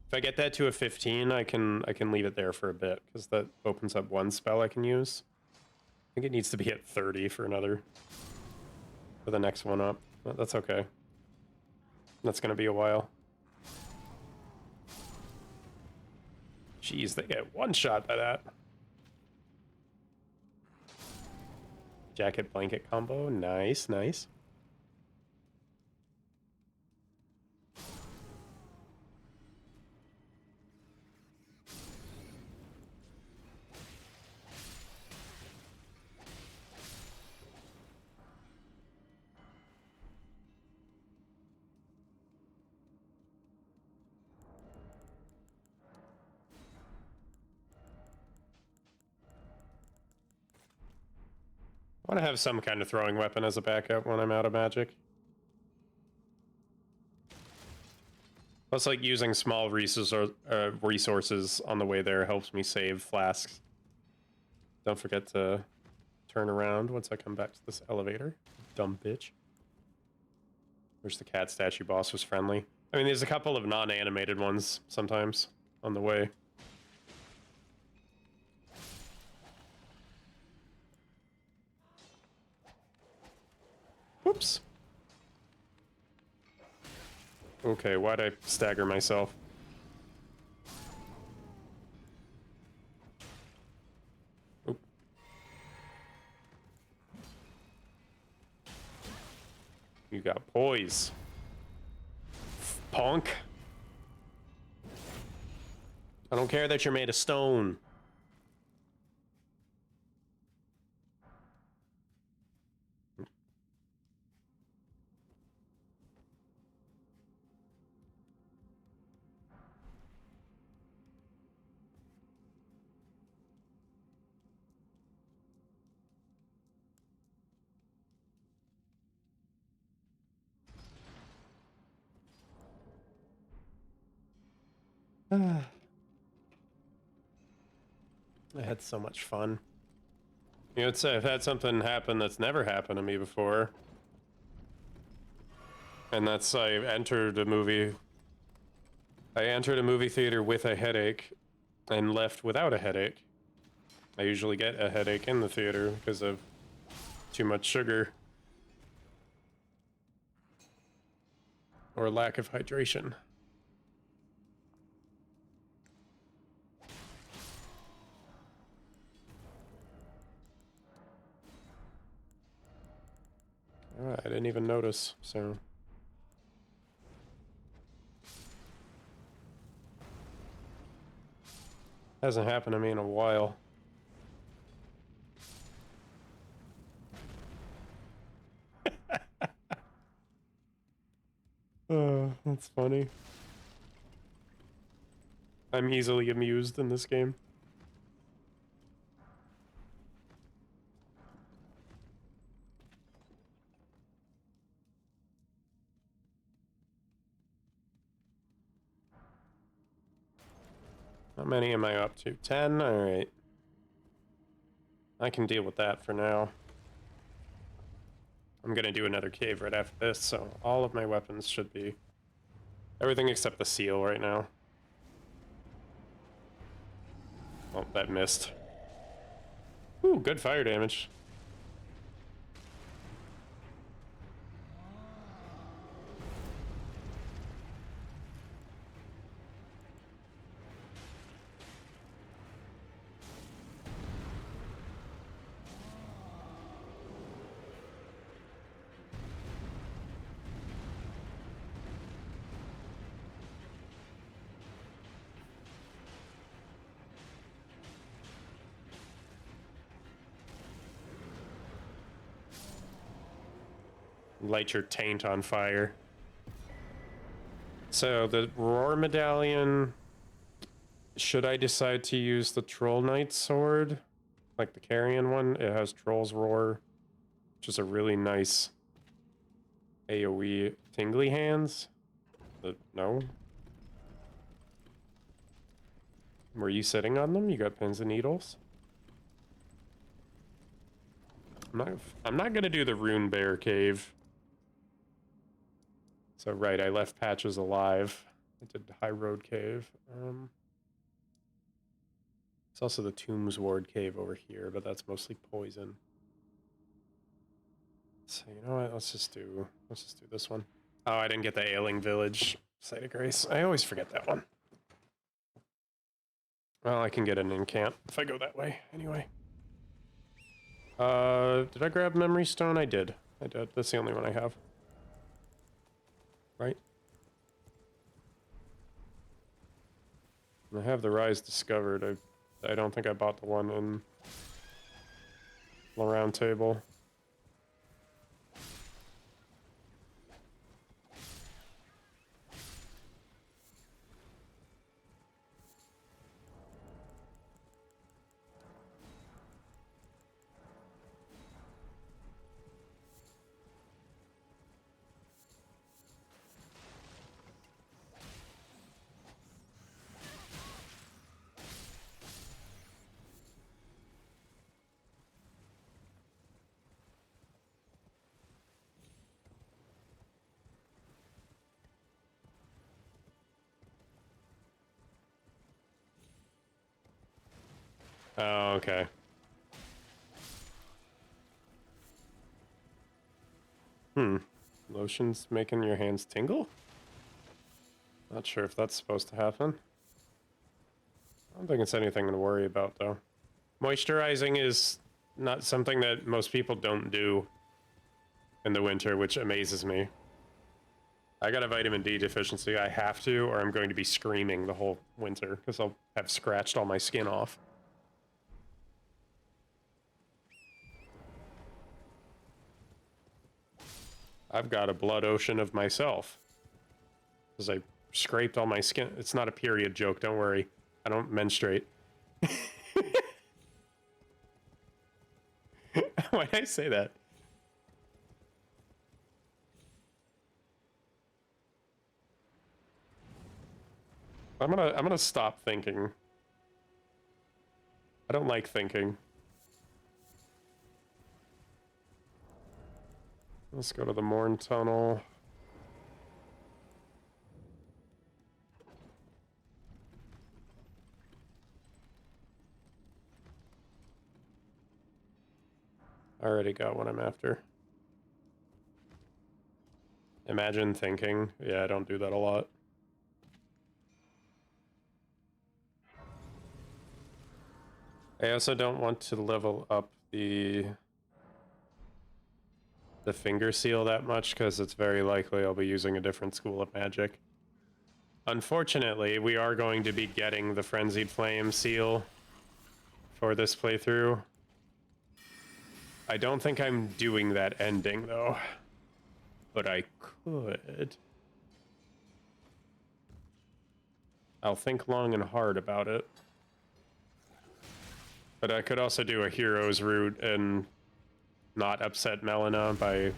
If I get that to a 15, I can leave it there for a bit, because that opens up one spell I can use. I think it needs to be at 30 for the next one up. But that's okay. That's gonna be a while. Jeez, they get one shot by that. Jacket blanket combo, nice, nice. I want to have some kind of throwing weapon as a backup when I'm out of magic. Plus, like, using small resources on the way there helps me save flasks. Don't forget to turn around once I come back to this elevator. Dumb bitch. Wish the cat statue boss was friendly. I mean, there's a couple of non-animated ones sometimes on the way. Whoops. Okay, why'd I stagger myself? Oop. You got poise. Punk. I don't care that you're made of stone. I had so much fun. You know, I've had something happen that's never happened to me before. And that's I entered a movie theater with a headache and left without a headache. I usually get a headache in the theater because of too much sugar or lack of hydration. Oh, I didn't even notice, so. Hasn't happened to me in a while. Oh, that's funny. I'm easily amused in this game. How many am I up to? 10? Alright. I can deal with that for now. I'm gonna do another cave right after this, so all of my weapons should be... everything except the seal right now. Oh, that missed. Ooh, good fire damage. Light your taint on fire. So the roar medallion, should I decide to use the troll knight sword, like the carrion one? It has troll's roar, which is a really nice AoE tingly hands. No? Were you sitting on them? You got pins and needles? I'm not gonna do the rune bear cave. So right, I left Patches alive. I did High Road Cave. It's also the Tombs Ward Cave over here, but that's mostly poison. So you know what? Let's just do this one. Oh, I didn't get the Ailing Village Site of Grace. I always forget that one. Well, I can get an incant if I go that way. Anyway. Did I grab Memory Stone? I did. That's the only one I have. Right? I have the Rise Discovered. I don't think I bought the one in the Round Table. Oh, okay. Lotion's making your hands tingle? Not sure if that's supposed to happen. I don't think it's anything to worry about, though. Moisturizing is not something that most people don't do in the winter, which amazes me. I got a vitamin D deficiency. I have to, or I'm going to be screaming the whole winter, because I'll have scratched all my skin off. I've got a blood ocean of myself. Because I scraped all my skin. It's not a period joke, don't worry. I don't menstruate. Why did I say that? I'm gonna stop thinking. I don't like thinking. Let's go to the Morn Tunnel. I already got what I'm after. Imagine thinking. Yeah, I don't do that a lot. I also don't want to level up the finger seal that much because it's very likely I'll be using a different school of magic. Unfortunately, we are going to be getting the Frenzied Flame seal for this playthrough. I don't think I'm doing that ending though, but I could. I'll think long and hard about it. But I could also do a hero's route and not upset Melina by...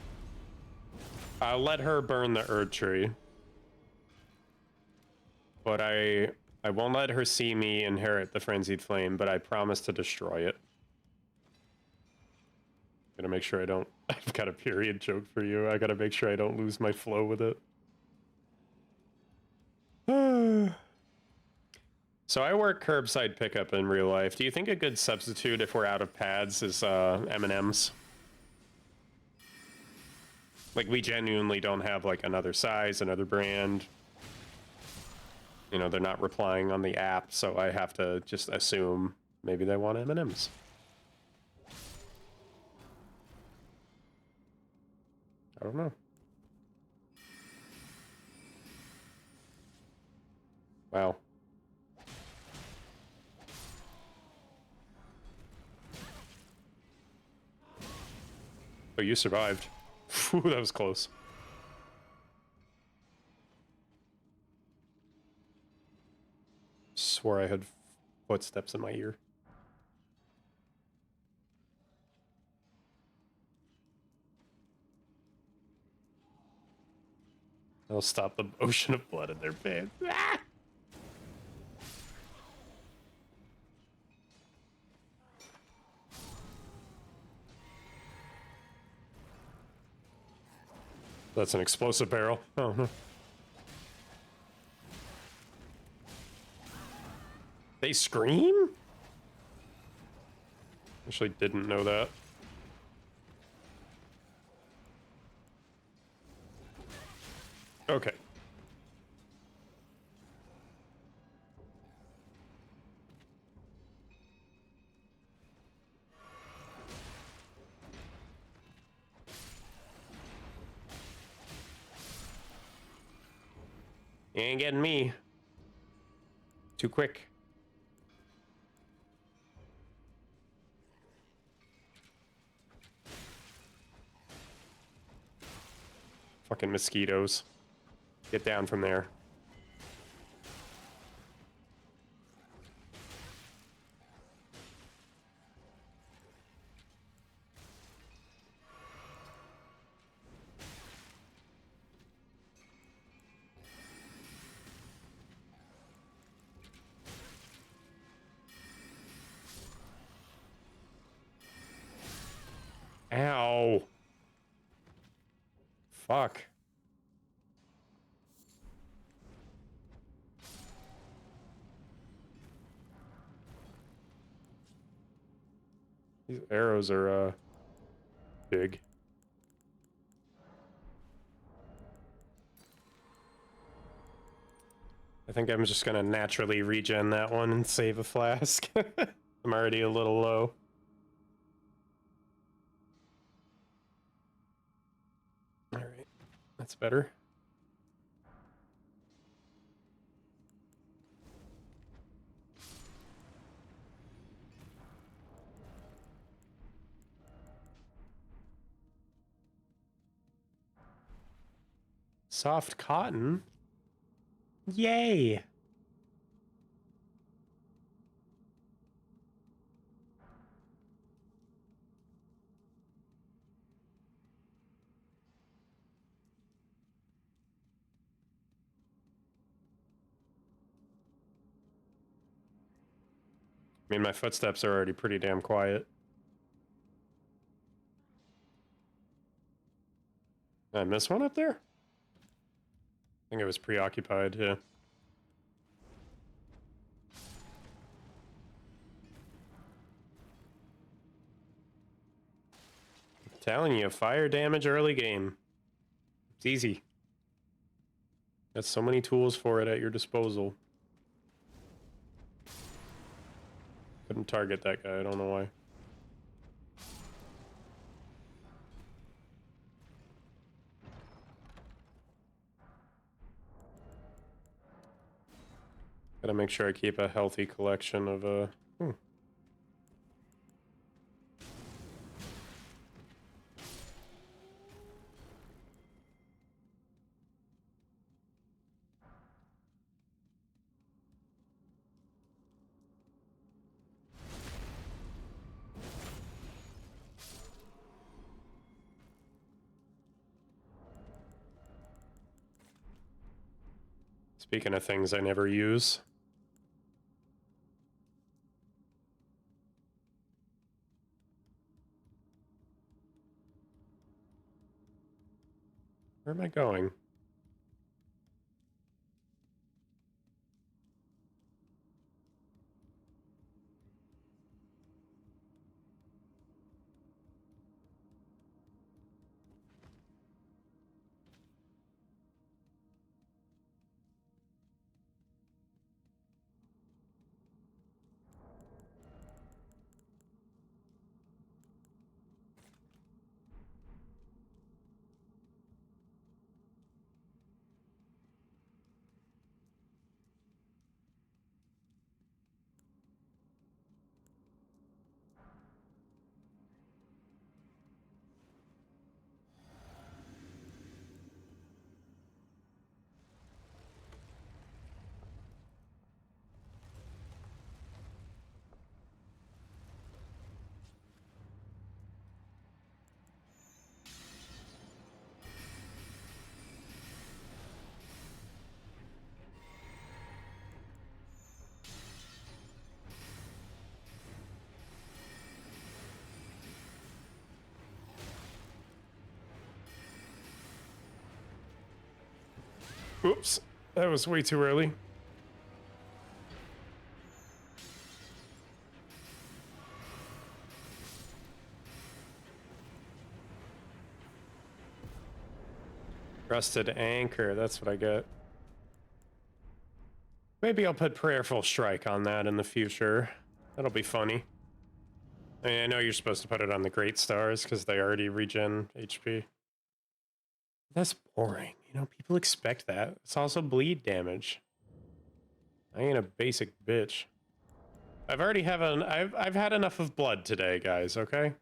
I'll let her burn the Erd Tree. But I won't let her see me inherit the Frenzied Flame, but I promise to destroy it. Gotta make sure I don't... I've got a period joke for you. I gotta make sure I don't lose my flow with it. So I work curbside pickup in real life. Do you think a good substitute if we're out of pads is M&Ms? Like, we genuinely don't have, like, another size, another brand. You know, they're not replying on the app, so I have to just assume maybe they want M&Ms. I don't know. Wow. Oh, you survived. Phew, that was close. Swore I had footsteps in my ear. I'll stop the ocean of blood in their pants. Ah! That's an explosive barrel. Oh, no. They scream? Actually didn't know that. Okay. You ain't getting me. Too quick. Fucking mosquitoes. Get down from there. Ow. Fuck. These arrows are, big. I think I'm just gonna naturally regen that one and save a flask. I'm already a little low. Alright, that's better. Soft cotton? Yay! mean, my footsteps are already pretty damn quiet. Did I miss one up there? I think it was preoccupied, yeah. I'm telling you, fire damage early game. It's easy. Got so many tools for it at your disposal. Couldn't target that guy, I don't know why. Gotta make sure I keep a healthy collection of, Speaking of things I never use. Where am I going? Oops, that was way too early. Rusted anchor, that's what I get. Maybe I'll put Prayerful Strike on that in the future. That'll be funny. I mean, I know you're supposed to put it on the Great Stars because they already regen HP. That's boring. You know, people expect that. It's also bleed damage. I ain't a basic bitch. I've had enough of blood today, guys, okay?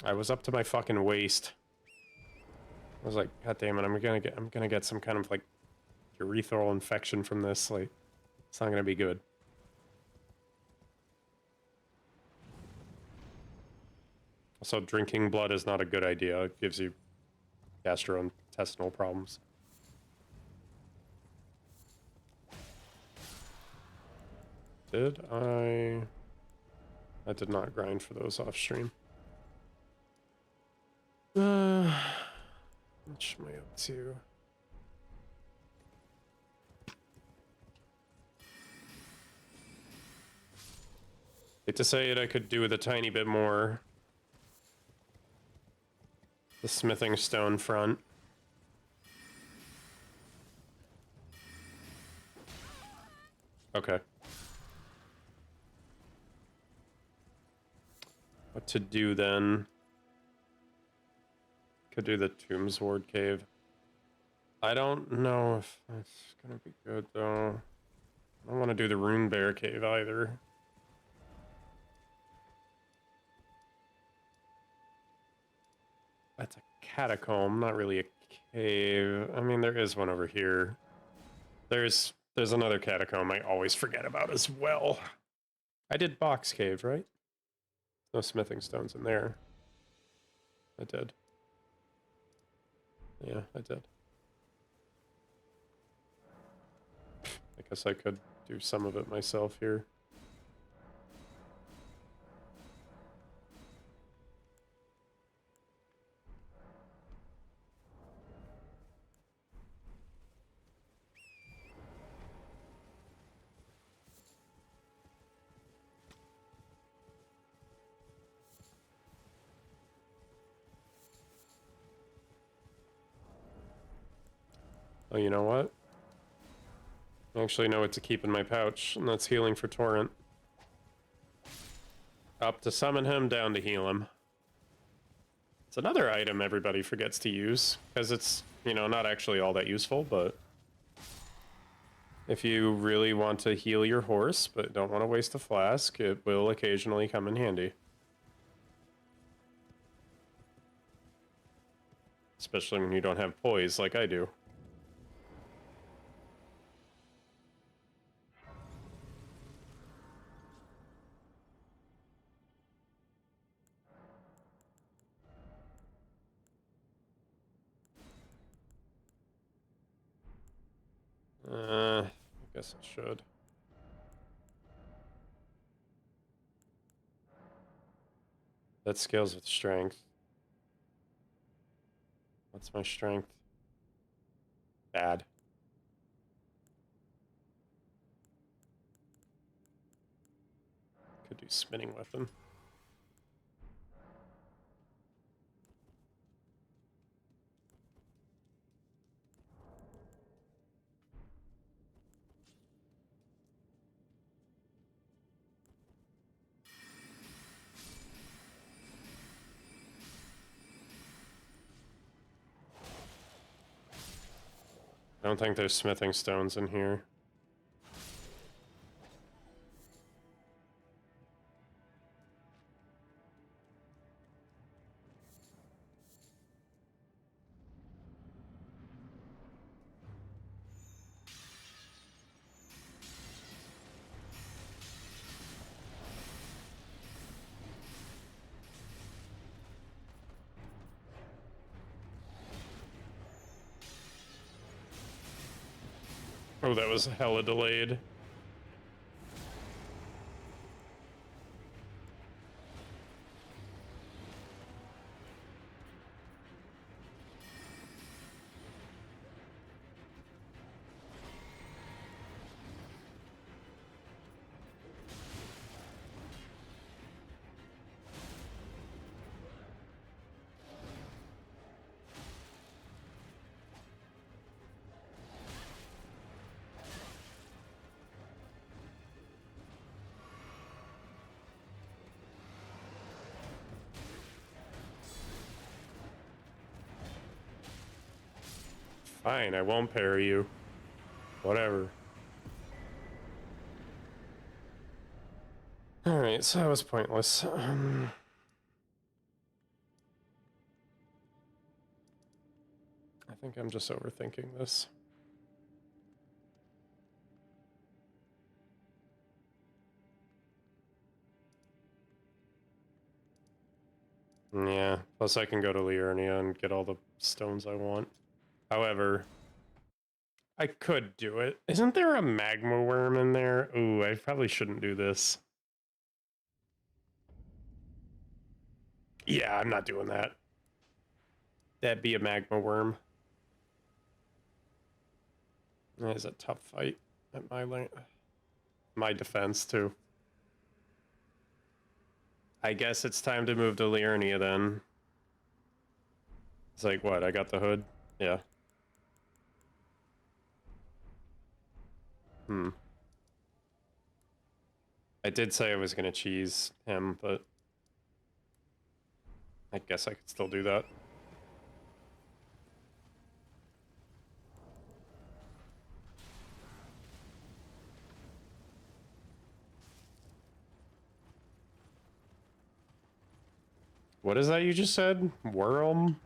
I was up to my fucking waist. I was like, God damn it, I'm gonna get some kind of like urethral infection from this. Like, it's not gonna be good. Also, drinking blood is not a good idea. It gives you gastrointestinal problems. Did I did not grind for those off stream. Which am I up to? Hate to say it, I could do with a tiny bit more. The smithing stone front. Okay. What to do then? Could do the Tombs Ward Cave. I don't know if that's gonna be good though. I don't want to do the Rune Bear Cave either. That's a catacomb, not really a cave. I mean, there is one over here. There's another catacomb I always forget about as well. I did Box Cave, right? No smithing stones in there. I did. Yeah, I did. I guess I could do some of it myself here. Oh, you know what? I actually know what to keep in my pouch, and that's healing for Torrent. Up to summon him, down to heal him. It's another item everybody forgets to use, because it's, you know, not actually all that useful, but if you really want to heal your horse, but don't want to waste a flask, it will occasionally come in handy. Especially when you don't have poise like I do. I guess it should. That scales with strength. What's my strength? Bad. Could do spinning weapon. I don't think there's smithing stones in here. Oh, that was hella delayed. Fine, I won't parry you. Whatever. Alright, so that was pointless. I think I'm just overthinking this. Yeah, plus I can go to Liurnia and get all the stones I want. However, I could do it. Isn't there a magma worm in there? Ooh, I probably shouldn't do this. Yeah, I'm not doing that. That'd be a magma worm. That is a tough fight at my defense, too. I guess it's time to move to Liurnia, then. It's like, what, I got the hood? Yeah. I did say I was gonna cheese him, but I guess I could still do that. What is that you just said? Worm?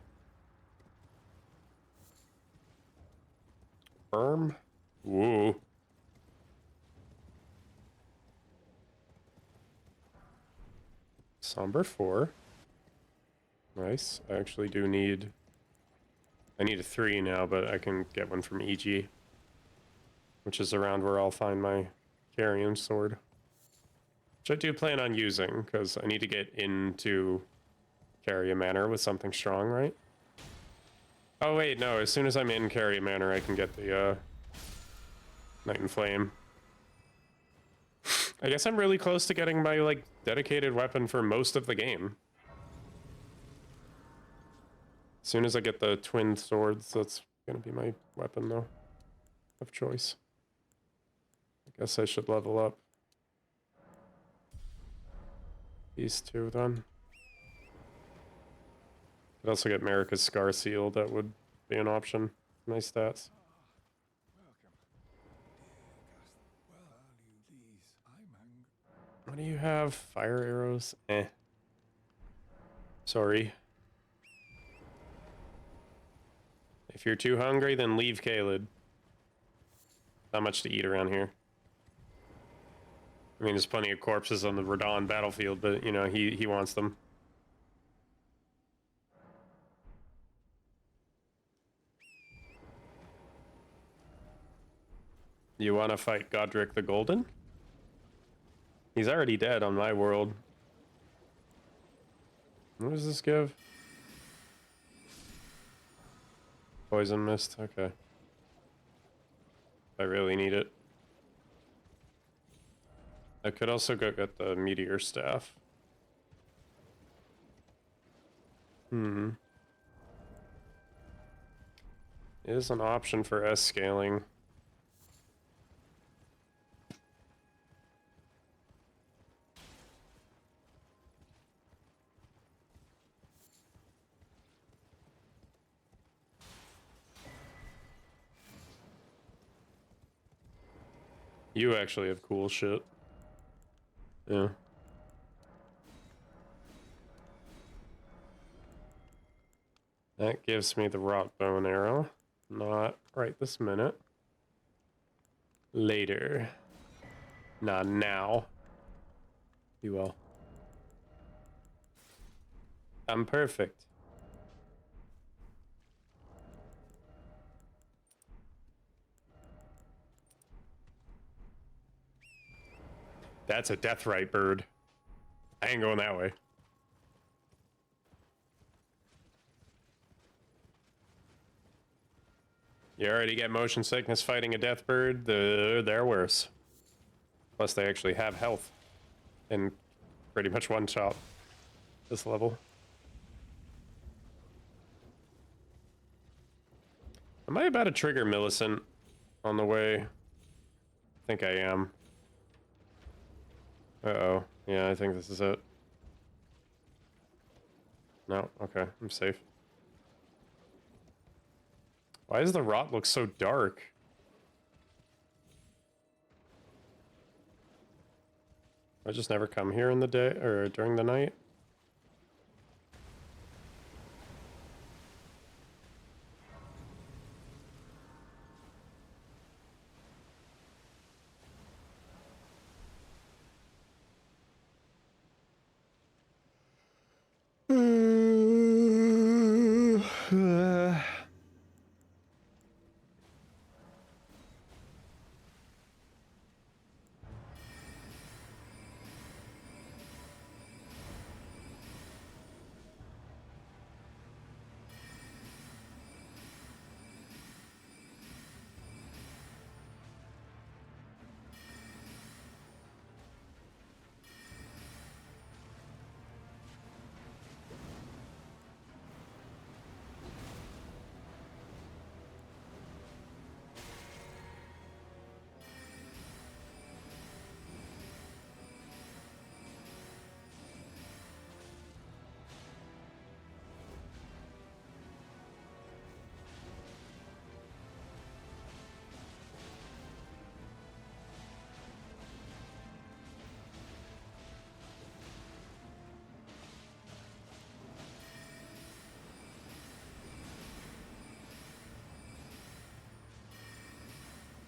Worm? Woo. Somber 4. Nice. I actually do need... I need a 3 now, but I can get one from EG. Which is around where I'll find my carrion sword. Which I do plan on using, because I need to get into Carrion Manor with something strong, right? Oh wait, no, as soon as I'm in Carrion Manor, I can get the, Night and Flame. I guess I'm really close to getting my, like, dedicated weapon for most of the game. As soon as I get the twin swords, that's gonna be my weapon though, of choice. I guess I should level up these two then. Could also get Marika's Scar Seal, that would be an option. Nice stats. Welcome. Dear Well, I'll leave these. I'm hungry. What do you have? Fire arrows? Eh. Sorry. If you're too hungry, then leave Caelid. Not much to eat around here. I mean, there's plenty of corpses on the Radon battlefield, but, you know, he wants them. You want to fight Godric the Golden? He's already dead on my world. What does this give? Poison mist, okay. I really need it. I could also go get the meteor staff. It is an option for S scaling. You actually have cool shit. Yeah. That gives me the rot bow and arrow. Not right this minute. Later. Not now. You will. I'm perfect. That's a deathrite bird. I ain't going that way. You already get motion sickness fighting a death bird. They're worse. Plus, they actually have health and pretty much one shot this level. Am I about to trigger Millicent on the way? I think I am. Uh-oh. Yeah, I think this is it. No, okay, I'm safe. Why does the rot look so dark? I just never come here in the day or during the night.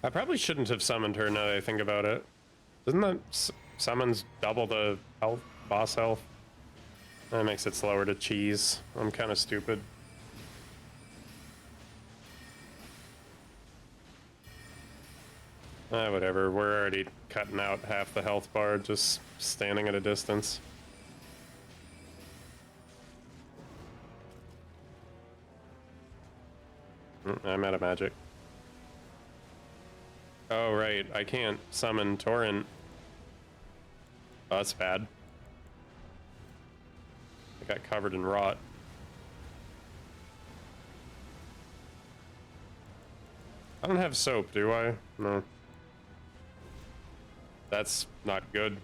I probably shouldn't have summoned her now that I think about it. Doesn't that summons double the health, boss health? That makes it slower to cheese. I'm kind of stupid. Whatever. We're already cutting out half the health bar just standing at a distance. I'm out of magic. Oh, right. I can't summon Torrent. Oh, that's bad. I got covered in rot. I don't have soap, do I? No. That's not good.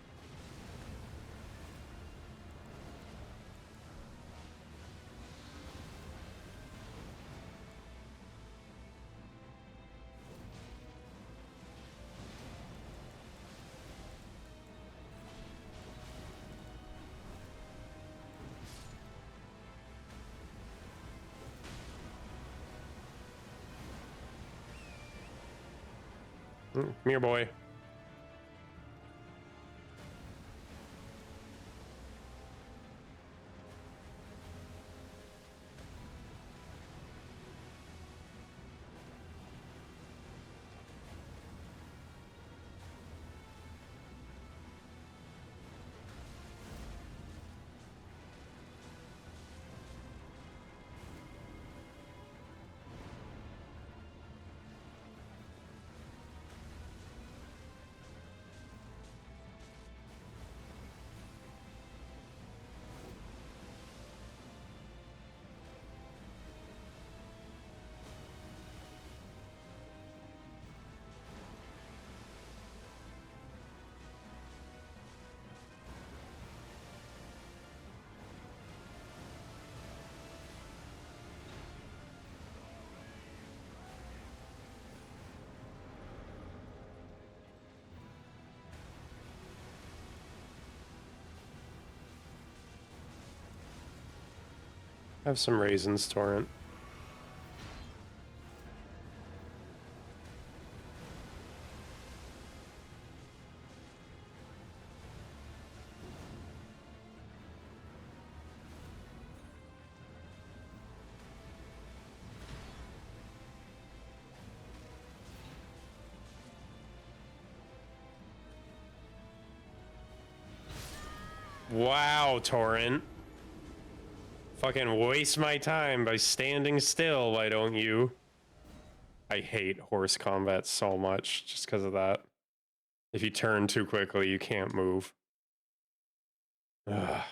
Come here, boy. Have some raisins, Torrent. Wow, Torrent. Fucking waste my time by standing still, why don't you? I hate horse combat so much just because of that. If you turn too quickly, you can't move. Ugh.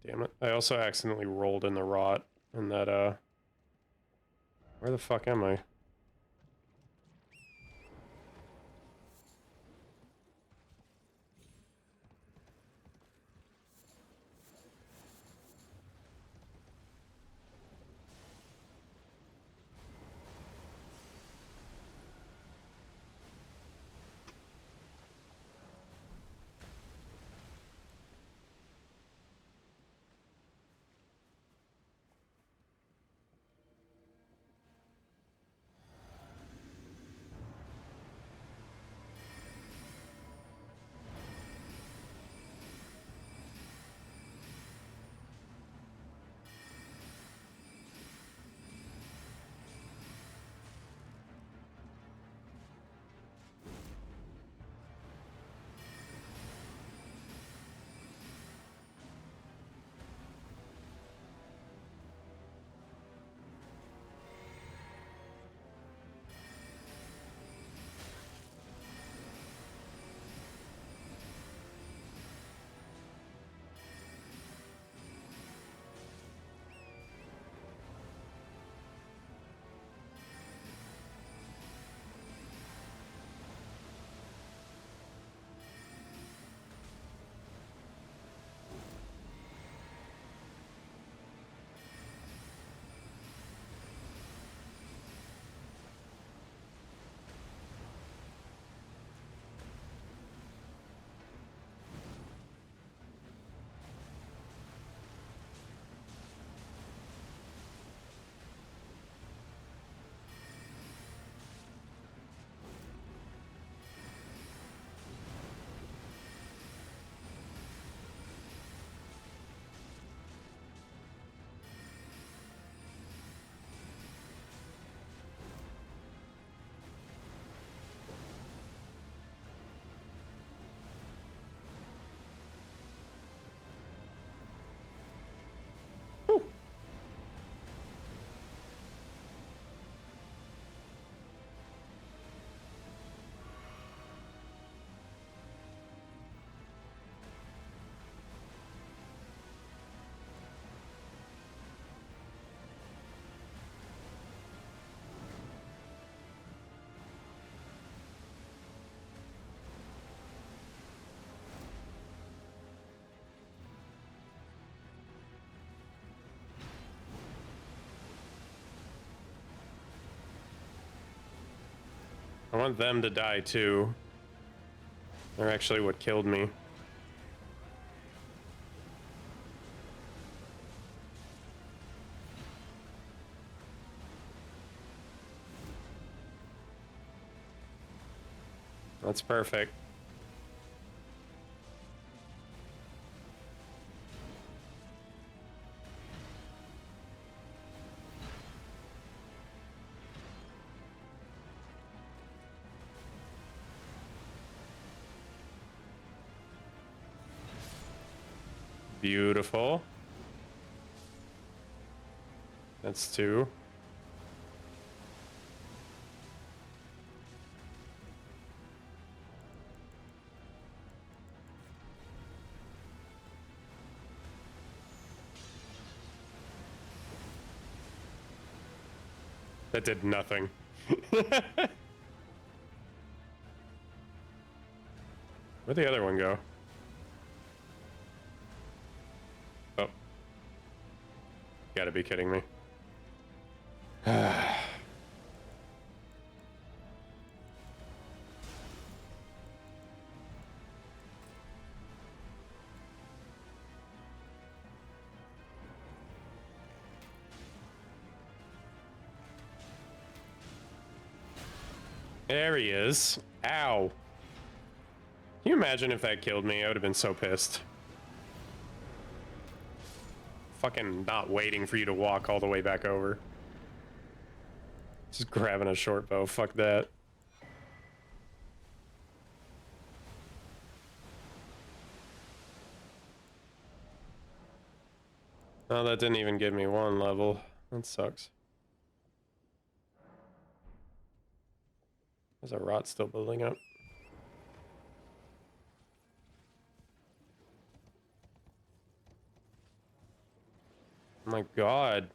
Damn it. I also accidentally rolled in the rot in that, where the fuck am I? I want them to die too. They're actually what killed me. That's perfect. Beautiful. That's 2. That did nothing. Where'd the other one go? Oh. Gotta be kidding me. There he is. Ow. Can you imagine if that killed me? I would have been so pissed. Fucking not waiting for you to walk all the way back over. Just grabbing a short bow. Fuck that. Oh, that didn't even give me 1 level. That sucks. There's a rot still building up. Oh my god.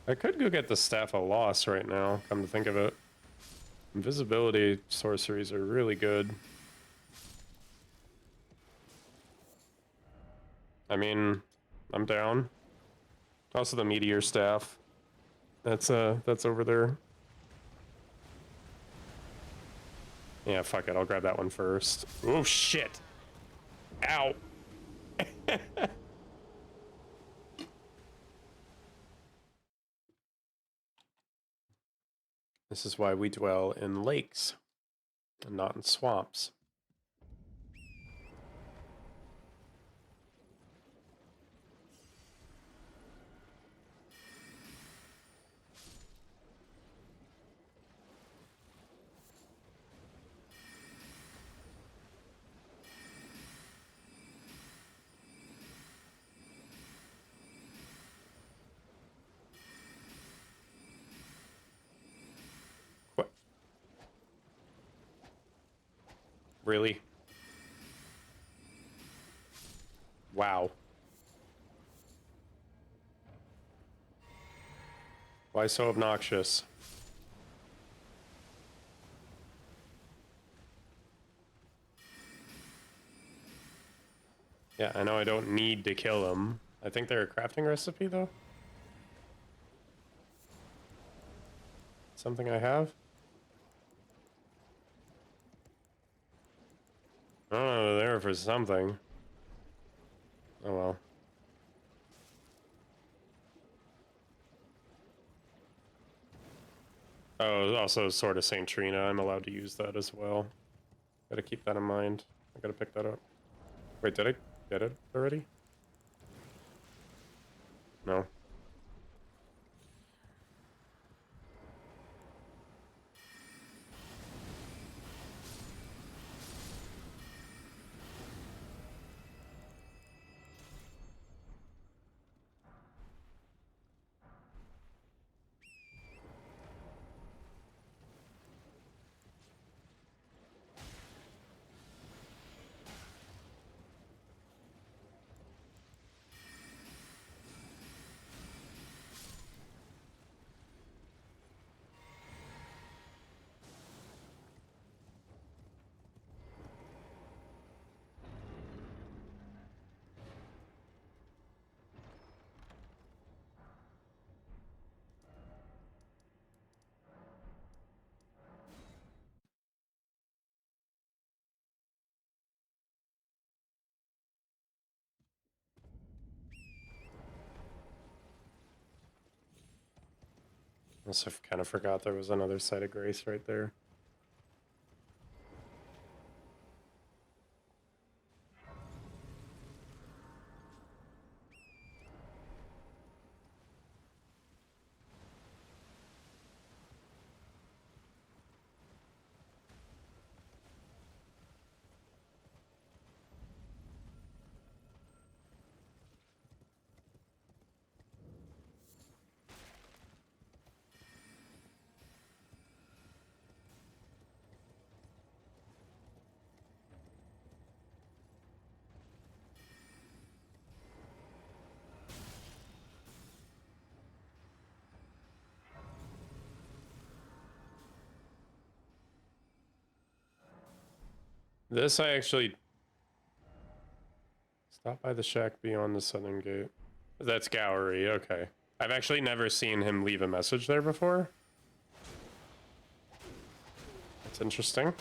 I could go get the Staff of Loss right now, come to think of it. Invisibility sorceries are really good. I mean, I'm down. Also the Meteor Staff. That's over there. Yeah, fuck it. I'll grab that one first. Oh, shit. Ow. This is why we dwell in lakes and not in swamps. What? Really? Wow. Why so obnoxious? Yeah, I know I don't need to kill them. I think they're a crafting recipe, though. Something I have? I don't know, they're there for something. Oh well. Oh, also Sword of Saint Trina, I'm allowed to use that as well. Gotta keep that in mind. I gotta pick that up. Wait, did I get it already? No. Also, kind of forgot there was another site of grace right there. This I actually... Stop by the shack beyond the southern gate. That's Gowery, okay. I've actually never seen him leave a message there before. That's interesting.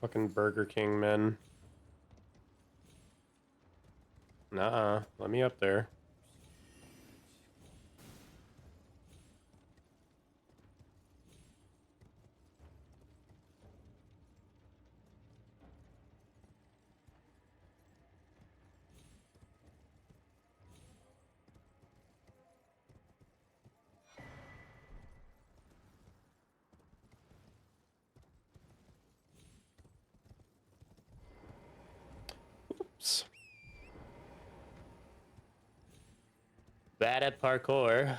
Fucking Burger King men. Nuh-uh, let me up there. Oops. Bad at parkour.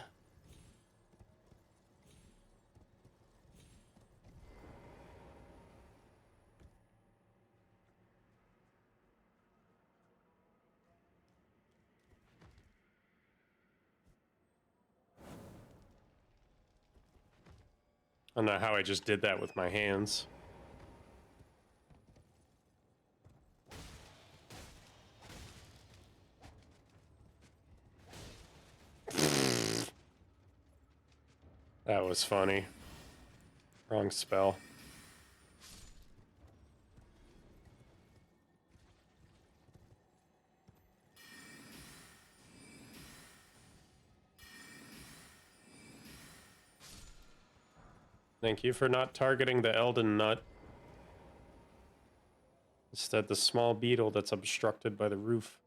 I don't know how I just did that with my hands. That was funny. Wrong spell. Thank you for not targeting the Elden nut. Instead, the small beetle that's obstructed by the roof.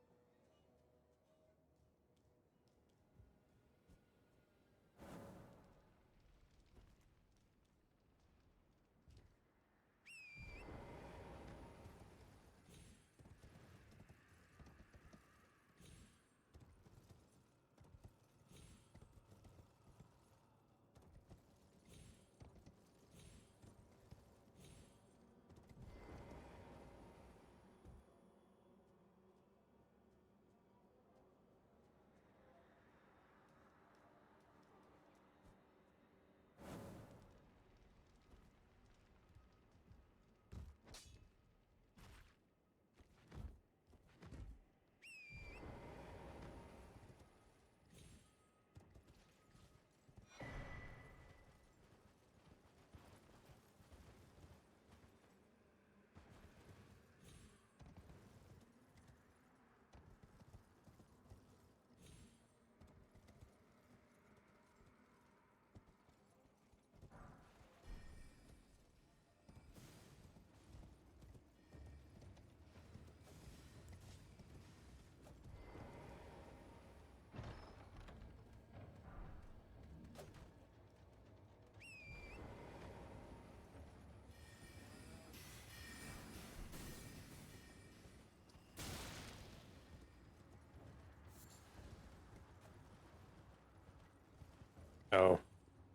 Oh,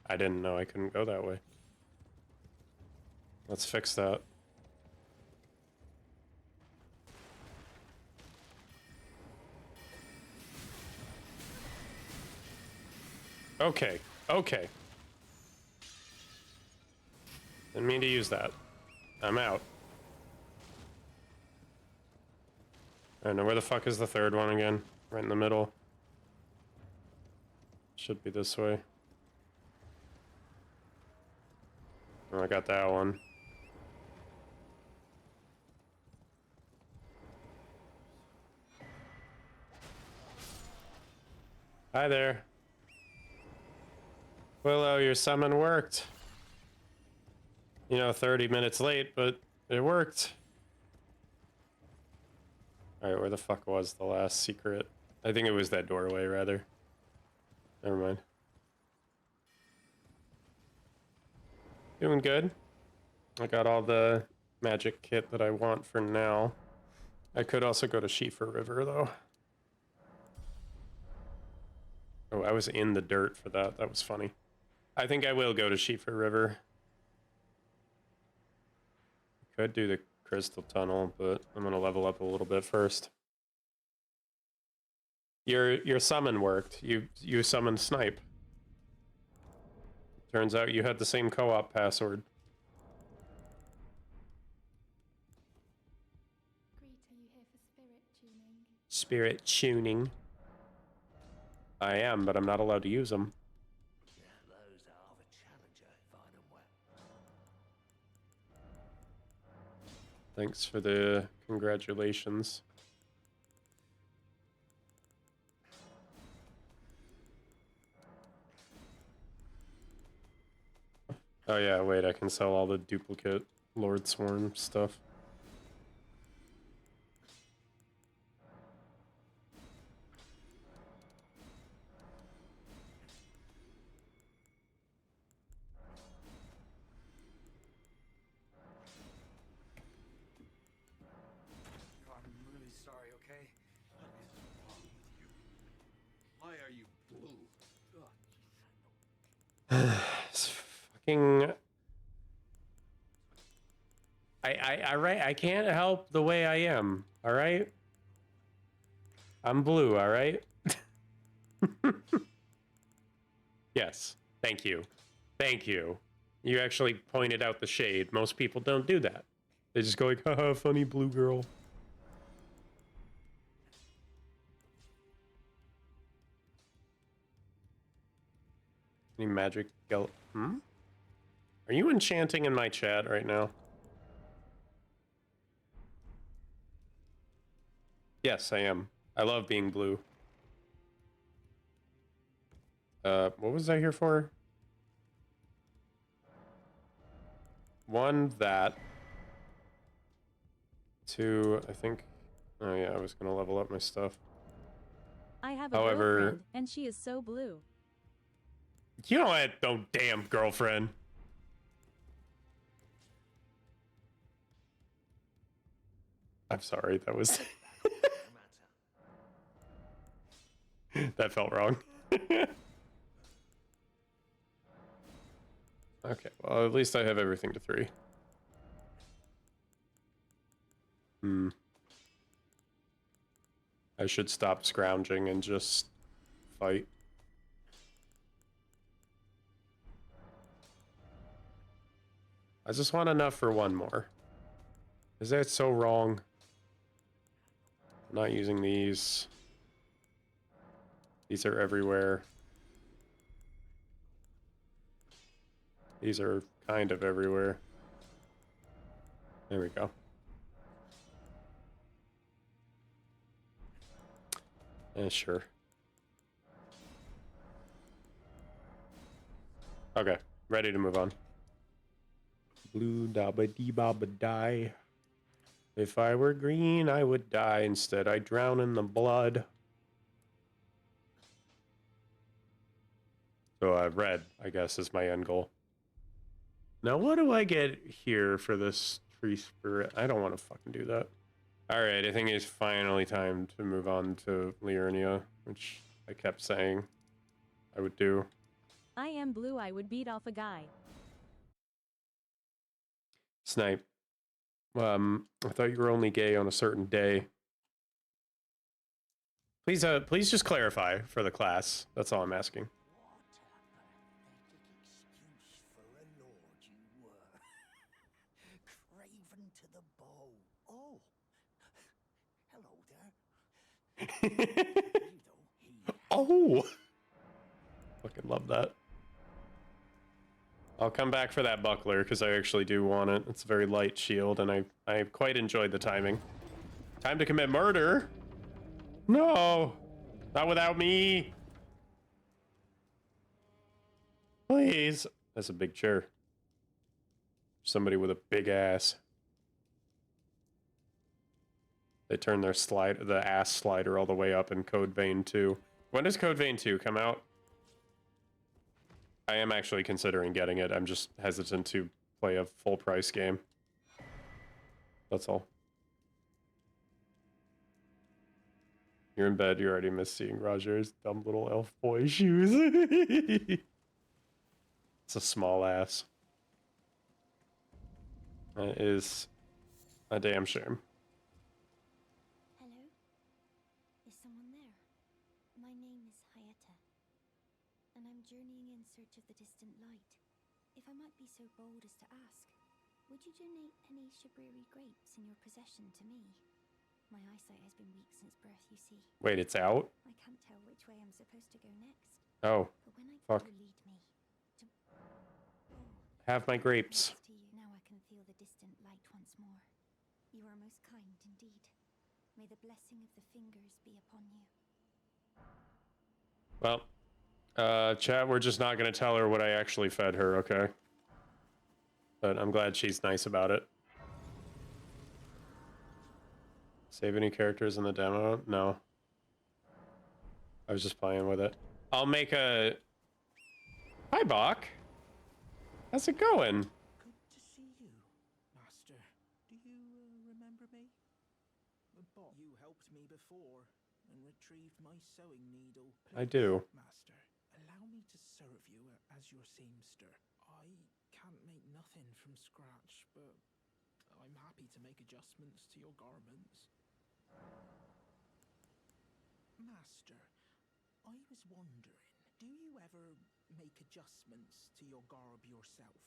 I didn't know I couldn't go that way. Let's fix that. Okay, okay. Didn't mean to use that. I'm out. I don't know, where the fuck is the third one again? Right in the middle. Should be this way. Oh, I got that one. Hi there. Willow, your summon worked. You know, 30 minutes late, but it worked. Alright, where the fuck was the last secret? I think it was that doorway, rather. Never mind. Doing good. I got all the magic kit that I want for now. I could also go to Schiefer River, though. Oh, I was in the dirt for that. That was funny. I think I will go to Schiefer River. Could do the crystal tunnel, but I'm gonna level up a little bit first. Your summon worked. You summoned Snipe. Turns out you had the same co-op password. Greet, are you here for spirit tuning? Spirit tuning. I am, but I'm not allowed to use them. Those are the challenger, find them well. Thanks for the congratulations. Oh yeah, wait, I can sell all the duplicate Lord Sworn stuff. I'm really sorry, okay? What is wrong with you? Why are you blue? It's fucking... I can't help the way I am, alright? I'm blue, alright? Yes, thank you. Thank you. You actually pointed out the shade. Most people don't do that. They just go like, haha, funny blue girl. Any magic Are you enchanting in my chat right now? Yes, I am. I love being blue. What was I here for? One, that. Two, I think... Oh yeah, I was gonna level up my stuff. I have a However- girlfriend, and she is so blue. You don't have no damn girlfriend. I'm sorry, that was... that felt wrong. Okay, well, at least I have everything to 3. I should stop scrounging and just fight. I just want enough for one more. Is that so wrong? I'm not using these. These are everywhere. These are kind of everywhere. There we go. Sure. Okay, ready to move on. Blue dabba dee baba die. If I were green, I would die. Instead, I drown in the blood. So red, I guess, is my end goal. Now, what do I get here for this tree spirit? I don't want to fucking do that. Alright, I think it's finally time to move on to Liurnia, which I kept saying I would do. I am blue, I would beat off a guy. Snipe. I thought you were only gay on a certain day. Please just clarify for the class. That's all I'm asking. What a pathetic excuse for a lord you were. Craven to the bow. Oh, hello there. Oh! Fucking love that. I'll come back for that buckler because I actually do want it. It's a very light shield, and I quite enjoyed the timing. Time to commit murder. No, not without me. Please. That's a big chair. Somebody with a big ass. They turn their the ass slider all the way up in Code Vein 2. When does Code Vein 2 come out? I am actually considering getting it. I'm just hesitant to play a full price game. That's all. You're in bed, you already missed seeing Roger's dumb little elf boy shoes. It's a small ass. That is a damn shame. Hello? Is someone there? My name is Hayata, and I'm journeying in search of the distant light. If I might be so bold as to ask, would you donate any Shabriri grapes in your possession to me? My eyesight has been weak since birth, you see. Wait, it's out? I can't tell which way I'm supposed to go next. Oh, But when I fuck. go, lead me to... Oh, Have my grapes. thanks to you. Now I can feel the distant light once more. You are most kind indeed. May the blessing of the fingers be upon you. Well, chat, we're just not gonna tell her what I actually fed her, okay? But I'm glad she's nice about it. Save any characters in the demo? No. I was just playing with it. I'll make a... Hi, Bach. How's it going? Good to see you, Master. Do you remember me? Bob, you helped me before and retrieved my sewing needle. I Please, do. Master, allow me to serve you as your seamster. I can't make nothing from scratch, but I'm happy to make adjustments to your garments. Master, I was wondering, do you ever make adjustments to your garb yourself?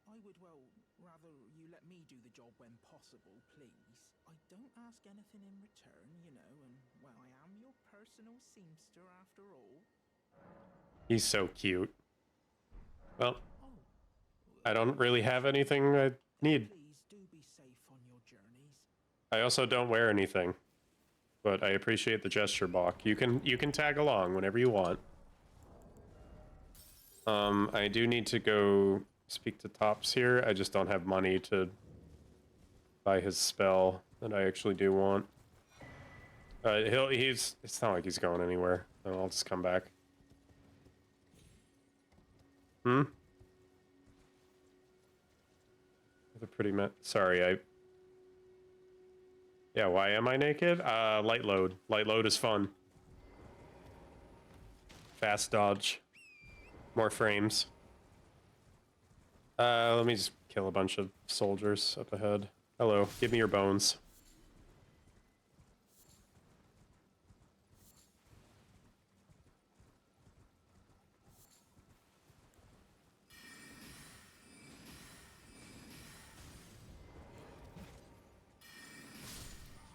I would, well, rather you let me do the job when possible, please. I don't ask anything in return, you know, and, well, I am your personal seamster after all. He's so cute. Well, Oh, I don't really have anything I need. please do be safe on your journeys. I also don't wear anything. But I appreciate the gesture, Bach. You can tag along whenever you want. I do need to go speak to Tops here. I just don't have money to buy his spell that I actually do want. It's not like he's going anywhere. I'll just come back. They're pretty sorry, yeah, why am I naked? Light load. Light load is fun. Fast dodge. More frames. Let me just kill a bunch of soldiers up ahead. Hello, give me your bones.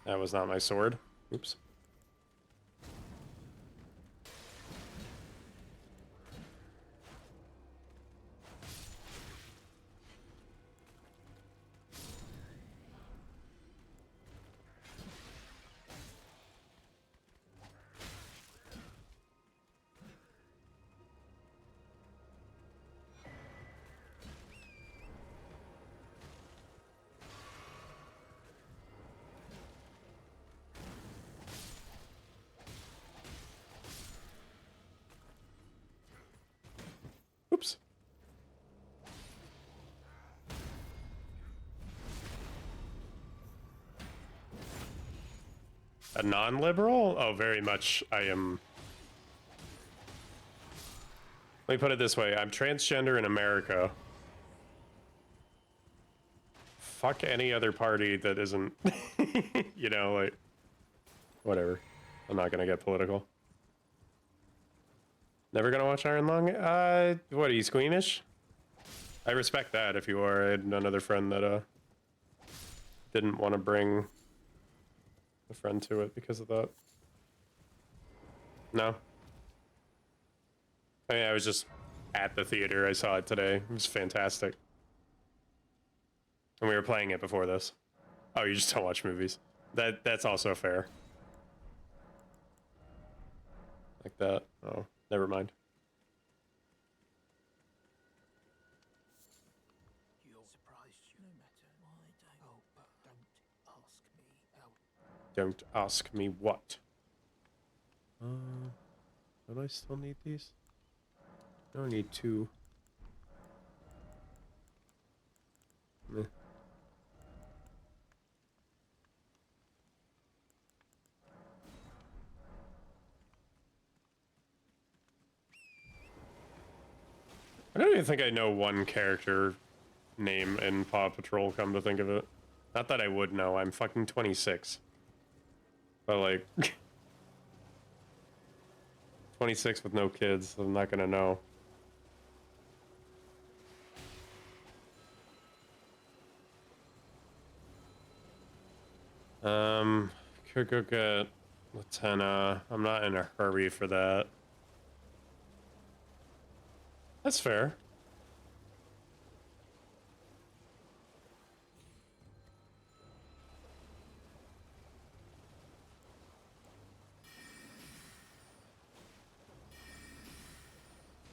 That was not my sword. Oops. Oops. A non-liberal? Oh, very much. I am... Let me put it this way. I'm transgender in America. Fuck any other party that isn't... you know, like... Whatever. I'm not gonna get political. Never gonna watch Iron Lung? What, are you squeamish? I respect that if you are. I had another friend that, didn't want to bring a friend to it because of that. No? I mean, I was just at the theater. I saw it today. It was fantastic. And we were playing it before this. Oh, you just don't watch movies. That's also fair. Like that. Oh, never mind. You're surprised you no matter why don't. Oh, but don't ask me how. Don't ask me what. Do I still need these? I don't need 2. Meh. I don't even think I know one character name in Paw Patrol, come to think of it. Not that I would know, I'm fucking 26. But like... 26 with no kids, I'm not gonna know. Could go get Latenna. I'm not in a hurry for that. That's fair.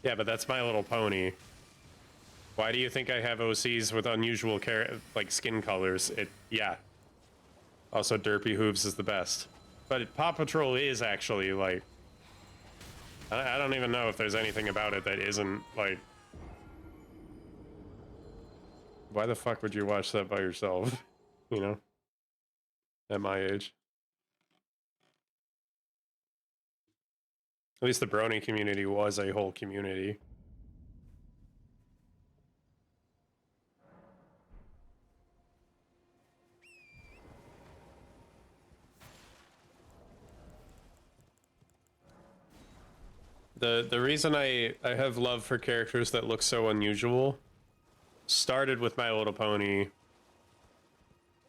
Yeah, but that's My Little Pony. Why do you think I have OCs with unusual like skin colors? Yeah. Also, Derpy Hooves is the best. But Paw Patrol is actually, like... I don't even know if there's anything about it that isn't, like... Why the fuck would you watch that by yourself? You know? At my age. At least the brony community was a whole community. The reason I have love for characters that look so unusual started with My Little Pony,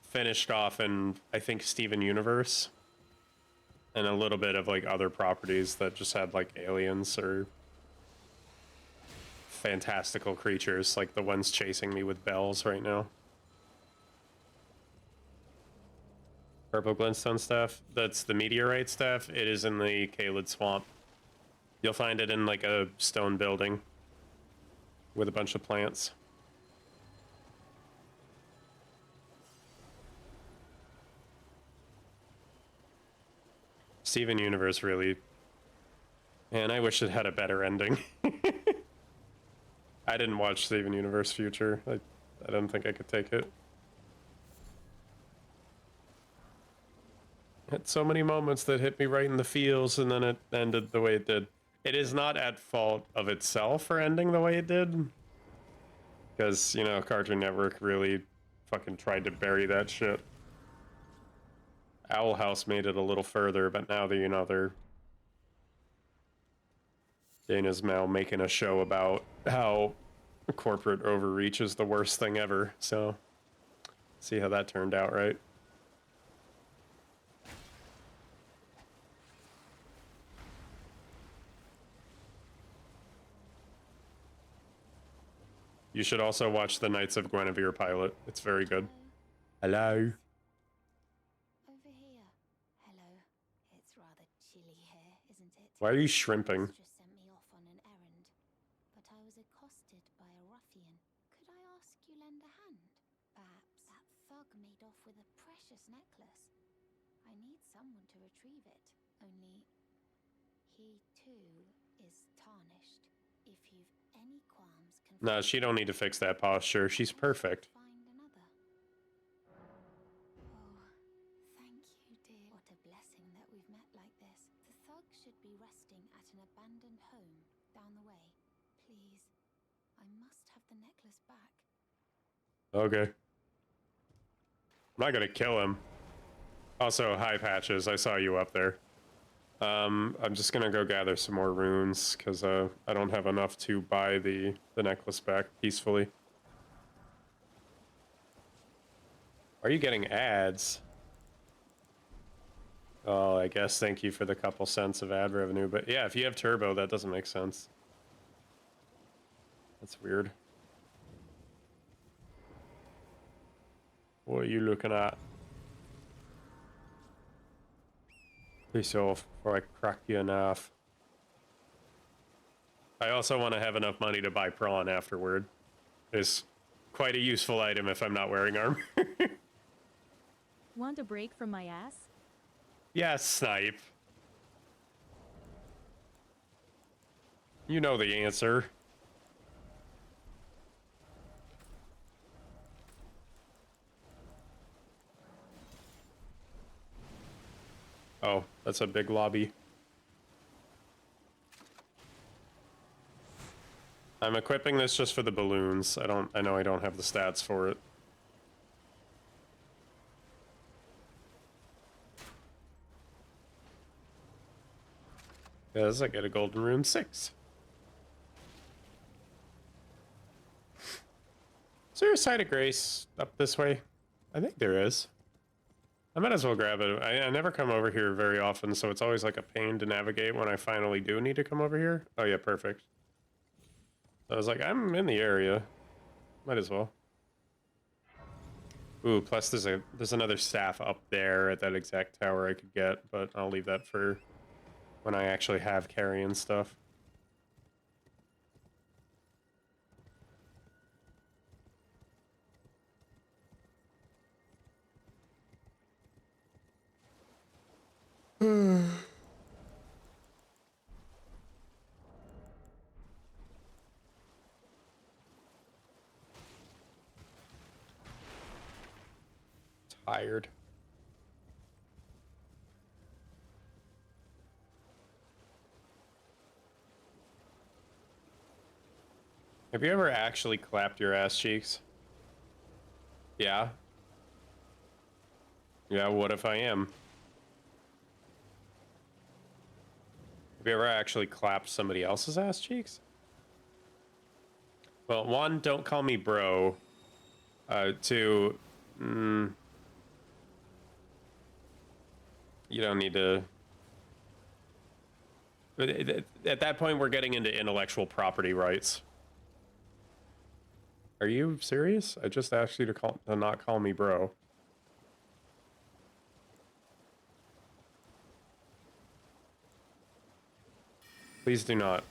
finished off in, I think, Steven Universe, and a little bit of like other properties that just had like aliens or fantastical creatures, like the ones chasing me with bells right now. Purple glintstone stuff, that's the meteorite stuff. It is in the Kaled Swamp. You'll find it in like a stone building with a bunch of plants. Steven Universe really... Man, I wish it had a better ending. I didn't watch Steven Universe Future. I don't think I could take it. Had so many moments that hit me right in the feels, and then it ended the way it did. It is not at fault of itself for ending the way it did. Because, you know, Cartoon Network really fucking tried to bury that shit. Owl House made it a little further, but now they're Dana's now making a show about how corporate overreach is the worst thing ever, so see how that turned out, right? You should also watch the Knights of Guinevere pilot. It's very good. Hello. Over here. Hello. It's rather chilly here, isn't it? Why are you shrimping? Just sent me off on an errand, but I was accosted by a ruffian. Could I ask you lend a hand? Perhaps that thug made off with a precious necklace. I need someone to retrieve it. Only he too is tarnished. If you've any qualms, No, she don't need to fix that posture. She's perfect. find another. Oh, thank you, dear. What a blessing that we've met like this. The thug should be resting at an abandoned home down the way. Please, I must have the necklace back. Okay. I'm not gonna kill him. Also, hi Patches, I saw you up there. I'm just gonna go gather some more runes, because I don't have enough to buy the necklace back peacefully. Are you getting ads? Oh, I guess thank you for the couple cents of ad revenue, but yeah, if you have turbo, that doesn't make sense. That's weird. What are you looking at? Piss off before I crack you in half. I also want to have enough money to buy prawn afterward. It's quite a useful item if I'm not wearing armor. Want a break from my ass? Yes, Snipe. You know the answer. Oh, that's a big lobby. I'm equipping this just for the balloons. I know I don't have the stats for it. Yes, I get a golden rune 6. Is there a site of grace up this way? I think there is. I might as well grab it. I never come over here very often, so it's always like a pain to navigate when I finally do need to come over here. Oh yeah, perfect. I was like, I'm in the area. Might as well. Ooh, plus there's another staff up there at that exact tower I could get, but I'll leave that for when I actually have carrying stuff. Tired. Have you ever actually clapped your ass cheeks? Yeah? Yeah, what if I am? Have you ever actually clapped somebody else's ass cheeks? Well, one, don't call me bro. Two, you don't need to... At that point, we're getting into intellectual property rights. Are you serious? I just asked you to not call me bro. Please do not.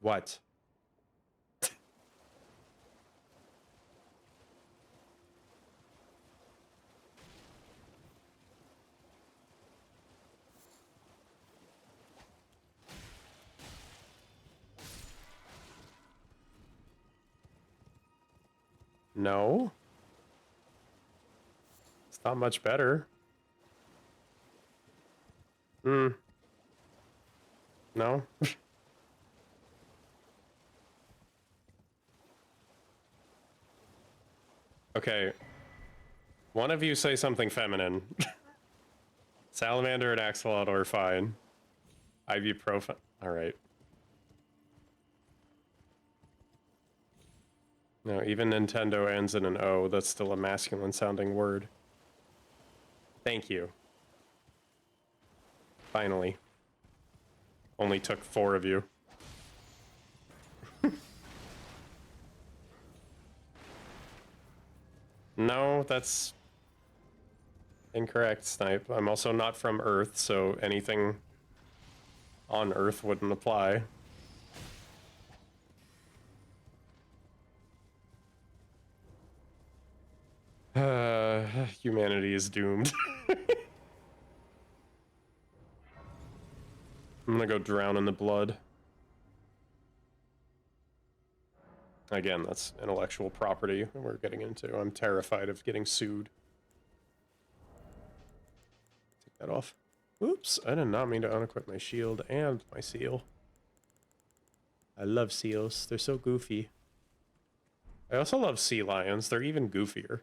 What? No. It's not much better. No. Okay. One of you say something feminine. Salamander and Axolotl are fine. Ibuprofen. Alright. No, even Nintendo ends in an O. That's still a masculine sounding word. Thank you. Finally. Only took 4 of you. No, that's incorrect, Snipe. I'm also not from Earth, so anything on Earth wouldn't apply. Humanity is doomed. I'm gonna go drown in the blood. Again, that's intellectual property that we're getting into. I'm terrified of getting sued. Take that off. Oops, I did not mean to unequip my shield and my seal. I love seals. They're so goofy. I also love sea lions. They're even goofier.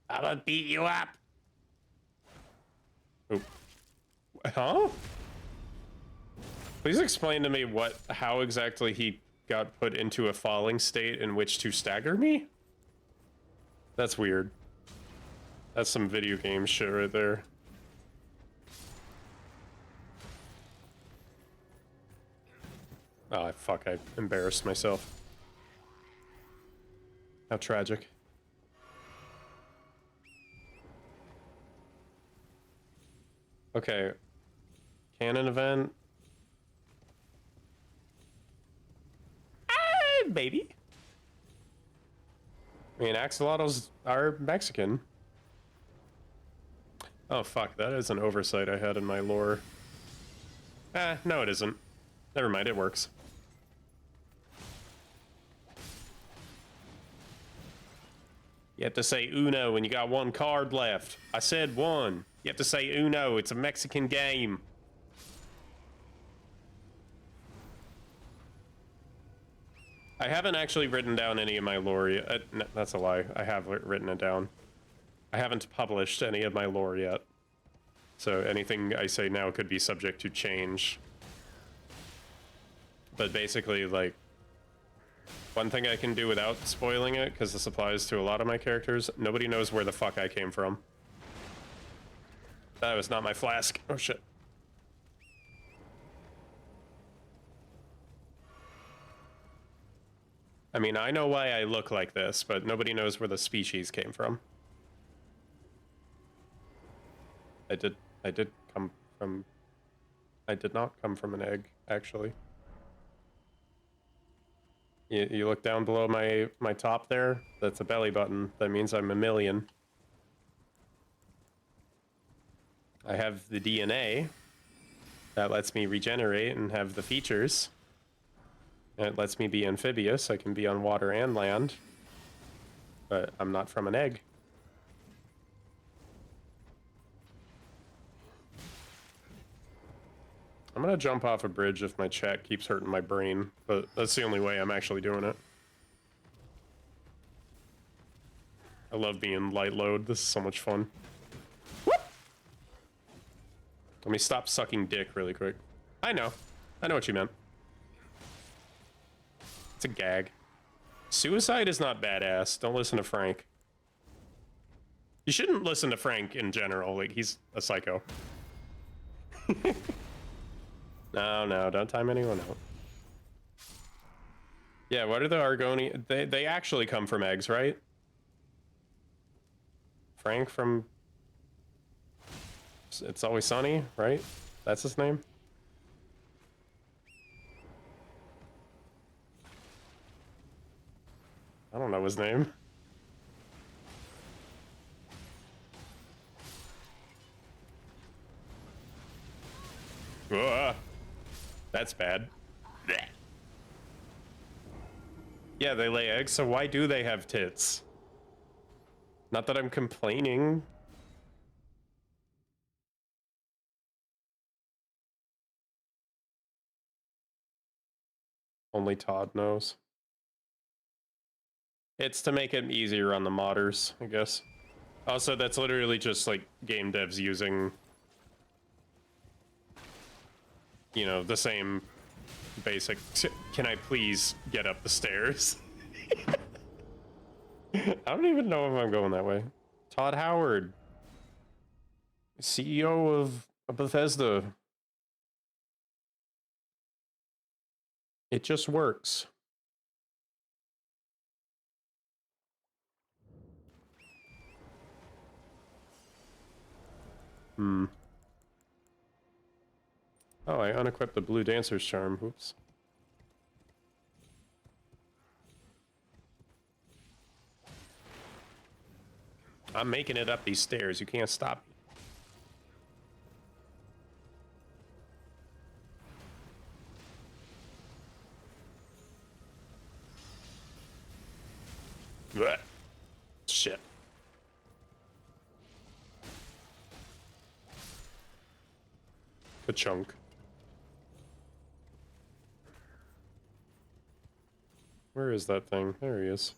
I'm gonna beat you up. Oh. Huh? Please explain to me how exactly he got put into a falling state in which to stagger me? That's weird. That's some video game shit right there. Oh, fuck, I embarrassed myself. How tragic. Okay. Canon event. Ah, baby. I mean, axolotls are Mexican. Oh, fuck, that is an oversight I had in my lore. Ah, no it isn't. Never mind, it works. You have to say Uno when you got one card left. I said one. You have to say Uno, it's a Mexican game. I haven't actually written down any of my lore yet. No, that's a lie. I have written it down. I haven't published any of my lore yet. So anything I say now could be subject to change. But basically, like, one thing I can do without spoiling it, because this applies to a lot of my characters, nobody knows where the fuck I came from. That was not my flask. Oh shit. I mean, I know why I look like this, but nobody knows where the species came from. I did come from... I did not come from an egg, actually. You look down below my top there? That's a belly button. That means I'm a mammalian. I have the DNA. That lets me regenerate and have the features. And it lets me be amphibious. I can be on water and land. But I'm not from an egg. I'm gonna jump off a bridge if my chat keeps hurting my brain, but that's the only way I'm actually doing it. I love being light load. This is so much fun. Whoop! Let me stop sucking dick really quick. I know what you meant. It's a gag. Suicide is not badass. Don't listen to Frank. You shouldn't listen to Frank in general. Like, he's a psycho. No, don't time anyone out. Yeah, what are the Argonian? They actually come from eggs, right? Frank from... It's Always Sunny, right? That's his name? I don't know his name. Ugh. That's bad. Blech. Yeah, they lay eggs, so why do they have tits? Not that I'm complaining. Only Todd knows. It's to make it easier on the modders, I guess. Also, that's literally just like game devs using, you know, the same basic, can I please get up the stairs? I don't even know if I'm going that way. Todd Howard, CEO of Bethesda. It just works. Oh, I unequipped the blue dancer's charm. Oops. I'm making it up these stairs. You can't stop me. Blech. Shit. Ka-chunk. Where is that thing? There he is.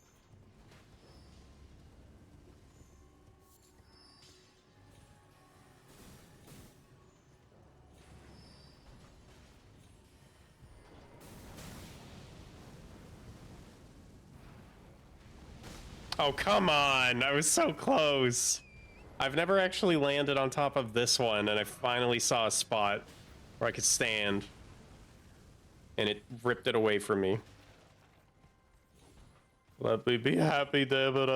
Oh, come on! I was so close! I've never actually landed on top of this one, and I finally saw a spot where I could stand, and it ripped it away from me. Let me be happy, damn it!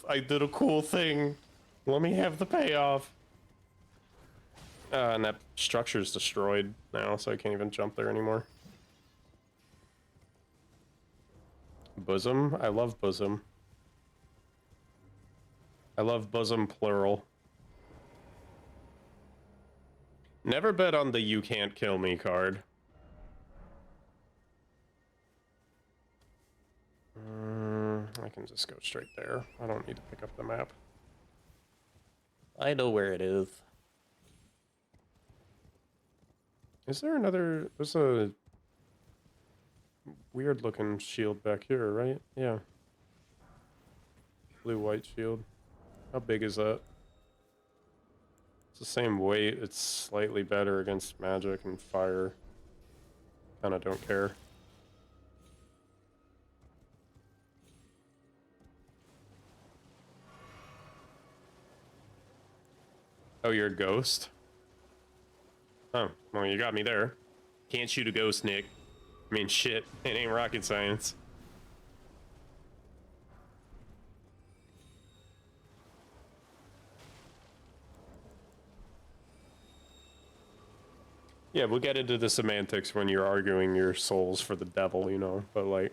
I did a cool thing. Let me have the payoff. And that structure's destroyed now, so I can't even jump there anymore. Bosom? I love bosom. I love bosom plural. Never bet on the you can't kill me card. I can just go straight there. I don't need to pick up the map. I know where it is. Is there another... There's a weird looking shield back here, right? Yeah. Blue-white shield. How big is that? It's the same weight. It's slightly better against magic and fire. Kinda don't care. Oh, you're a ghost? Oh, well, you got me there. Can't shoot a ghost, Nick. I mean, shit, it ain't rocket science. Yeah, we'll get into the semantics when you're arguing your souls for the devil, you know, but like...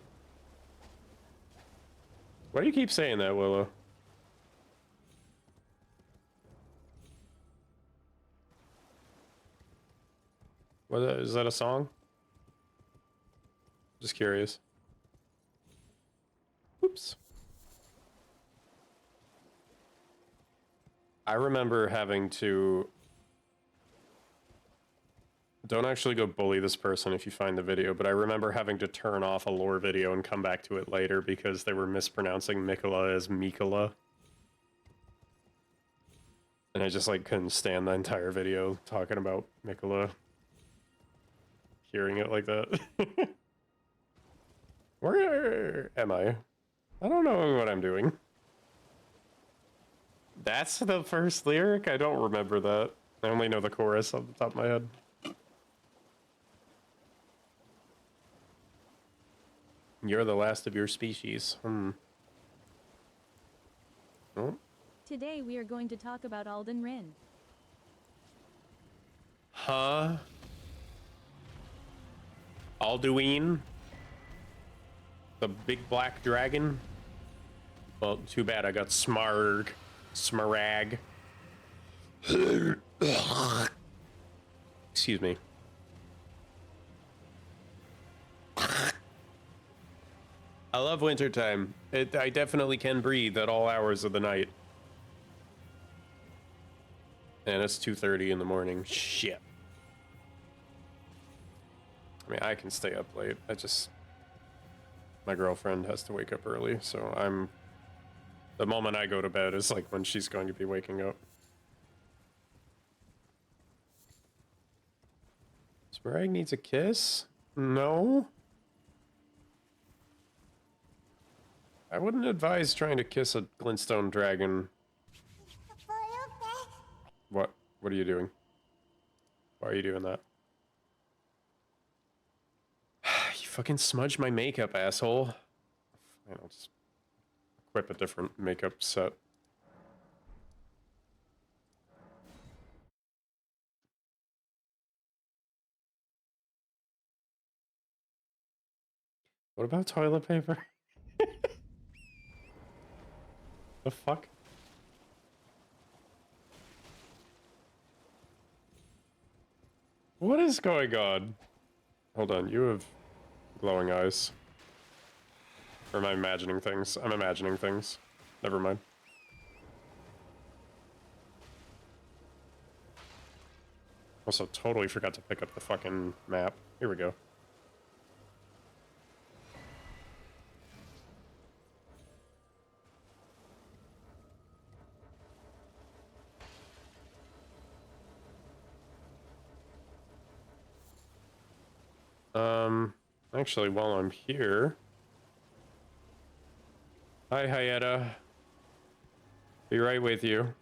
Why do you keep saying that, Willow? What is that, a song? Just curious. Oops. I remember having to... Don't actually go bully this person if you find the video, but I remember having to turn off a lore video and come back to it later because they were mispronouncing Mikola as Mikola. And I just, like, couldn't stand the entire video talking about Mikola. Hearing it like that. Where am I? I don't know what I'm doing. That's the first lyric? I don't remember that. I only know the chorus off the top of my head. You're the last of your species. Oh. Today we are going to talk about Elden Ring. Huh? Alduin? The big black dragon? Well, too bad I got Smarg. Smarag. Excuse me. I love wintertime. I definitely can breathe at all hours of the night. And it's 2:30 in the morning. Shit. I mean, I can stay up late. My girlfriend has to wake up early, so the moment I go to bed is like when she's going to be waking up. Sprague needs a kiss? No? I wouldn't advise trying to kiss a glintstone dragon. What? What are you doing? Why are you doing that? You fucking smudged my makeup, asshole. I'll just equip a different makeup set. What about toilet paper? The fuck? What is going on? Hold on, you have glowing eyes. Or am I imagining things? I'm imagining things. Never mind. Also, totally forgot to pick up the fucking map. Here we go. Actually, while I'm here... Hi, Hyetta. Be right with you.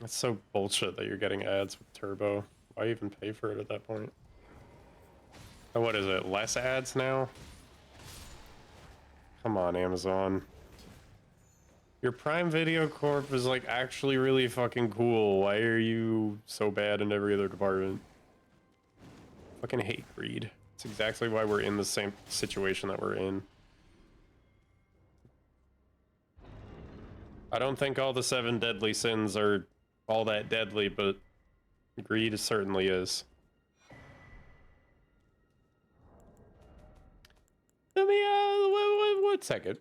It's so bullshit that you're getting ads with Turbo. Why even pay for it at that point? And what is it? Less ads now? Come on, Amazon. Your Prime Video Corp is like actually really fucking cool. Why are you so bad in every other department? Fucking hate greed. It's exactly why we're in the same situation that we're in. I don't think all the 7 deadly sins are all that deadly, but greed certainly is. Let me, one second.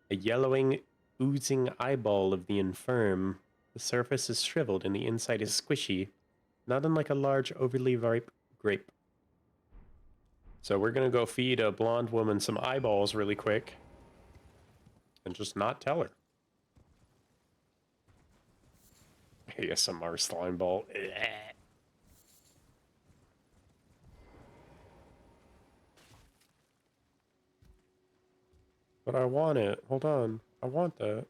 A yellowing, oozing eyeball of the infirm. The surface is shriveled and the inside is squishy, not unlike a large, overly ripe grape. So we're gonna go feed a blonde woman some eyeballs really quick and just not tell her. ASMR slime ball. But I want it. Hold on. I want that.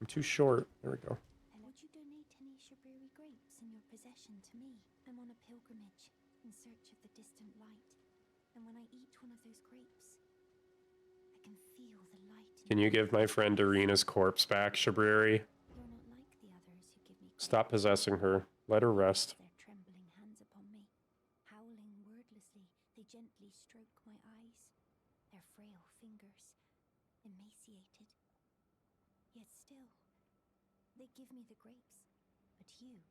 I'm too short. There we go. Would you donate any Shaburi grapes in your possession to me? I'm on a pilgrimage in search of the distant light. And when I eat one of those grapes, I can feel the light. Can you give my friend Irina's corpse back, Shabriri? You're not like the others who give me Stop possessing her. Let her rest. their trembling hands upon me. Howling wordlessly, they gently stroke my eyes. Their frail fingers, emaciated. Yet still, they give me the grapes. But you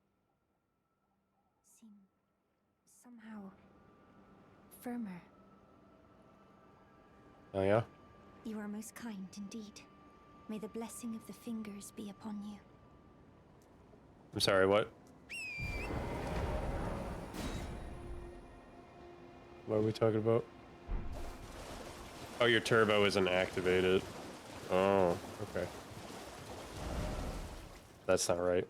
seem somehow firmer. Oh yeah? You are most kind indeed. May the blessing of the fingers be upon you. I'm sorry, what? What are we talking about? Oh, your turbo isn't activated. Oh, okay. That's not right.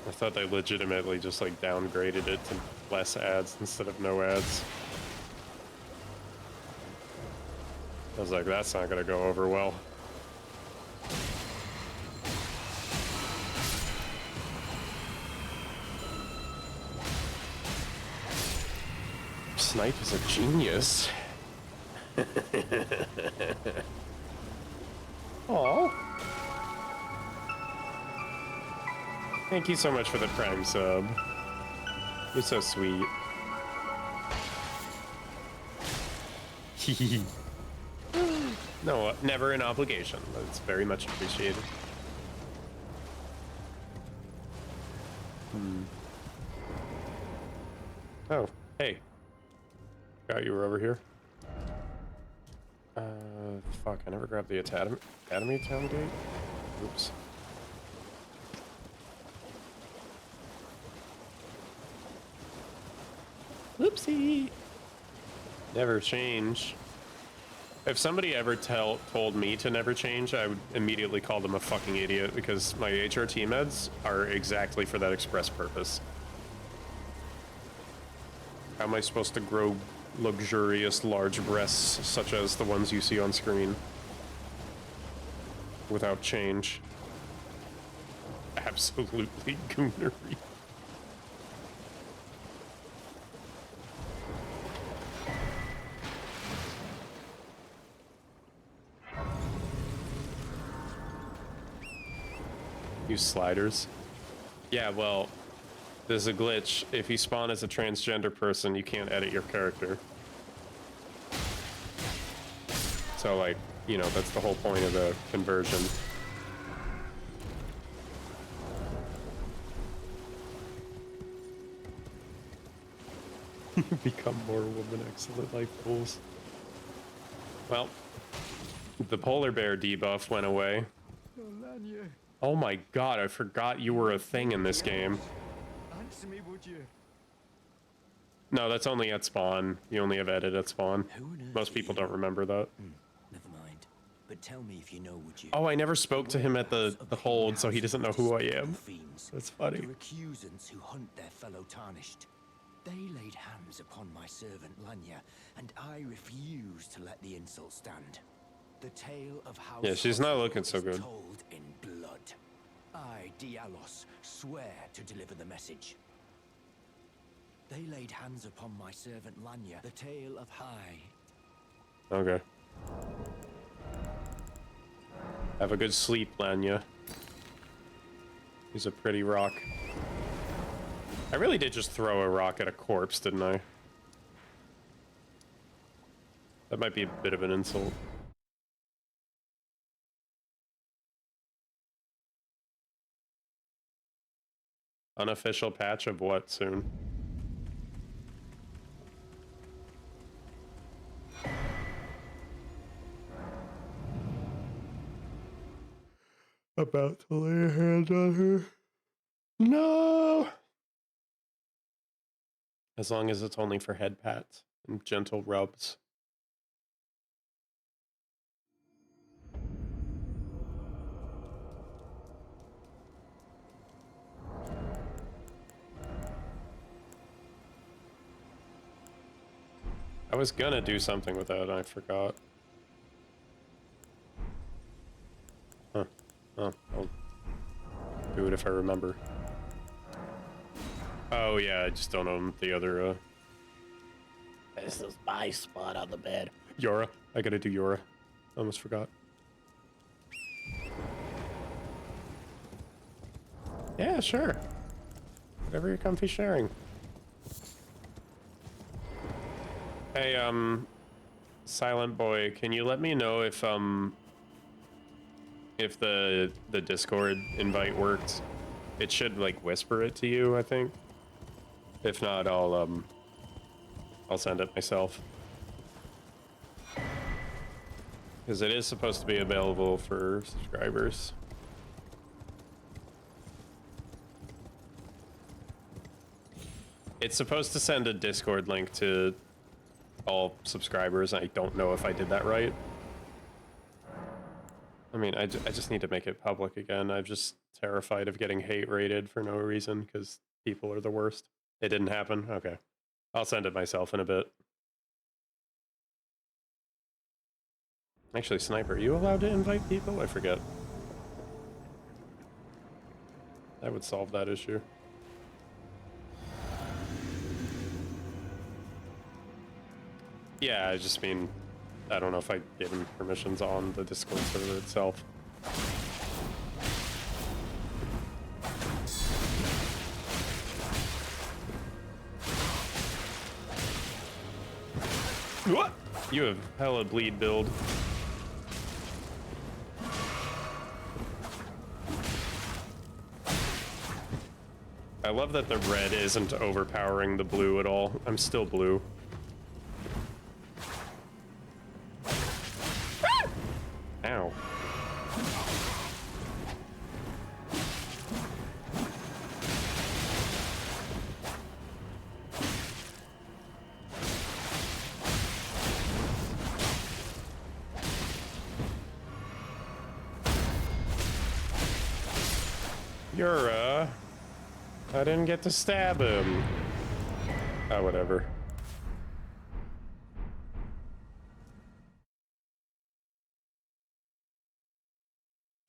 I thought they legitimately just like downgraded it to less ads instead of no ads. I was like, that's not gonna go over well. Snipe is a genius. Aww. Thank you so much for the Prime sub. You're so sweet. No, never an obligation. It's very much appreciated. Oh, hey. Forgot you were over here. Fuck, I never grabbed the Academy Town Gate? Oops. Whoopsie! Never change. If somebody ever told me to never change, I would immediately call them a fucking idiot because my HRT meds are exactly for that express purpose. How am I supposed to grow luxurious large breasts such as the ones you see on screen without change? Absolutely goonery. Use sliders. Yeah, well, there's a glitch. If you spawn as a transgender person, you can't edit your character. So, like, you know, that's the whole point of the conversion. Become more woman, excellent life goals. Well, the polar bear debuff went away. Oh my god, I forgot you were a thing in this game. Answer me, would you? No, that's only at spawn. You only have edit at spawn. Most people don't remember that. Never mind. But tell me if you know, would you? Oh, I never spoke to him at the hold, so he doesn't know who I am. That's funny. The recusants who hunt their fellow tarnished. They laid hands upon my servant Lanya, and I refused to let the insult stand. The tale of how Yeah, she's not looking so is good. told in blood. I, Dialos, swear to deliver the message. They laid hands upon my servant Lanya, the tale of High. Okay. Have a good sleep, Lanya. He's a pretty rock. I really did just throw a rock at a corpse, didn't I? That might be a bit of an insult. Unofficial patch of what soon? About to lay a hand on her. No! As long as it's only for head pats and gentle rubs. I was gonna do something with that and I forgot. Huh. Oh, I'll do it if I remember. Oh yeah, I just don't own the other, This is my spot on the bed. Yora. I gotta do Yora. Almost forgot. Yeah, sure. Whatever you're comfy sharing. Hey, Silent Boy, can you let me know if the Discord invite worked? It should like whisper it to you, I think. If not, I'll send it myself. Because it is supposed to be available for subscribers. It's supposed to send a Discord link to all subscribers. I don't know if I did that right. I mean, I just need to make it public again. I'm just terrified of getting hate rated for no reason because people are the worst. It didn't happen? Okay. I'll send it myself in a bit. Actually, Sniper, are you allowed to invite people? I forget. That would solve that issue. Yeah, I just mean, I don't know if I gave him permissions on the Discord server itself. What? You have hella bleed build. I love that the red isn't overpowering the blue at all. I'm still blue. Ow. Yura. I didn't get to stab him. Oh, whatever.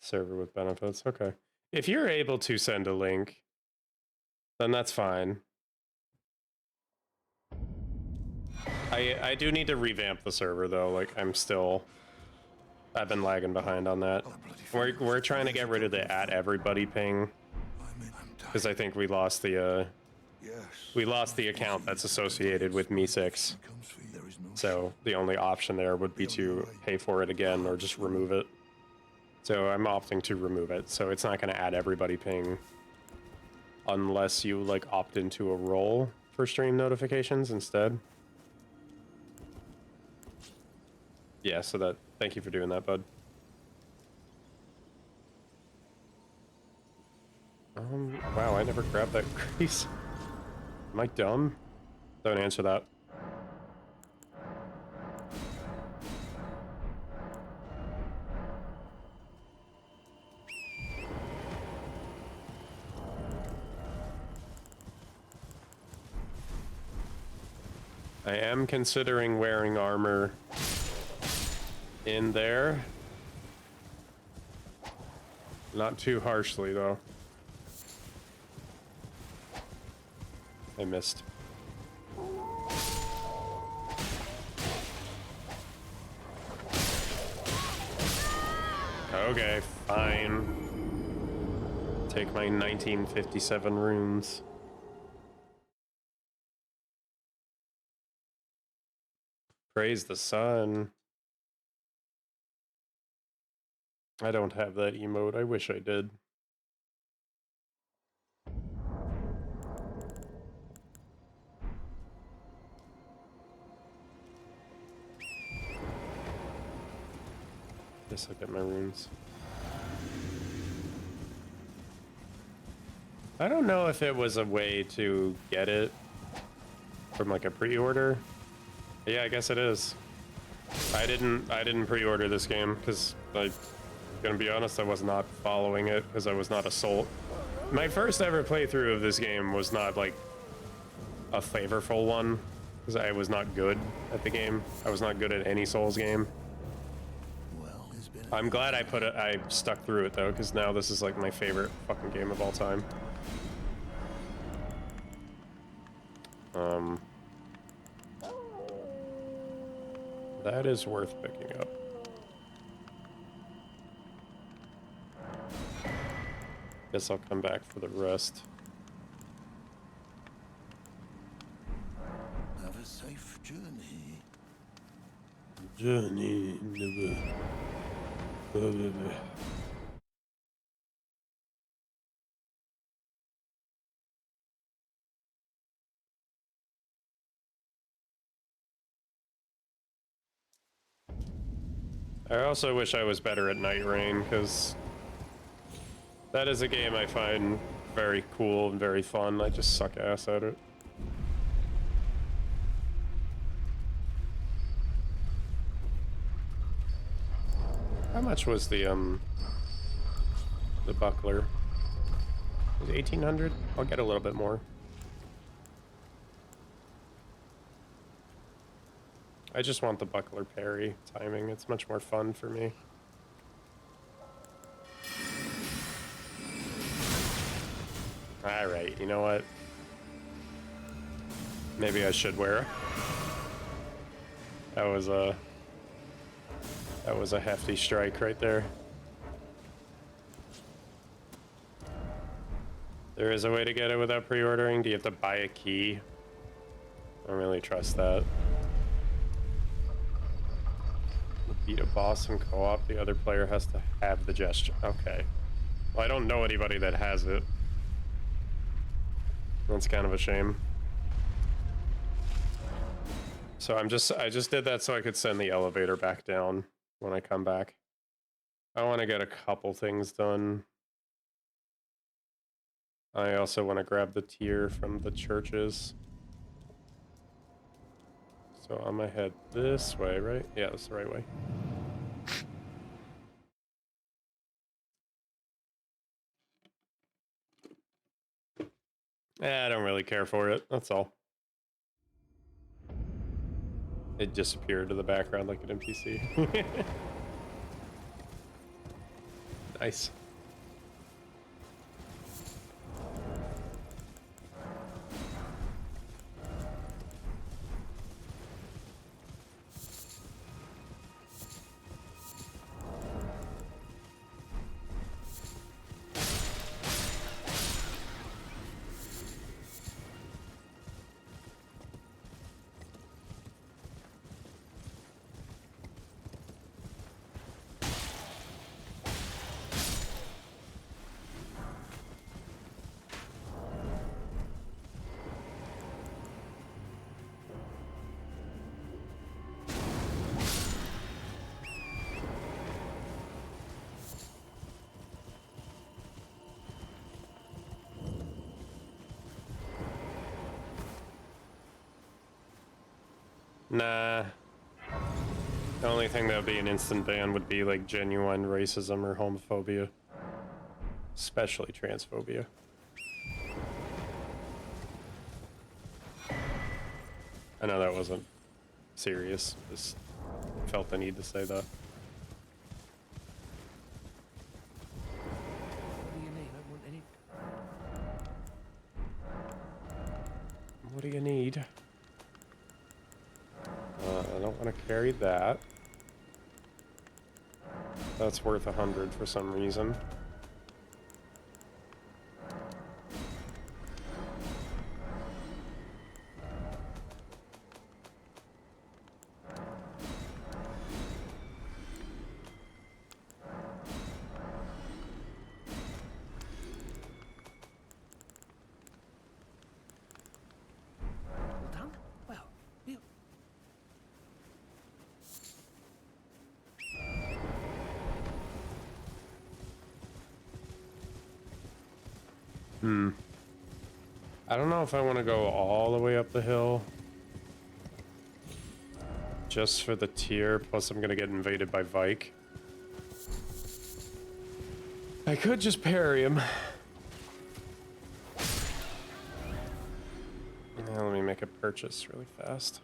Server with benefits. Okay. If you're able to send a link, then that's fine. I do need to revamp the server though. Like I've been lagging behind on that. We're trying to get rid of the @everybody ping because I think we lost the account that's associated with Me6. So the only option there would be to pay for it again or just remove it. So I'm opting to remove it. So it's not going to @everybody ping unless you like opt into a role for stream notifications instead. Yeah, so that, thank you for doing that, bud. Wow, I never grabbed that grease. Am I dumb? Don't answer that. I am considering wearing armor in there. Not too harshly, though. I missed. Okay, fine. Take my 1957 runes. Praise the sun. I don't have that emote. I wish I did. Guess I'll get my runes. I don't know if it was a way to get it from like a pre-order. Yeah, I guess it is. I didn't pre-order this game because I'm gonna be honest, I was not following it because I was not a soul. My first ever playthrough of this game was not like a flavorful one because I was not good at the game. I was not good at any Souls game. I'm glad I stuck through it though, because now this is like my favorite fucking game of all time. That is worth picking up. Guess I'll come back for the rest. Have a safe journey. Journey. I also wish I was better at Night Rain, because that is a game I find very cool and very fun. I just suck ass at it. How much was the buckler? Was it 1800? I'll get a little bit more. I just want the buckler parry timing. It's much more fun for me. Alright, you know what? Maybe I should wear it. That was a hefty strike right there. There is a way to get it without pre-ordering. Do you have to buy a key? I don't really trust that. Beat a boss in co-op, the other player has to have the gesture. Okay. Well, I don't know anybody that has it. That's kind of a shame. So I just did that so I could send the elevator back down when I come back. I want to get a couple things done. I also want to grab the tier from the churches. So I'm gonna head this way, right? Yeah, that's the right way. I don't really care for it, that's all. It disappeared to the background like an NPC. Nice. Nah. The only thing that would be an instant ban would be like genuine racism or homophobia. Especially transphobia. I know that wasn't serious, just felt the need to say that. do you need? I don't want to carry that. That's worth 100 for some reason. All done? Well, you... I don't know if I want to go all the way up the hill. Just for the tier, plus I'm gonna get invaded by Vike. I could just parry him. Yeah, let me make a purchase really fast.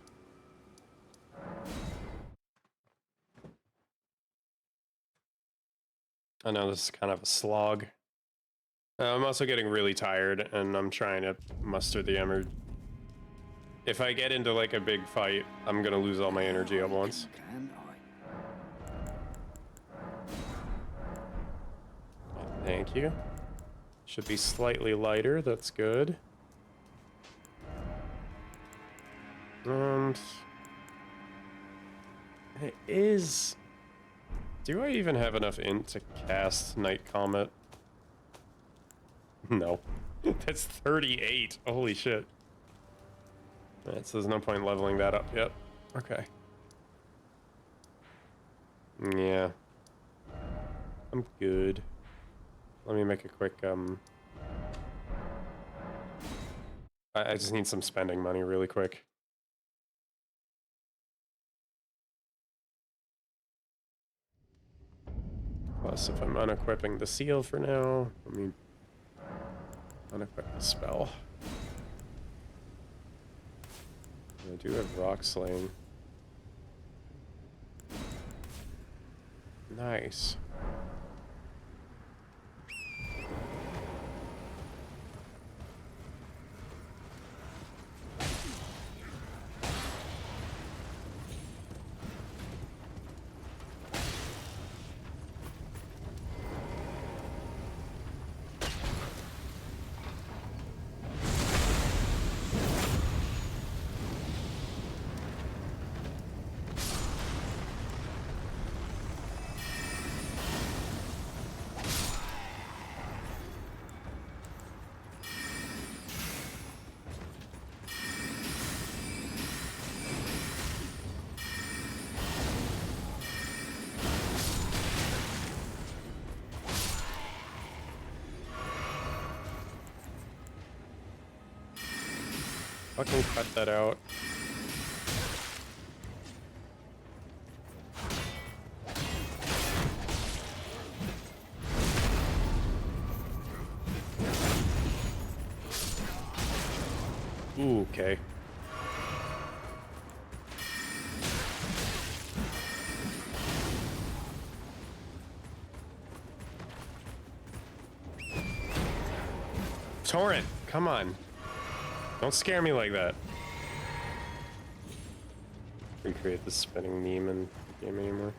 I know this is kind of a slog. I'm also getting really tired, and I'm trying to muster the energy. If I get into like a big fight, I'm gonna lose all my energy at once. Thank you. Should be slightly lighter, that's good. And it is... Do I even have enough int to cast Night Comet? No. That's 38. Holy shit. Alright, so there's no point leveling that up yet. Okay. Yeah. I'm good. Let me make a quick, I just need some spending money really quick. Plus, if I'm unequipping the seal for now, let me unequip the spell. I do have rock slaying. Nice. Fucking cut that out. Ooh, okay. Torrent, come on. Don't scare me like that. Recreate the spinning meme in the game anymore.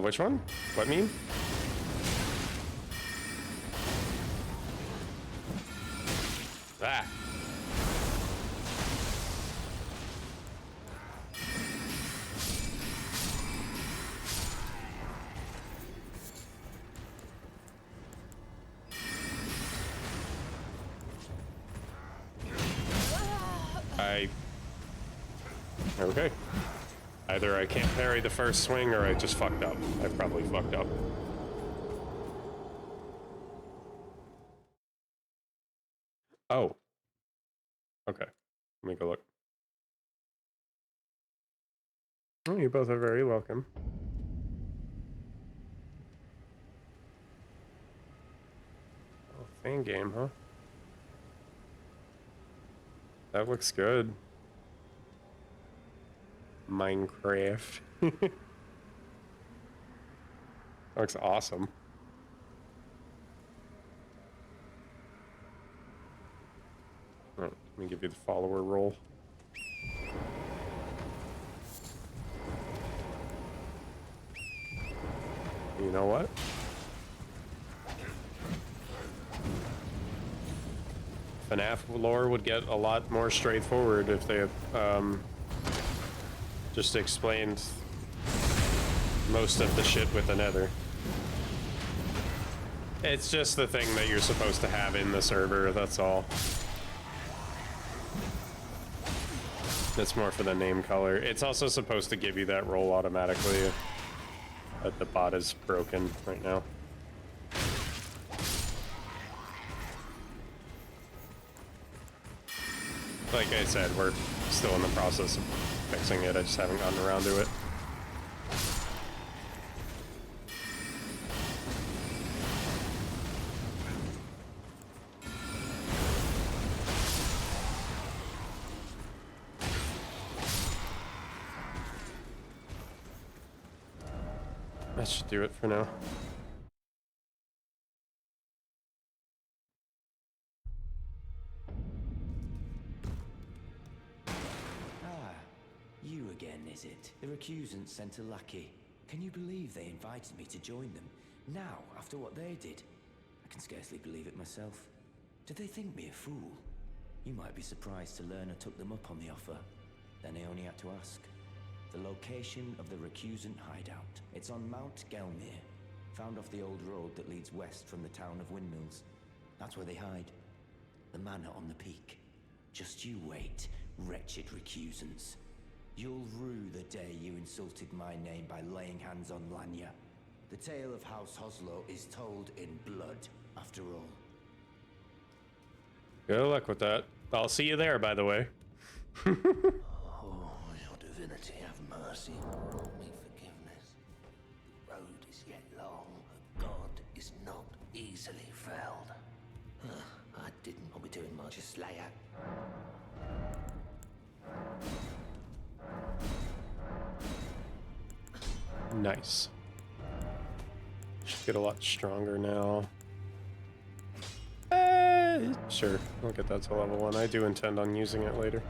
Which one? What meme? Ah. Okay. Either I can't parry the first swing or I just fucked up. I probably fucked up. Oh. Okay. Let me go look. Oh, you both are very welcome. Oh, fan game, huh? That looks good. Minecraft. That looks awesome. Let me give you the follower role. You know what? FNAF lore would get a lot more straightforward if they just explained most of the shit with the Nether. It's just the thing that you're supposed to have in the server, that's all. It's more for the name color. It's also supposed to give you that role automatically, but the bot is broken right now. Like I said, we're still in the process of fixing it. I just haven't gotten around to it. That should do it for now. You again, is it? The recusants sent a lackey. Can you believe they invited me to join them? Now, after what they did? I can scarcely believe it myself. Did they think me a fool? You might be surprised to learn I took them up on the offer. Then I only had to ask. The location of the recusant hideout. It's on Mount Gelmir, found off the old road that leads west from the town of Windmills. That's where they hide. The manor on the peak. Just you wait, wretched recusants. You'll rue the day you insulted my name by laying hands on Lanya. The tale of House Hoslow is told in blood, after all. Good luck with that. I'll see you there, by the way. Oh, your divinity, have mercy. Grant me forgiveness. The road is yet long, but God is not easily felled. I didn't want to be doing much, Slayer. Nice. Should get a lot stronger now. Sure, I'll get that to level 1. I do intend on using it later.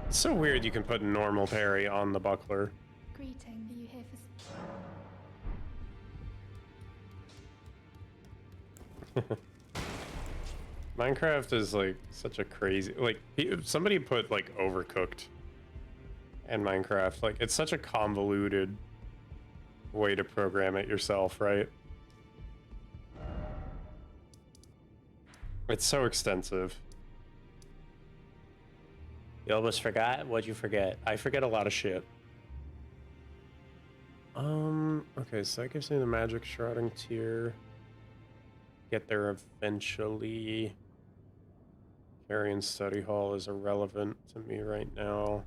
It's so weird you can put normal parry on the buckler. Greeting, are you here for... Minecraft is like such a crazy, like somebody put like Overcooked in Minecraft. Like it's such a convoluted way to program it yourself, right? It's so extensive. You almost forgot? What'd you forget? I forget a lot of shit. Okay, so that gives me the magic shrouding tier. Get there eventually. Carrion Study Hall is irrelevant to me right now.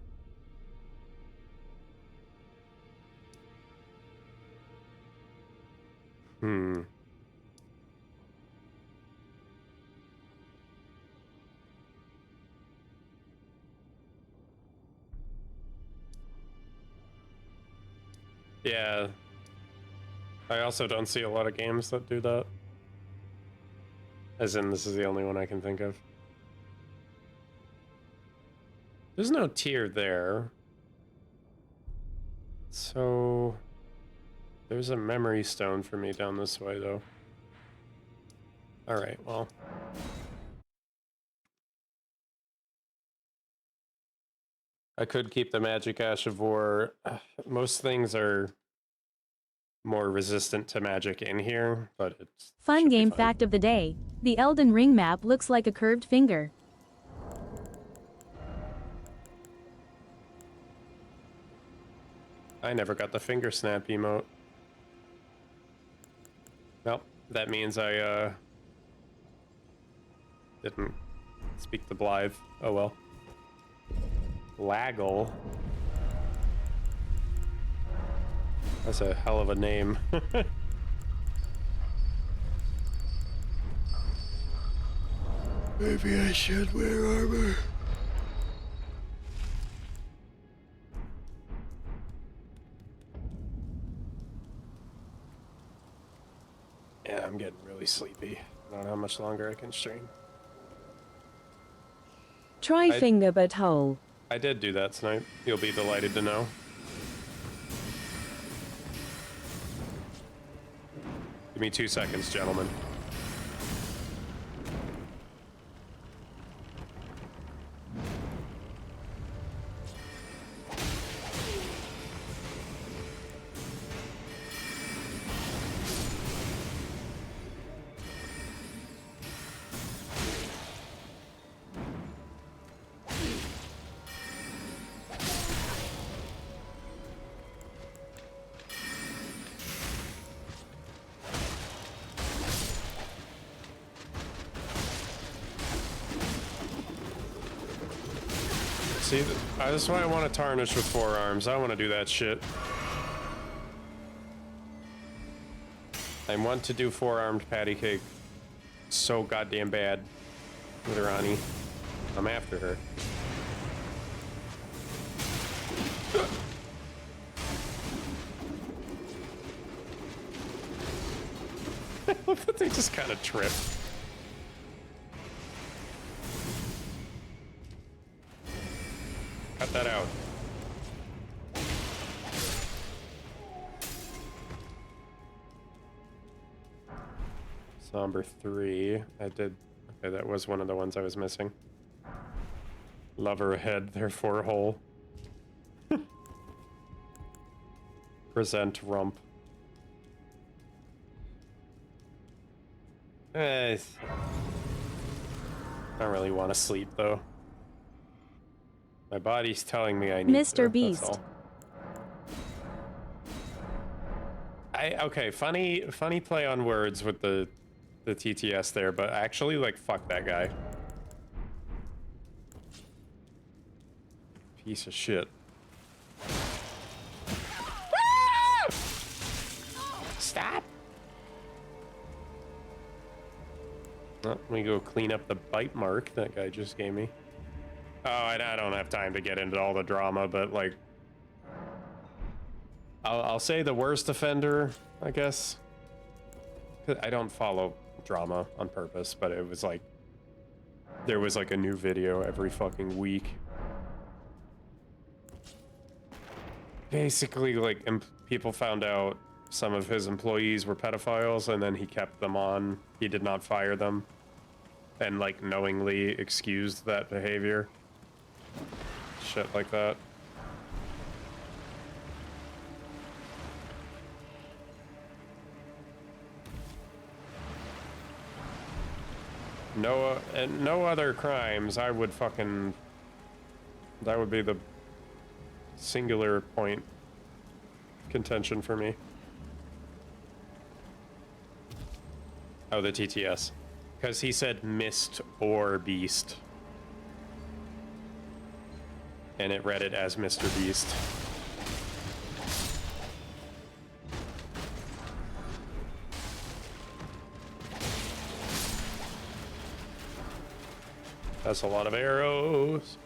Yeah. I also don't see a lot of games that do that. As in, this is the only one I can think of. There's no tier there. So... there's a memory stone for me down this way, though. Alright, well... I could keep the Magic Ash of War. Most things are more resistant to magic in here, but it's... Fun game fact of the day. The Elden Ring map looks like a curved finger. I never got the finger snap emote. Well, that means I, didn't speak to Blythe. Oh well. Laggle. That's a hell of a name. Maybe I should wear armor. I'm getting really sleepy. I don't know how much longer I can stream. Try finger butthole. I did do that tonight. You'll be delighted to know. Give me 2 seconds, gentlemen. See, that's why I want to tarnish with forearms. I want to do that shit. I want to do four-armed patty cake so goddamn bad with Rani. I'm after her. I love that they just kind of trip. Cut that out. Somber 3. I did. Okay, that was one of the ones I was missing. Lover ahead, therefore whole. Present rump. I don't really want to sleep though. My body's telling me I need Mr. to. Beast. That's all. Okay, funny play on words with the TTS there, but actually, like, fuck that guy. Piece of shit. Stop! Oh, let me go clean up the bite mark that guy just gave me. Oh, I don't have time to get into all the drama, but, like, I'll say the worst offender, I guess. I don't follow drama on purpose, but it was like, there was like a new video every fucking week. Basically, like, people found out some of his employees were pedophiles, and then he kept them on. He did not fire them, and, like, knowingly excused that behavior. Shit like that. No other crimes. I would fucking. That would be the singular point contention for me. Oh, the TTS. Because he said mist or beast. And it read it as Mr. Beast. That's a lot of arrows.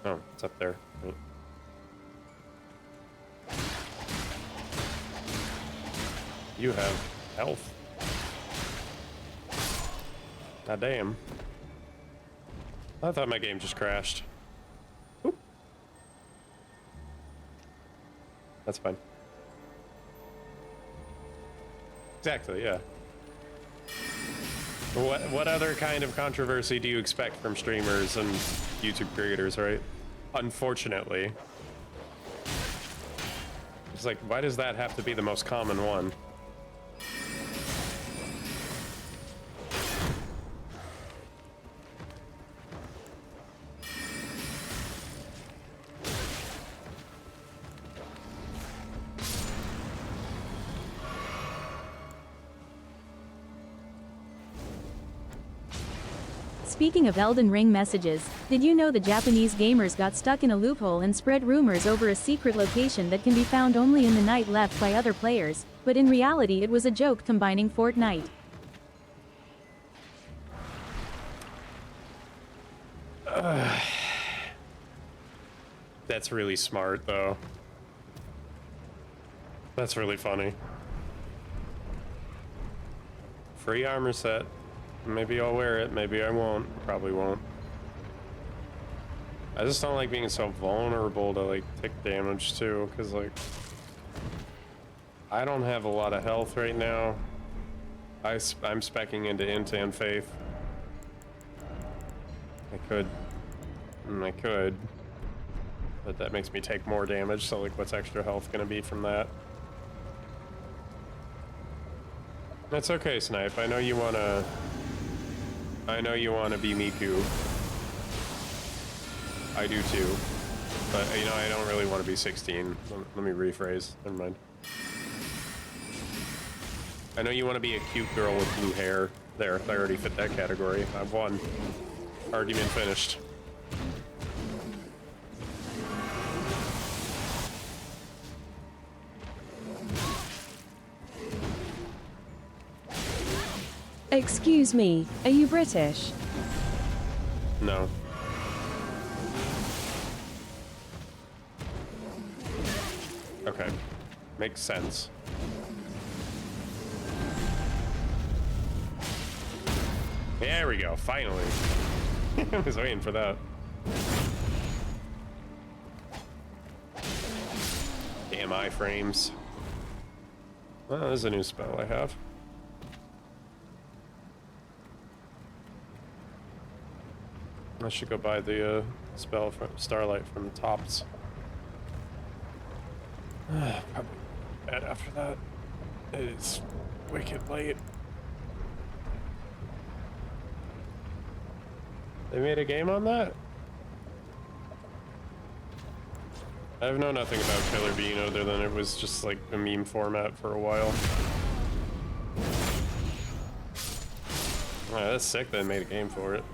Oh, it's up there. Right. You have health. God damn. I thought my game just crashed. Oop. That's fine. Exactly, yeah. What other kind of controversy do you expect from streamers and YouTube creators, right? Unfortunately. It's like, why does that have to be the most common one? Speaking of Elden Ring messages, did you know the Japanese gamers got stuck in a loophole and spread rumors over a secret location that can be found only in the night left by other players, but in reality it was a joke combining Fortnite. That's really smart, though. That's really funny. Free armor set. Maybe I'll wear it, maybe I won't. Probably won't. I just don't like being so vulnerable to, like, tick damage, too, because, like... I don't have a lot of health right now. I'm speccing into Int and Faith. I could. But that makes me take more damage, so, like, what's extra health gonna be from that? That's okay, Snipe. I know you wanna be Miku. I do too. But, you know, I don't really want to be 16. Let me rephrase. Never mind. I know you want to be a cute girl with blue hair. There, I already fit that category. I've won. Argument finished. Excuse me, are you British? No. Okay. Makes sense. There we go, finally. I was waiting for that. Damn iframes. Well, there's a new spell I have. I should go buy the spell from Starlight from the Tops. Probably bad after that. It is wicked late. They made a game on that? I have known nothing about Killer Bean other than it was just like a meme format for a while. Oh, that's sick they made a game for it.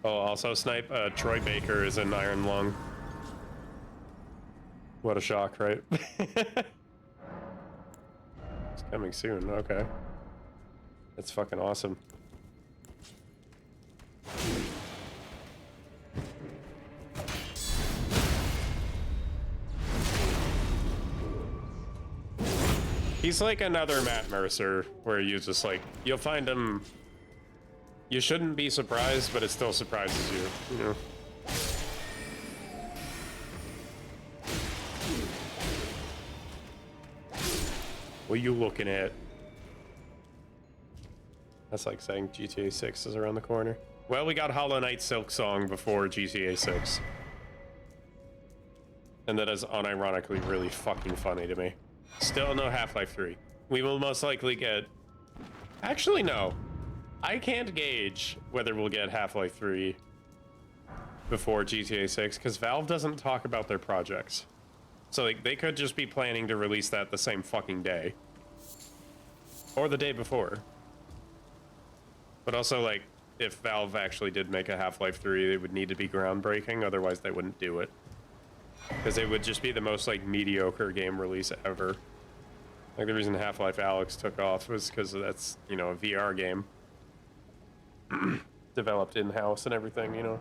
Oh, also Snipe, Troy Baker is in Iron Lung. What a shock, right? It's coming soon, okay. That's fucking awesome. He's like another Matt Mercer, where you just like, you'll find him... You shouldn't be surprised, but it still surprises you, you know? What are you looking at? That's like saying GTA 6 is around the corner. Well, we got Hollow Knight Silk Song before GTA 6. And that is unironically really fucking funny to me. Still no Half-Life 3. We will most likely get... Actually, no. I can't gauge whether we'll get Half-Life 3 before GTA 6, because Valve doesn't talk about their projects. So like, they could just be planning to release that the same fucking day. Or the day before. But also, like, if Valve actually did make a Half-Life 3, it would need to be groundbreaking, otherwise they wouldn't do it. Because it would just be the most, like, mediocre game release ever. Like, the reason Half-Life Alyx took off was because that's, you know, a VR game. Developed in-house and everything, you know.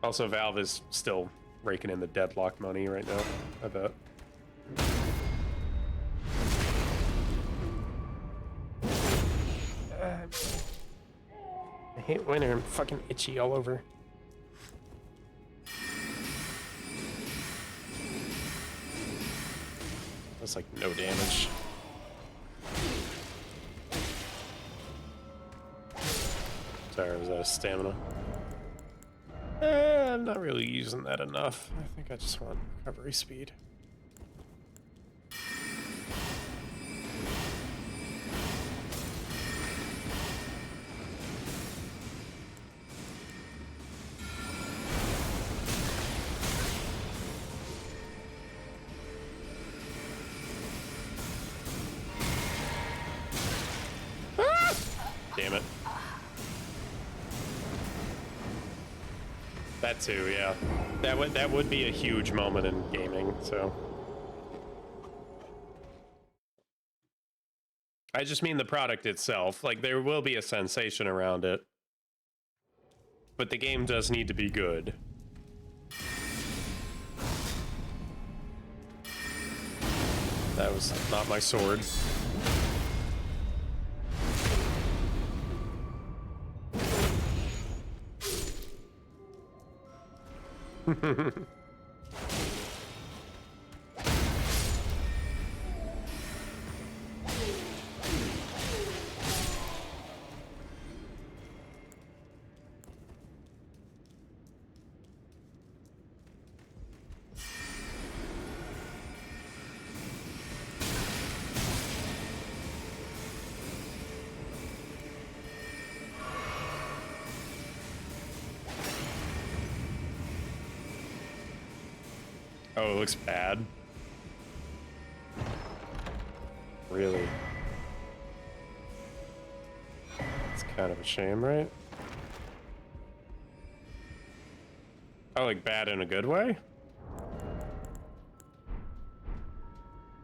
Also, Valve is still raking in the Deadlock money right now, I bet. I hate winter, I'm fucking itchy all over. That's like no damage. Sorry, was that a stamina? I'm not really using that enough. I think I just want recovery speed. Damn it. That too, yeah. That would be a huge moment in gaming, so. I just mean the product itself. Like, there will be a sensation around it. But the game does need to be good. That was not my sword. Oh, it looks bad. Really? It's kind of a shame, right? Oh, like bad in a good way?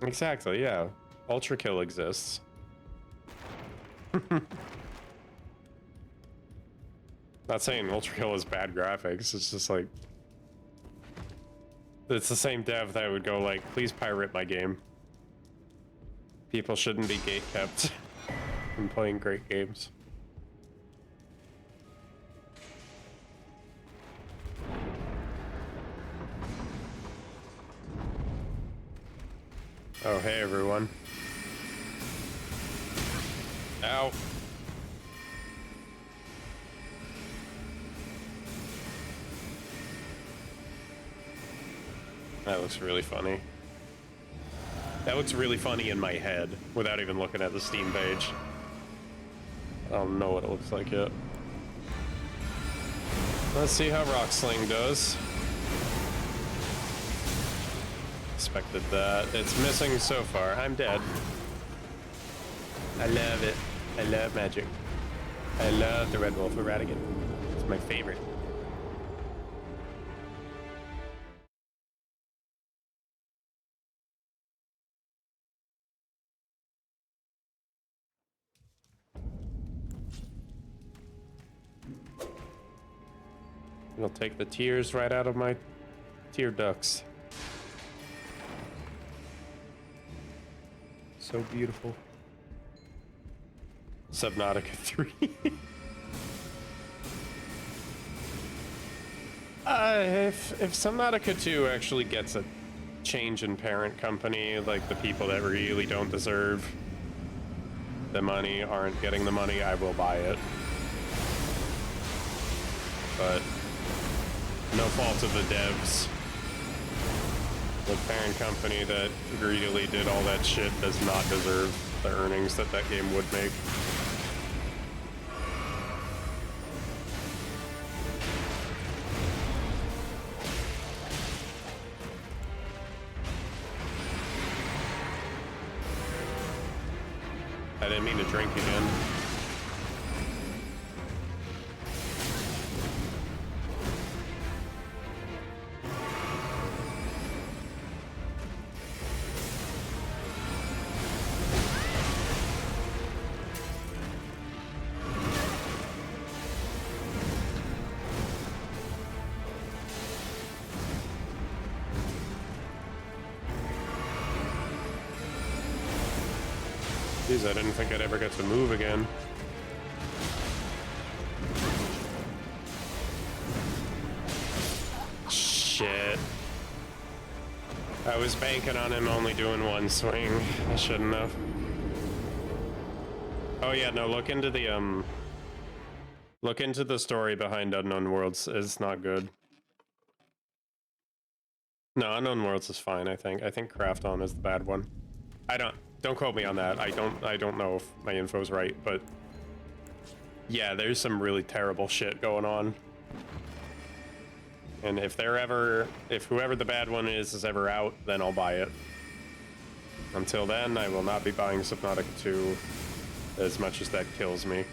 Exactly, yeah. Ultra kill exists. Not saying ultra kill is bad graphics, it's just like... It's the same dev that would go like, please pirate my game. People shouldn't be gatekept from playing great games. Oh, hey everyone. Ow. That looks really funny. That looks really funny in my head, without even looking at the Steam page. I don't know what it looks like yet. Let's see how Rock Sling does. Expected that. It's missing so far. I'm dead. I love it. I love magic. I love the Red Wolf Eradigan. It's my favorite. It'll take the tears right out of my tear ducts. So beautiful. Subnautica 3. If Subnautica 2 actually gets a change in parent company, like the people that really don't deserve the money aren't getting the money, I will buy it. But no fault of the devs. The parent company that greedily did all that shit does not deserve the earnings that that game would make. I didn't mean to drink again. Jeez, I didn't think I'd ever get to move again. Shit. I was banking on him only doing one swing. I shouldn't have. Oh yeah, no, look into the story behind Unknown Worlds. It's not good. No, Unknown Worlds is fine, I think. I think Craft On is the bad one. Don't quote me on that. I don't know if my info's right, but yeah, there's some really terrible shit going on. And if whoever the bad one is ever out, then I'll buy it. Until then, I will not be buying Subnautica 2 as much as that kills me.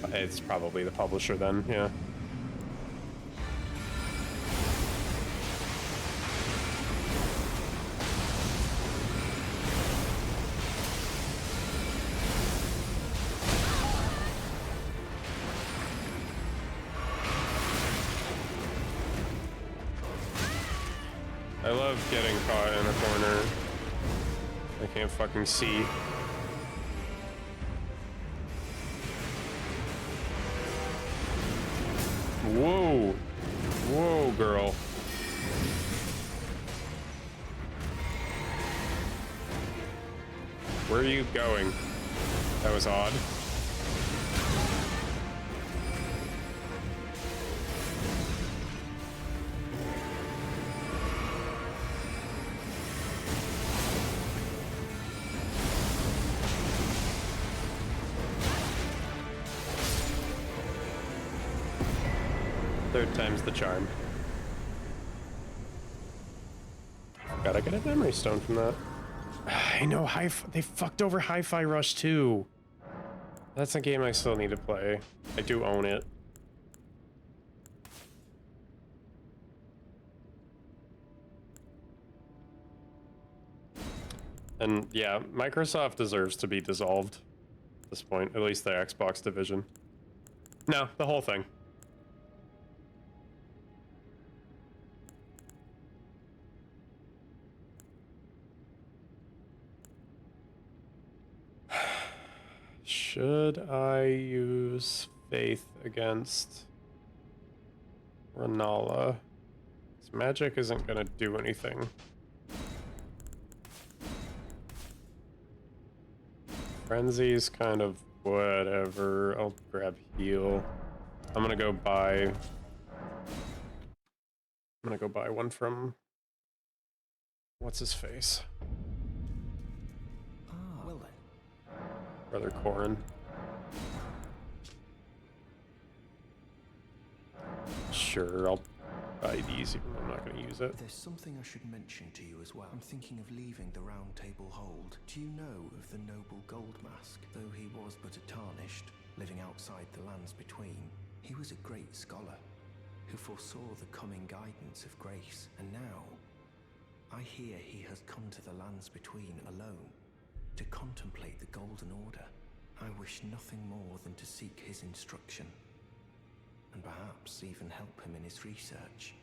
It's probably the publisher then, yeah. I love getting caught in a corner. I can't fucking see. Whoa. Whoa, girl. Where are you going? That was odd. Third time's the charm. Forgot I got a memory stone from that. I know, they fucked over Hi-Fi Rush 2. That's a game I still need to play. I do own it. And yeah, Microsoft deserves to be dissolved at this point, at least the Xbox division. No, the whole thing. Should I use Faith against Renala? This magic isn't gonna do anything. Frenzy's kind of whatever. I'll grab heal. I'm gonna go buy one from what's his face? Well then. Brother Corin. Sure, I'll buy these even though I'm not gonna use it. There's something I should mention to you as well. I'm thinking of leaving the Round Table Hold. Do you know of the noble Goldmask? Though he was but a tarnished, living outside the lands between, he was a great scholar who foresaw the coming guidance of grace. And now, I hear he has come to the lands between alone to contemplate the Golden Order. I wish nothing more than to seek his instruction, and perhaps even help him in his research.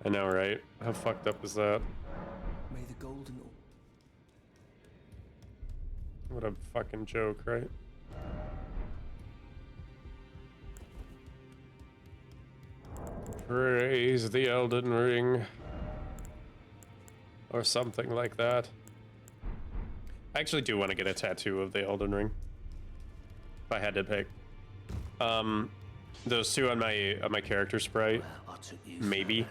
I know, right? How fucked up is that? May the Golden What a fucking joke, right? Praise the Elden Ring. Or something like that. I actually do want to get a tattoo of the Elden Ring. If I had to pick. Those two on my character sprite, maybe,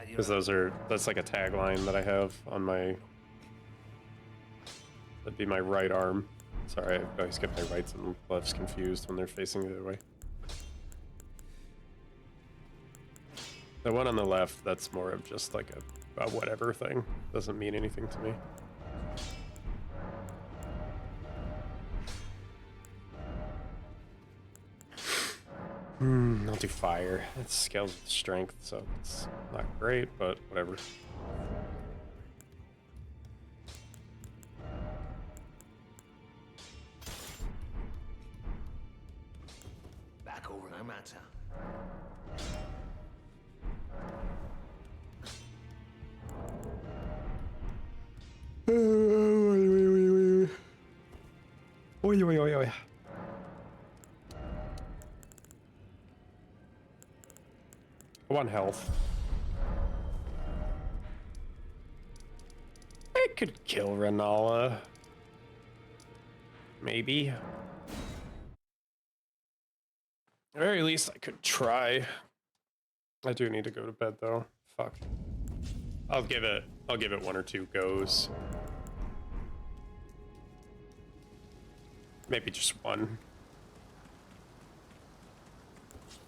because that's like a tagline that I have on my. That'd be my right arm. Sorry, I always get my rights and lefts confused when they're facing the other way. The one on the left, that's more of just like a whatever thing. Doesn't mean anything to me. I'll do fire. It scales with strength, so it's not great, but whatever. Back over no matter. Oi. 1 health. I could kill Renala. Maybe. At the very least, I could try. I do need to go to bed though. Fuck. I'll give it 1 or 2 goes. Maybe just 1.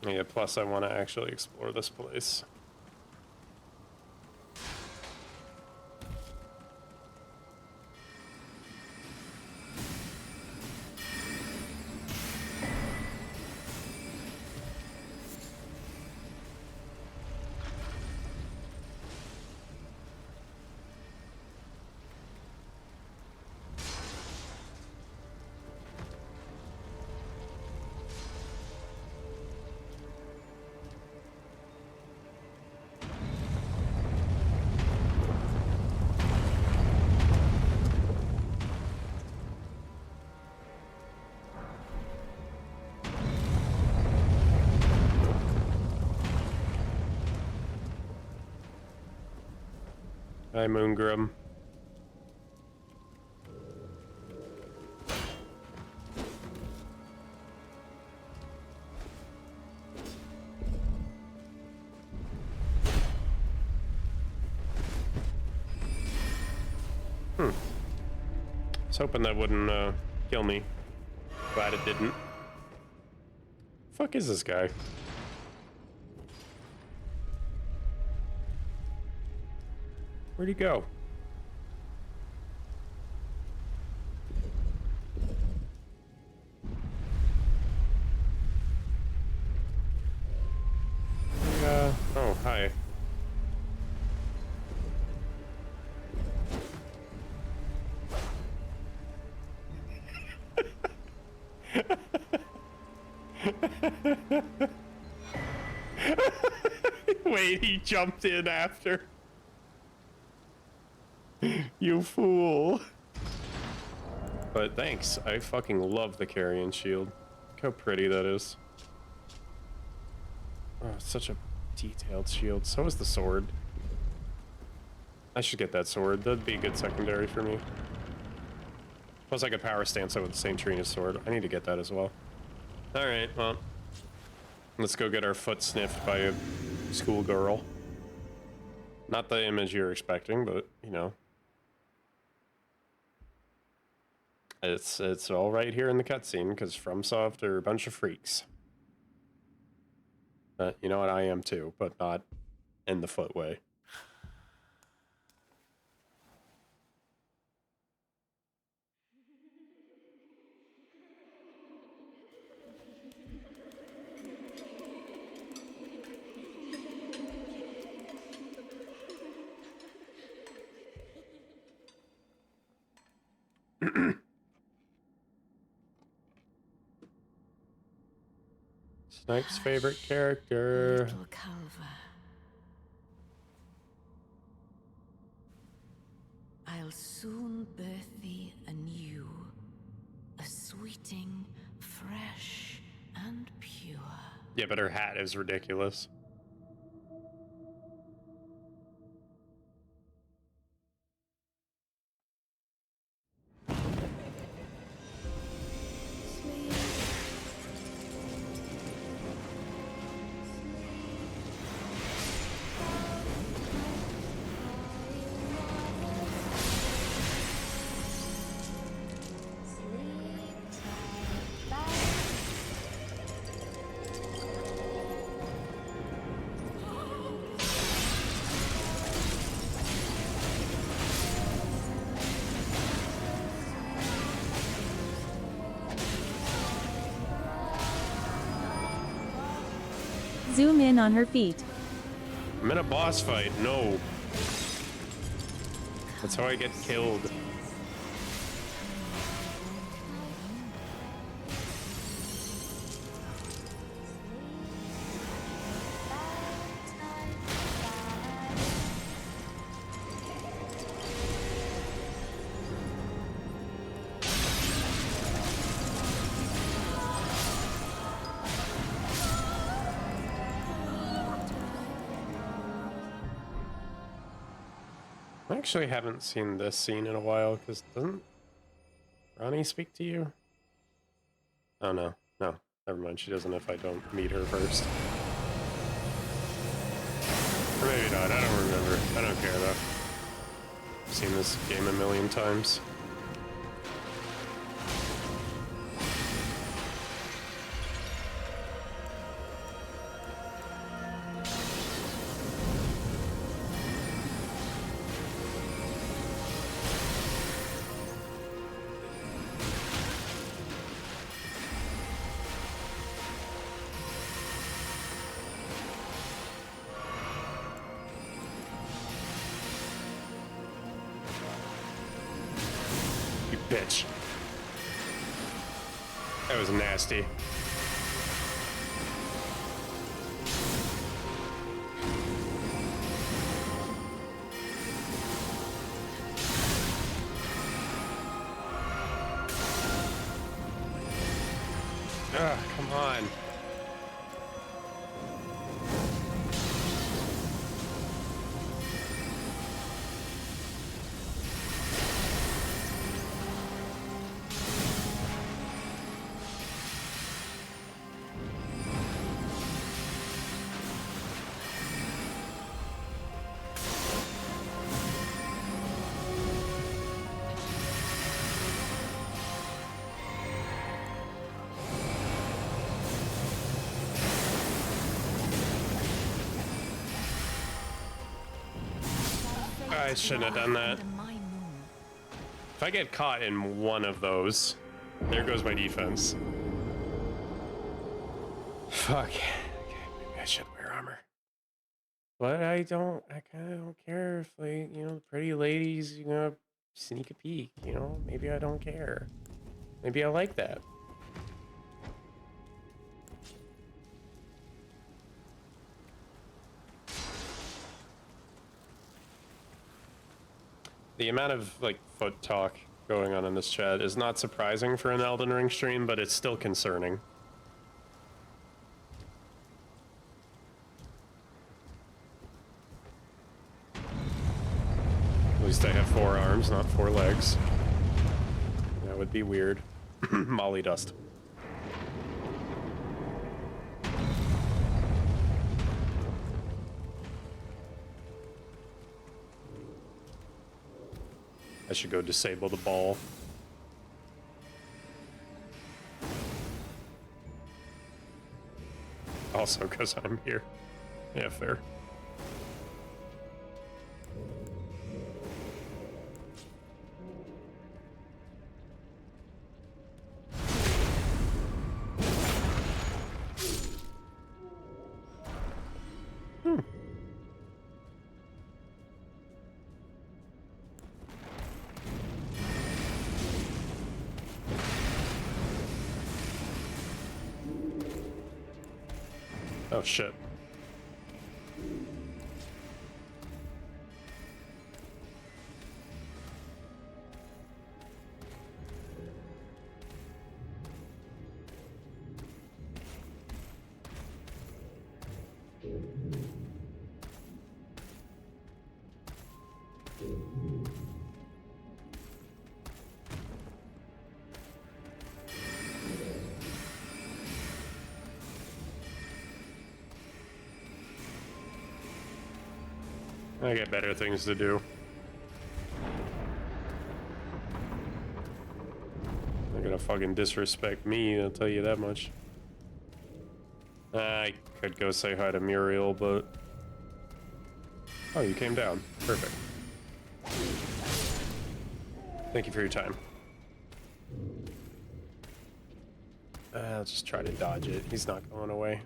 Yeah, plus I want to actually explore this place. Hi, Moongrum. I was hoping that wouldn't kill me. Glad it didn't. Fuck is this guy? Where'd he go? Oh, hi. Wait, he jumped in after. You fool. But thanks, I fucking love the carrion shield. Look how pretty that is. Oh, it's such a detailed shield. So is the sword. I should get that sword. That'd be a good secondary for me. Plus I could power stance out with the same Trina's sword. I need to get that as well. Alright, well. Let's go get our foot sniffed by a schoolgirl. Not the image you're expecting, but, you know. It's all right here in the cutscene, because FromSoft are a bunch of freaks. You know what, I am too, but not in the foot way. Snipe's favorite character. Little Culver. I'll soon birth thee anew, a sweeting, fresh and pure. Yeah, but her hat is ridiculous. Zoom in on her feet. I'm in a boss fight. No. That's how I get killed. I actually haven't seen this scene in a while, because doesn't Ronnie speak to you? Oh no, no, never mind, she doesn't if I don't meet her first. Or maybe not, I don't remember. I don't care though. I've seen this game a million times. Bitch. That was nasty. Ah, come on. I shouldn't have done that. Under my moon. If I get caught in one of those, there goes my defense. Fuck. Okay, maybe I should wear armor. But I kind of don't care if, like, you know, pretty ladies, you know, sneak a peek, you know? Maybe I don't care. Maybe I like that. The amount of, like, foot talk going on in this chat is not surprising for an Elden Ring stream, but it's still concerning. At least I have 4 arms, not 4 legs. That would be weird. Molly dust. I should go disable the ball. Also, because I'm here. Yeah, fair. Oh shit. I got better things to do. They're gonna fucking disrespect me, I'll tell you that much. I could go say hi to Muriel, but... Oh, you came down. Perfect. Thank you for your time. I'll just try to dodge it. He's not going away.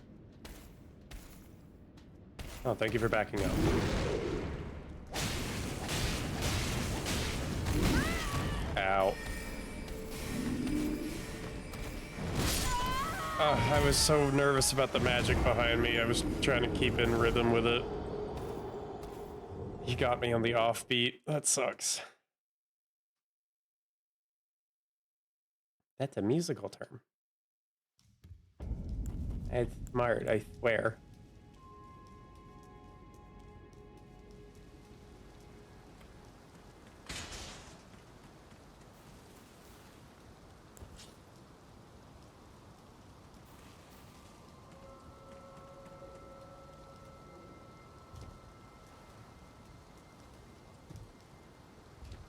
Oh, thank you for backing up. Ow. I was so nervous about the magic behind me. I was trying to keep in rhythm with it. He got me on the offbeat. That sucks. That's a musical term. It's smart, I swear.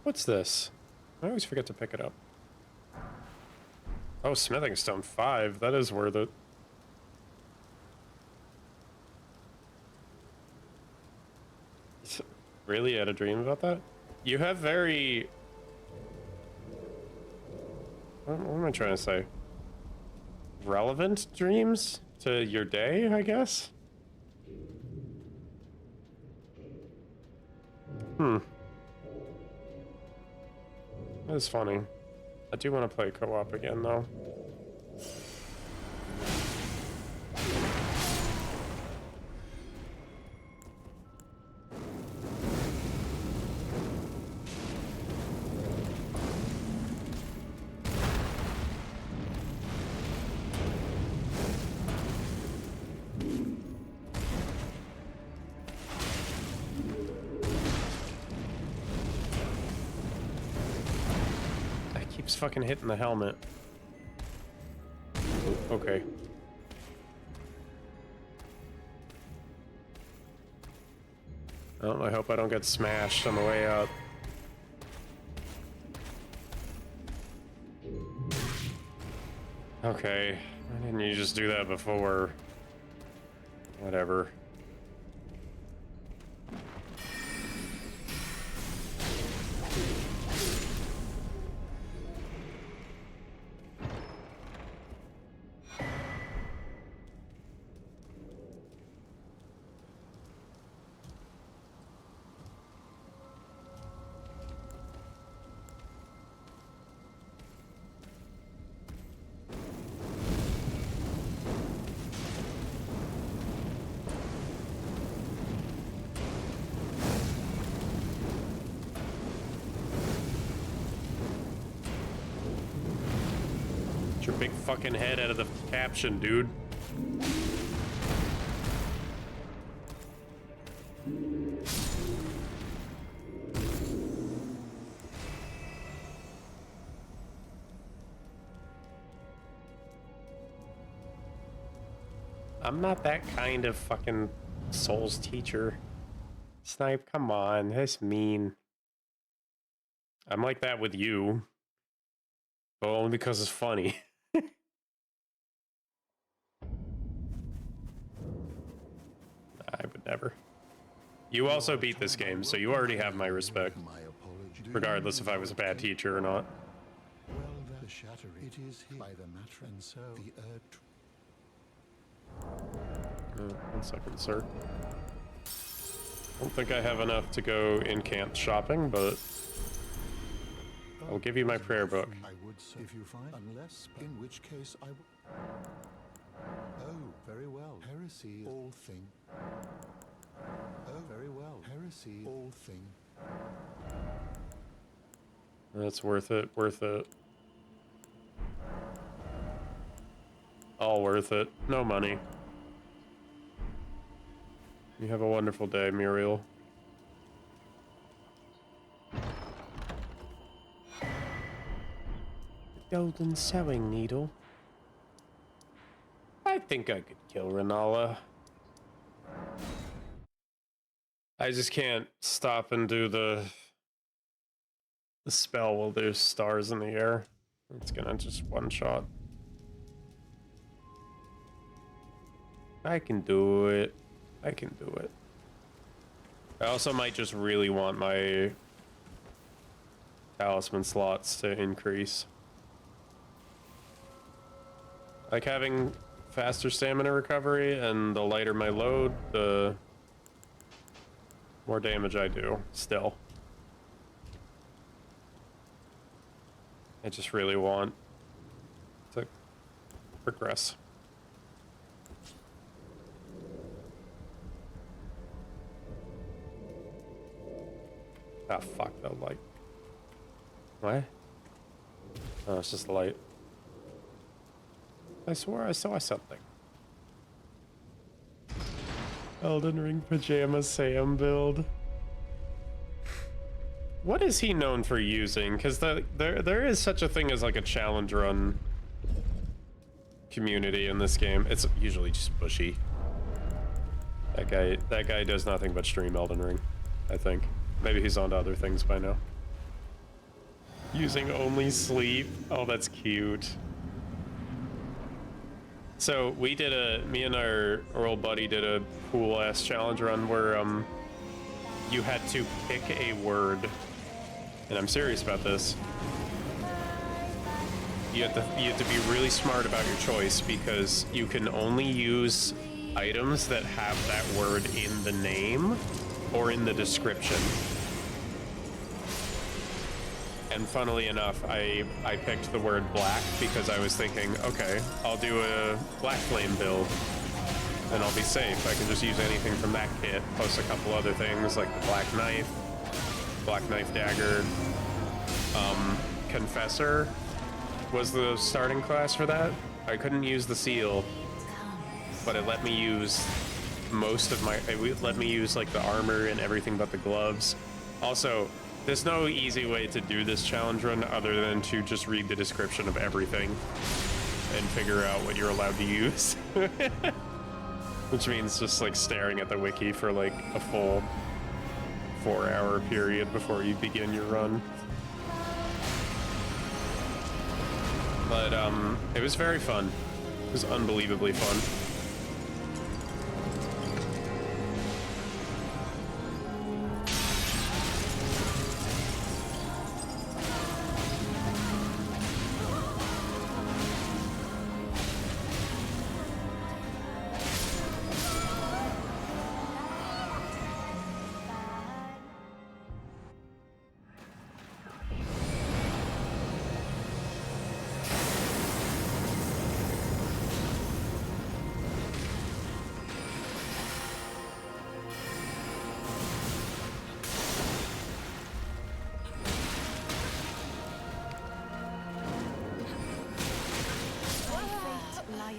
What's this? I always forget to pick it up. Oh, smithing stone 5. That is worth it. Really had a dream about that? You have very... What am I trying to say? Relevant dreams to your day, I guess? That is funny. I do want to play co-op again, though. Fucking hitting the helmet. Okay. Oh, I hope I don't get smashed on the way up. Okay. Why didn't you just do that before? Whatever. your big fucking head out of the caption, dude. I'm not that kind of fucking Souls teacher. Snipe, come on, that's mean. I'm like that with you. But only because it's funny. I would never. You also beat this game, so you already have my respect. Regardless if I was a bad teacher or not. Well, the shatter it is here by the matron, so the One second, sir. Don't think I have enough to go in-camp shopping, but I'll give you my prayer book. I would say if you find, unless, in which case I will. Oh, very well. Heresy, all thing. Oh, very well. Heresy, all thing. That's worth it. Worth it. All worth it. No money. You have a wonderful day, Muriel. Golden sewing needle. I think I could kill Renala. I just can't stop and do the spell while there's stars in the air. It's gonna just one-shot. I can do it. I can do it. I also might just really want my talisman slots to increase. Like having faster stamina recovery, and the lighter my load, the more damage I do, still. I just really want to progress. Ah, fuck, that light. What? Oh, it's just the light. I swore I saw something. Elden Ring Pajama Sam build. What is he known for using? Because there is such a thing as like a challenge run community in this game. It's usually just bushy. That guy does nothing but stream Elden Ring, I think. Maybe he's on to other things by now. Using only sleep. Oh, that's cute. So we did me and our old buddy did a cool ass challenge run where you had to pick a word, and I'm serious about this. You have to be really smart about your choice, because you can only use items that have that word in the name or in the description. And funnily enough, I picked the word black because I was thinking, okay, I'll do a black flame build and I'll be safe. I can just use anything from that kit, plus a couple other things like the black knife dagger. Confessor was the starting class for that. I couldn't use the seal, but it let me use most of it let me use like the armor and everything but the gloves. Also, there's no easy way to do this challenge run other than to just read the description of everything and figure out what you're allowed to use. Which means just like staring at the wiki for like a full 4-hour period before you begin your run. But it was very fun. It was unbelievably fun.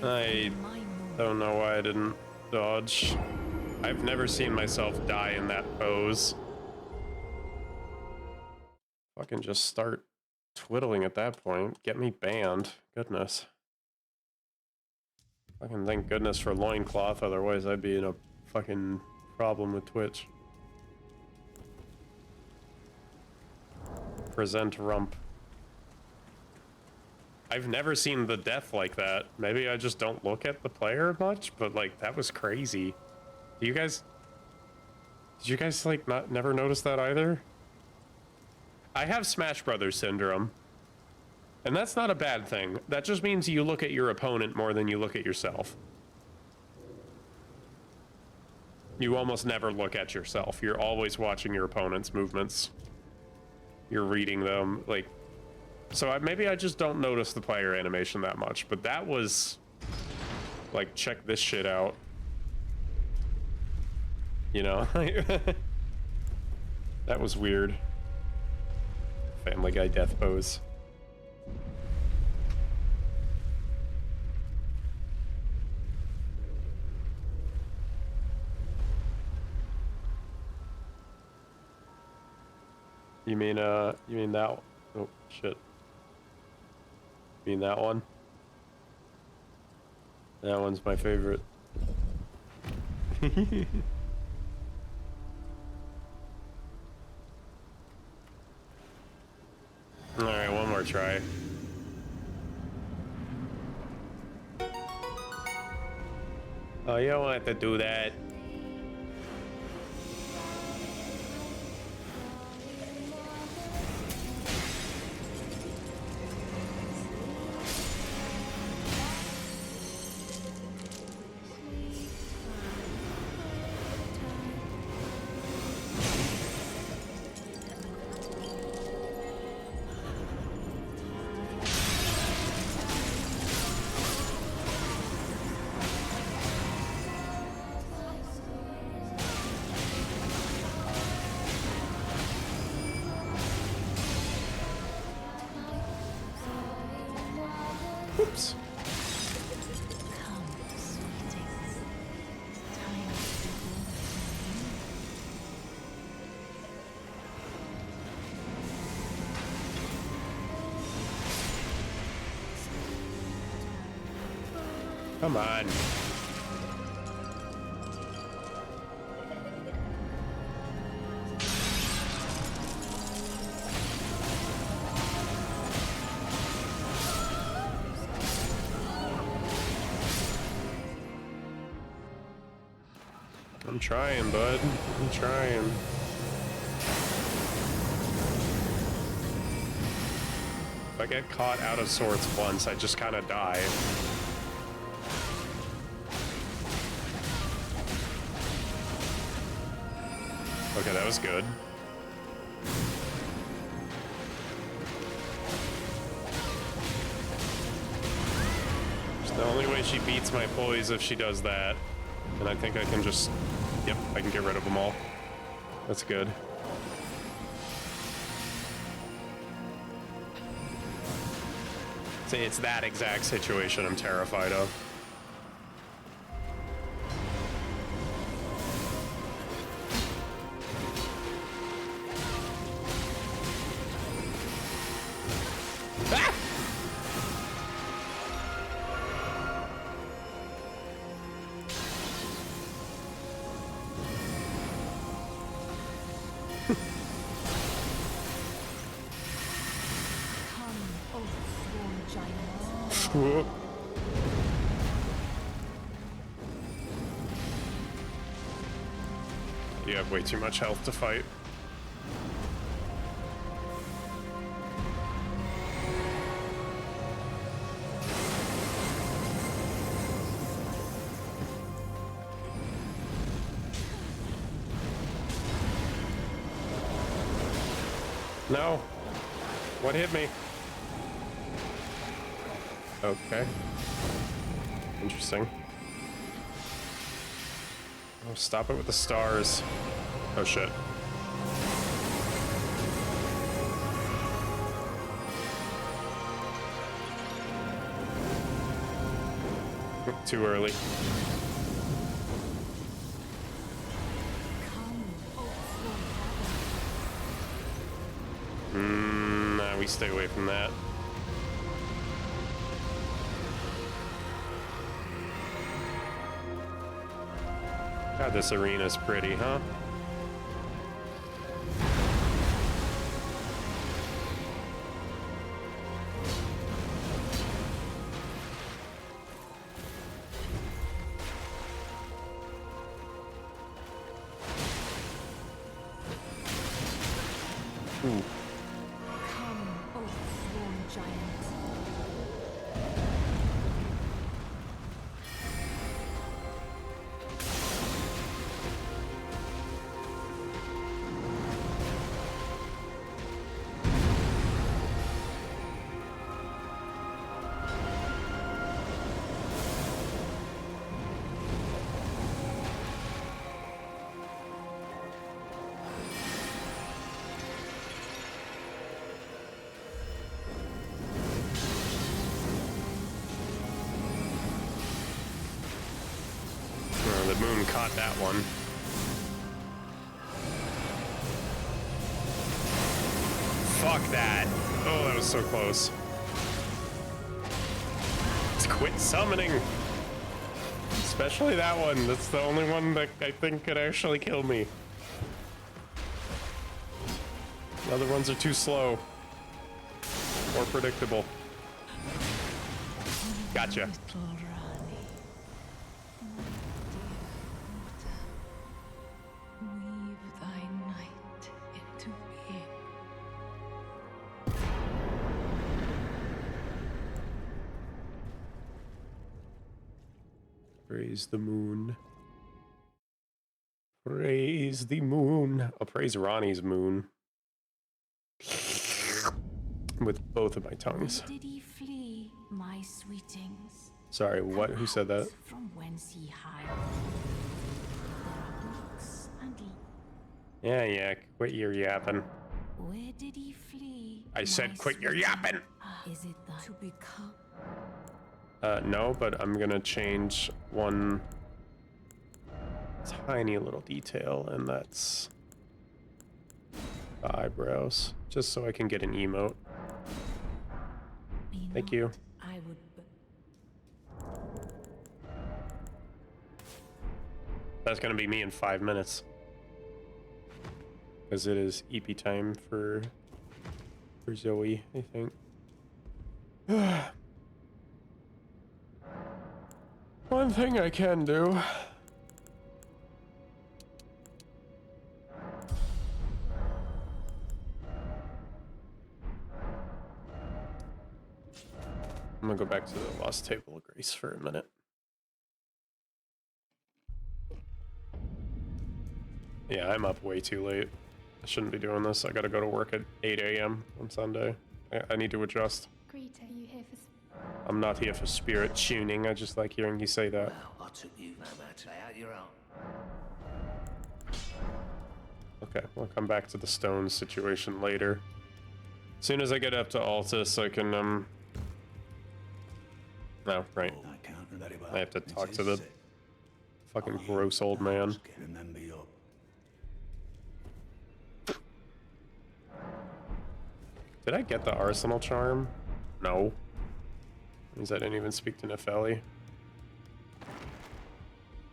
I don't know why I didn't dodge. I've never seen myself die in that pose. Fucking just start twiddling at that point. Get me banned. Goodness. Fucking thank goodness for loincloth, otherwise I'd be in a fucking problem with Twitch. Present rump. I've never seen the death like that. Maybe I just don't look at the player much, but like that was crazy. Did you guys like never notice that either? I have Smash Brothers syndrome. And that's not a bad thing. That just means you look at your opponent more than you look at yourself. You almost never look at yourself. You're always watching your opponent's movements. You're reading them, like... So maybe I just don't notice the player animation that much, but that was... Like, check this shit out. You know? That was weird. Family Guy death pose. You mean that? Oh shit. You mean that one? That one's my favorite. All right, one more try. Oh, you don't have to do that. Oops. Come on. I'm trying, bud. I'm trying. If I get caught out of sorts once, I just kind of die. Okay, that was good. The only way she beats my poise if she does that. And I think I can just... Yep, I can get rid of them all. That's good. See, it's that exact situation I'm terrified of. Ah! Whoa. You have way too much health to fight. No. What hit me? Okay. Interesting. Oh, stop it with the stars. Oh shit. Too early. Nah, we stay away from that. God, this arena's pretty, huh? Ooh. Come, oath-sworn giant. The moon caught that one. Fuck that. Oh, that was so close. Let's quit summoning. Especially that one. That's the only one that I think could actually kill me. The other ones are too slow. More predictable. Gotcha. Weave thy night into being. Praise the moon. Praise the moon. I'll praise Ronnie's moon. With both of my tongues. Where did he flee, my sweetings? Sorry, what? Who said that? From whence he hied. There are books and Yeah, quit your yapping. where did he flee? I said quit your yapping! Is it that to become? No, but I'm gonna change one tiny little detail, and that's the eyebrows, just so I can get an emote. Thank you. I would. That's gonna be me in 5 minutes. Because it is EP time for Zoe, I think. One thing I can do. I'm gonna go back to the Lost Table of Grace for a minute. Yeah, I'm up way too late. I shouldn't be doing this. I gotta go to work at 8 a.m. on Sunday. I need to adjust. Greeting. Are you here for... I'm not here for spirit tuning. I just like hearing you say that. Well, I took you no matter. Lay out your own. Okay, we'll come back to the stone situation later. As soon as I get up to Altus, I can, No, right. I have to talk to the fucking gross old man. Did I get the Arsenal charm? No. Means I didn't even speak to Nefeli.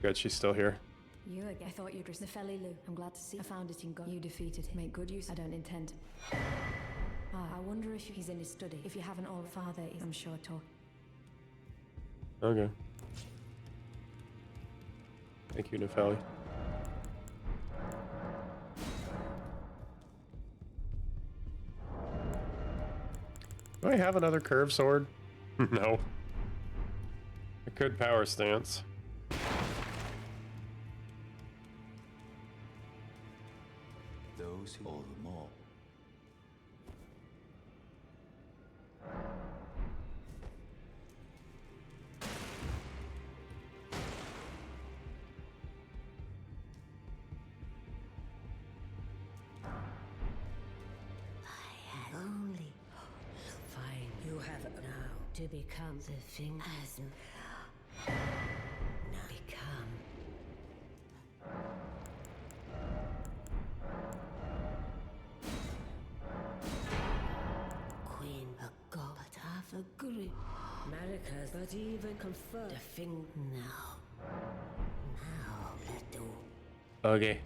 Good, she's still here. You again. I thought you'd risk Nefeli, Lou. I'm glad to see. I found it in God. You defeated him. Make good use. I don't intend. I wonder if he's in his study. If you haven't all, Father is, I'm sure, talk. Okay. Thank you, Nefeli. Do I have another curve sword? No. I could power stance. Those who all the more. Only fine. You have now to become the thing as Now come. Queen a god, but half a grip. Maricas, but even confer. The thing now. Now, little. Okay.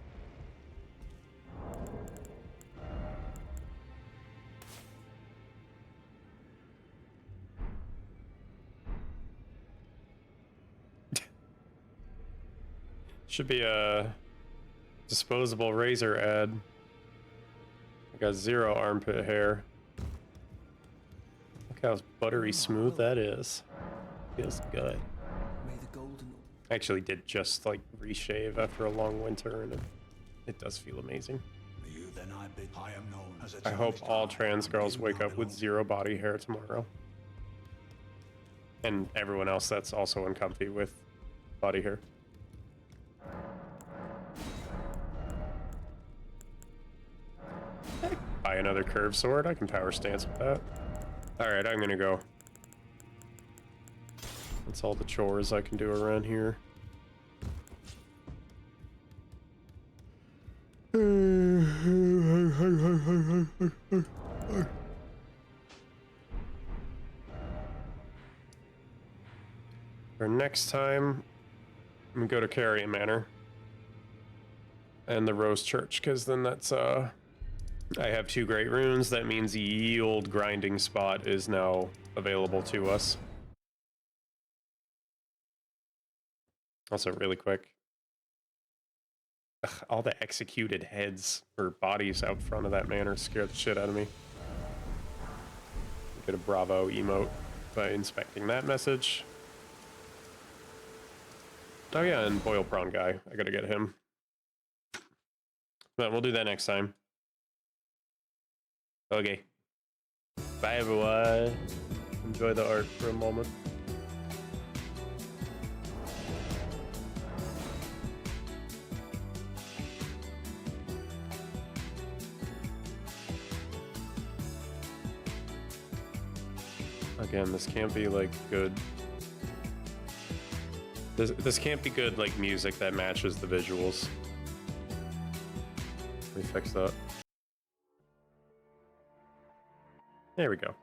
Should be a disposable razor ad. I got 0 armpit hair. Look how buttery smooth that is. Feels good. May the golden... I actually did just like reshave after a long winter, and it does feel amazing. You then I bid I am known as a I hope all trans girls wake up with 0 body hair tomorrow. And everyone else that's also uncomfy with body hair. Buy another curved sword. I can power stance with that. Alright, I'm gonna go. That's all the chores I can do around here. For next time, I'm gonna go to Carrion Manor and the Rose Church, because then that's I have 2 great runes. That means the yield grinding spot is now available to us. Also, really quick, all the executed heads or bodies out front of that manor scared the shit out of me. Get a bravo emote by inspecting that message. Oh yeah, and boil prawn guy. I gotta get him. But we'll do that next time. Okay. Bye everyone. Enjoy the art for a moment. Again, this can't be like good. This can't be good like music that matches the visuals. Let me fix that. There we go.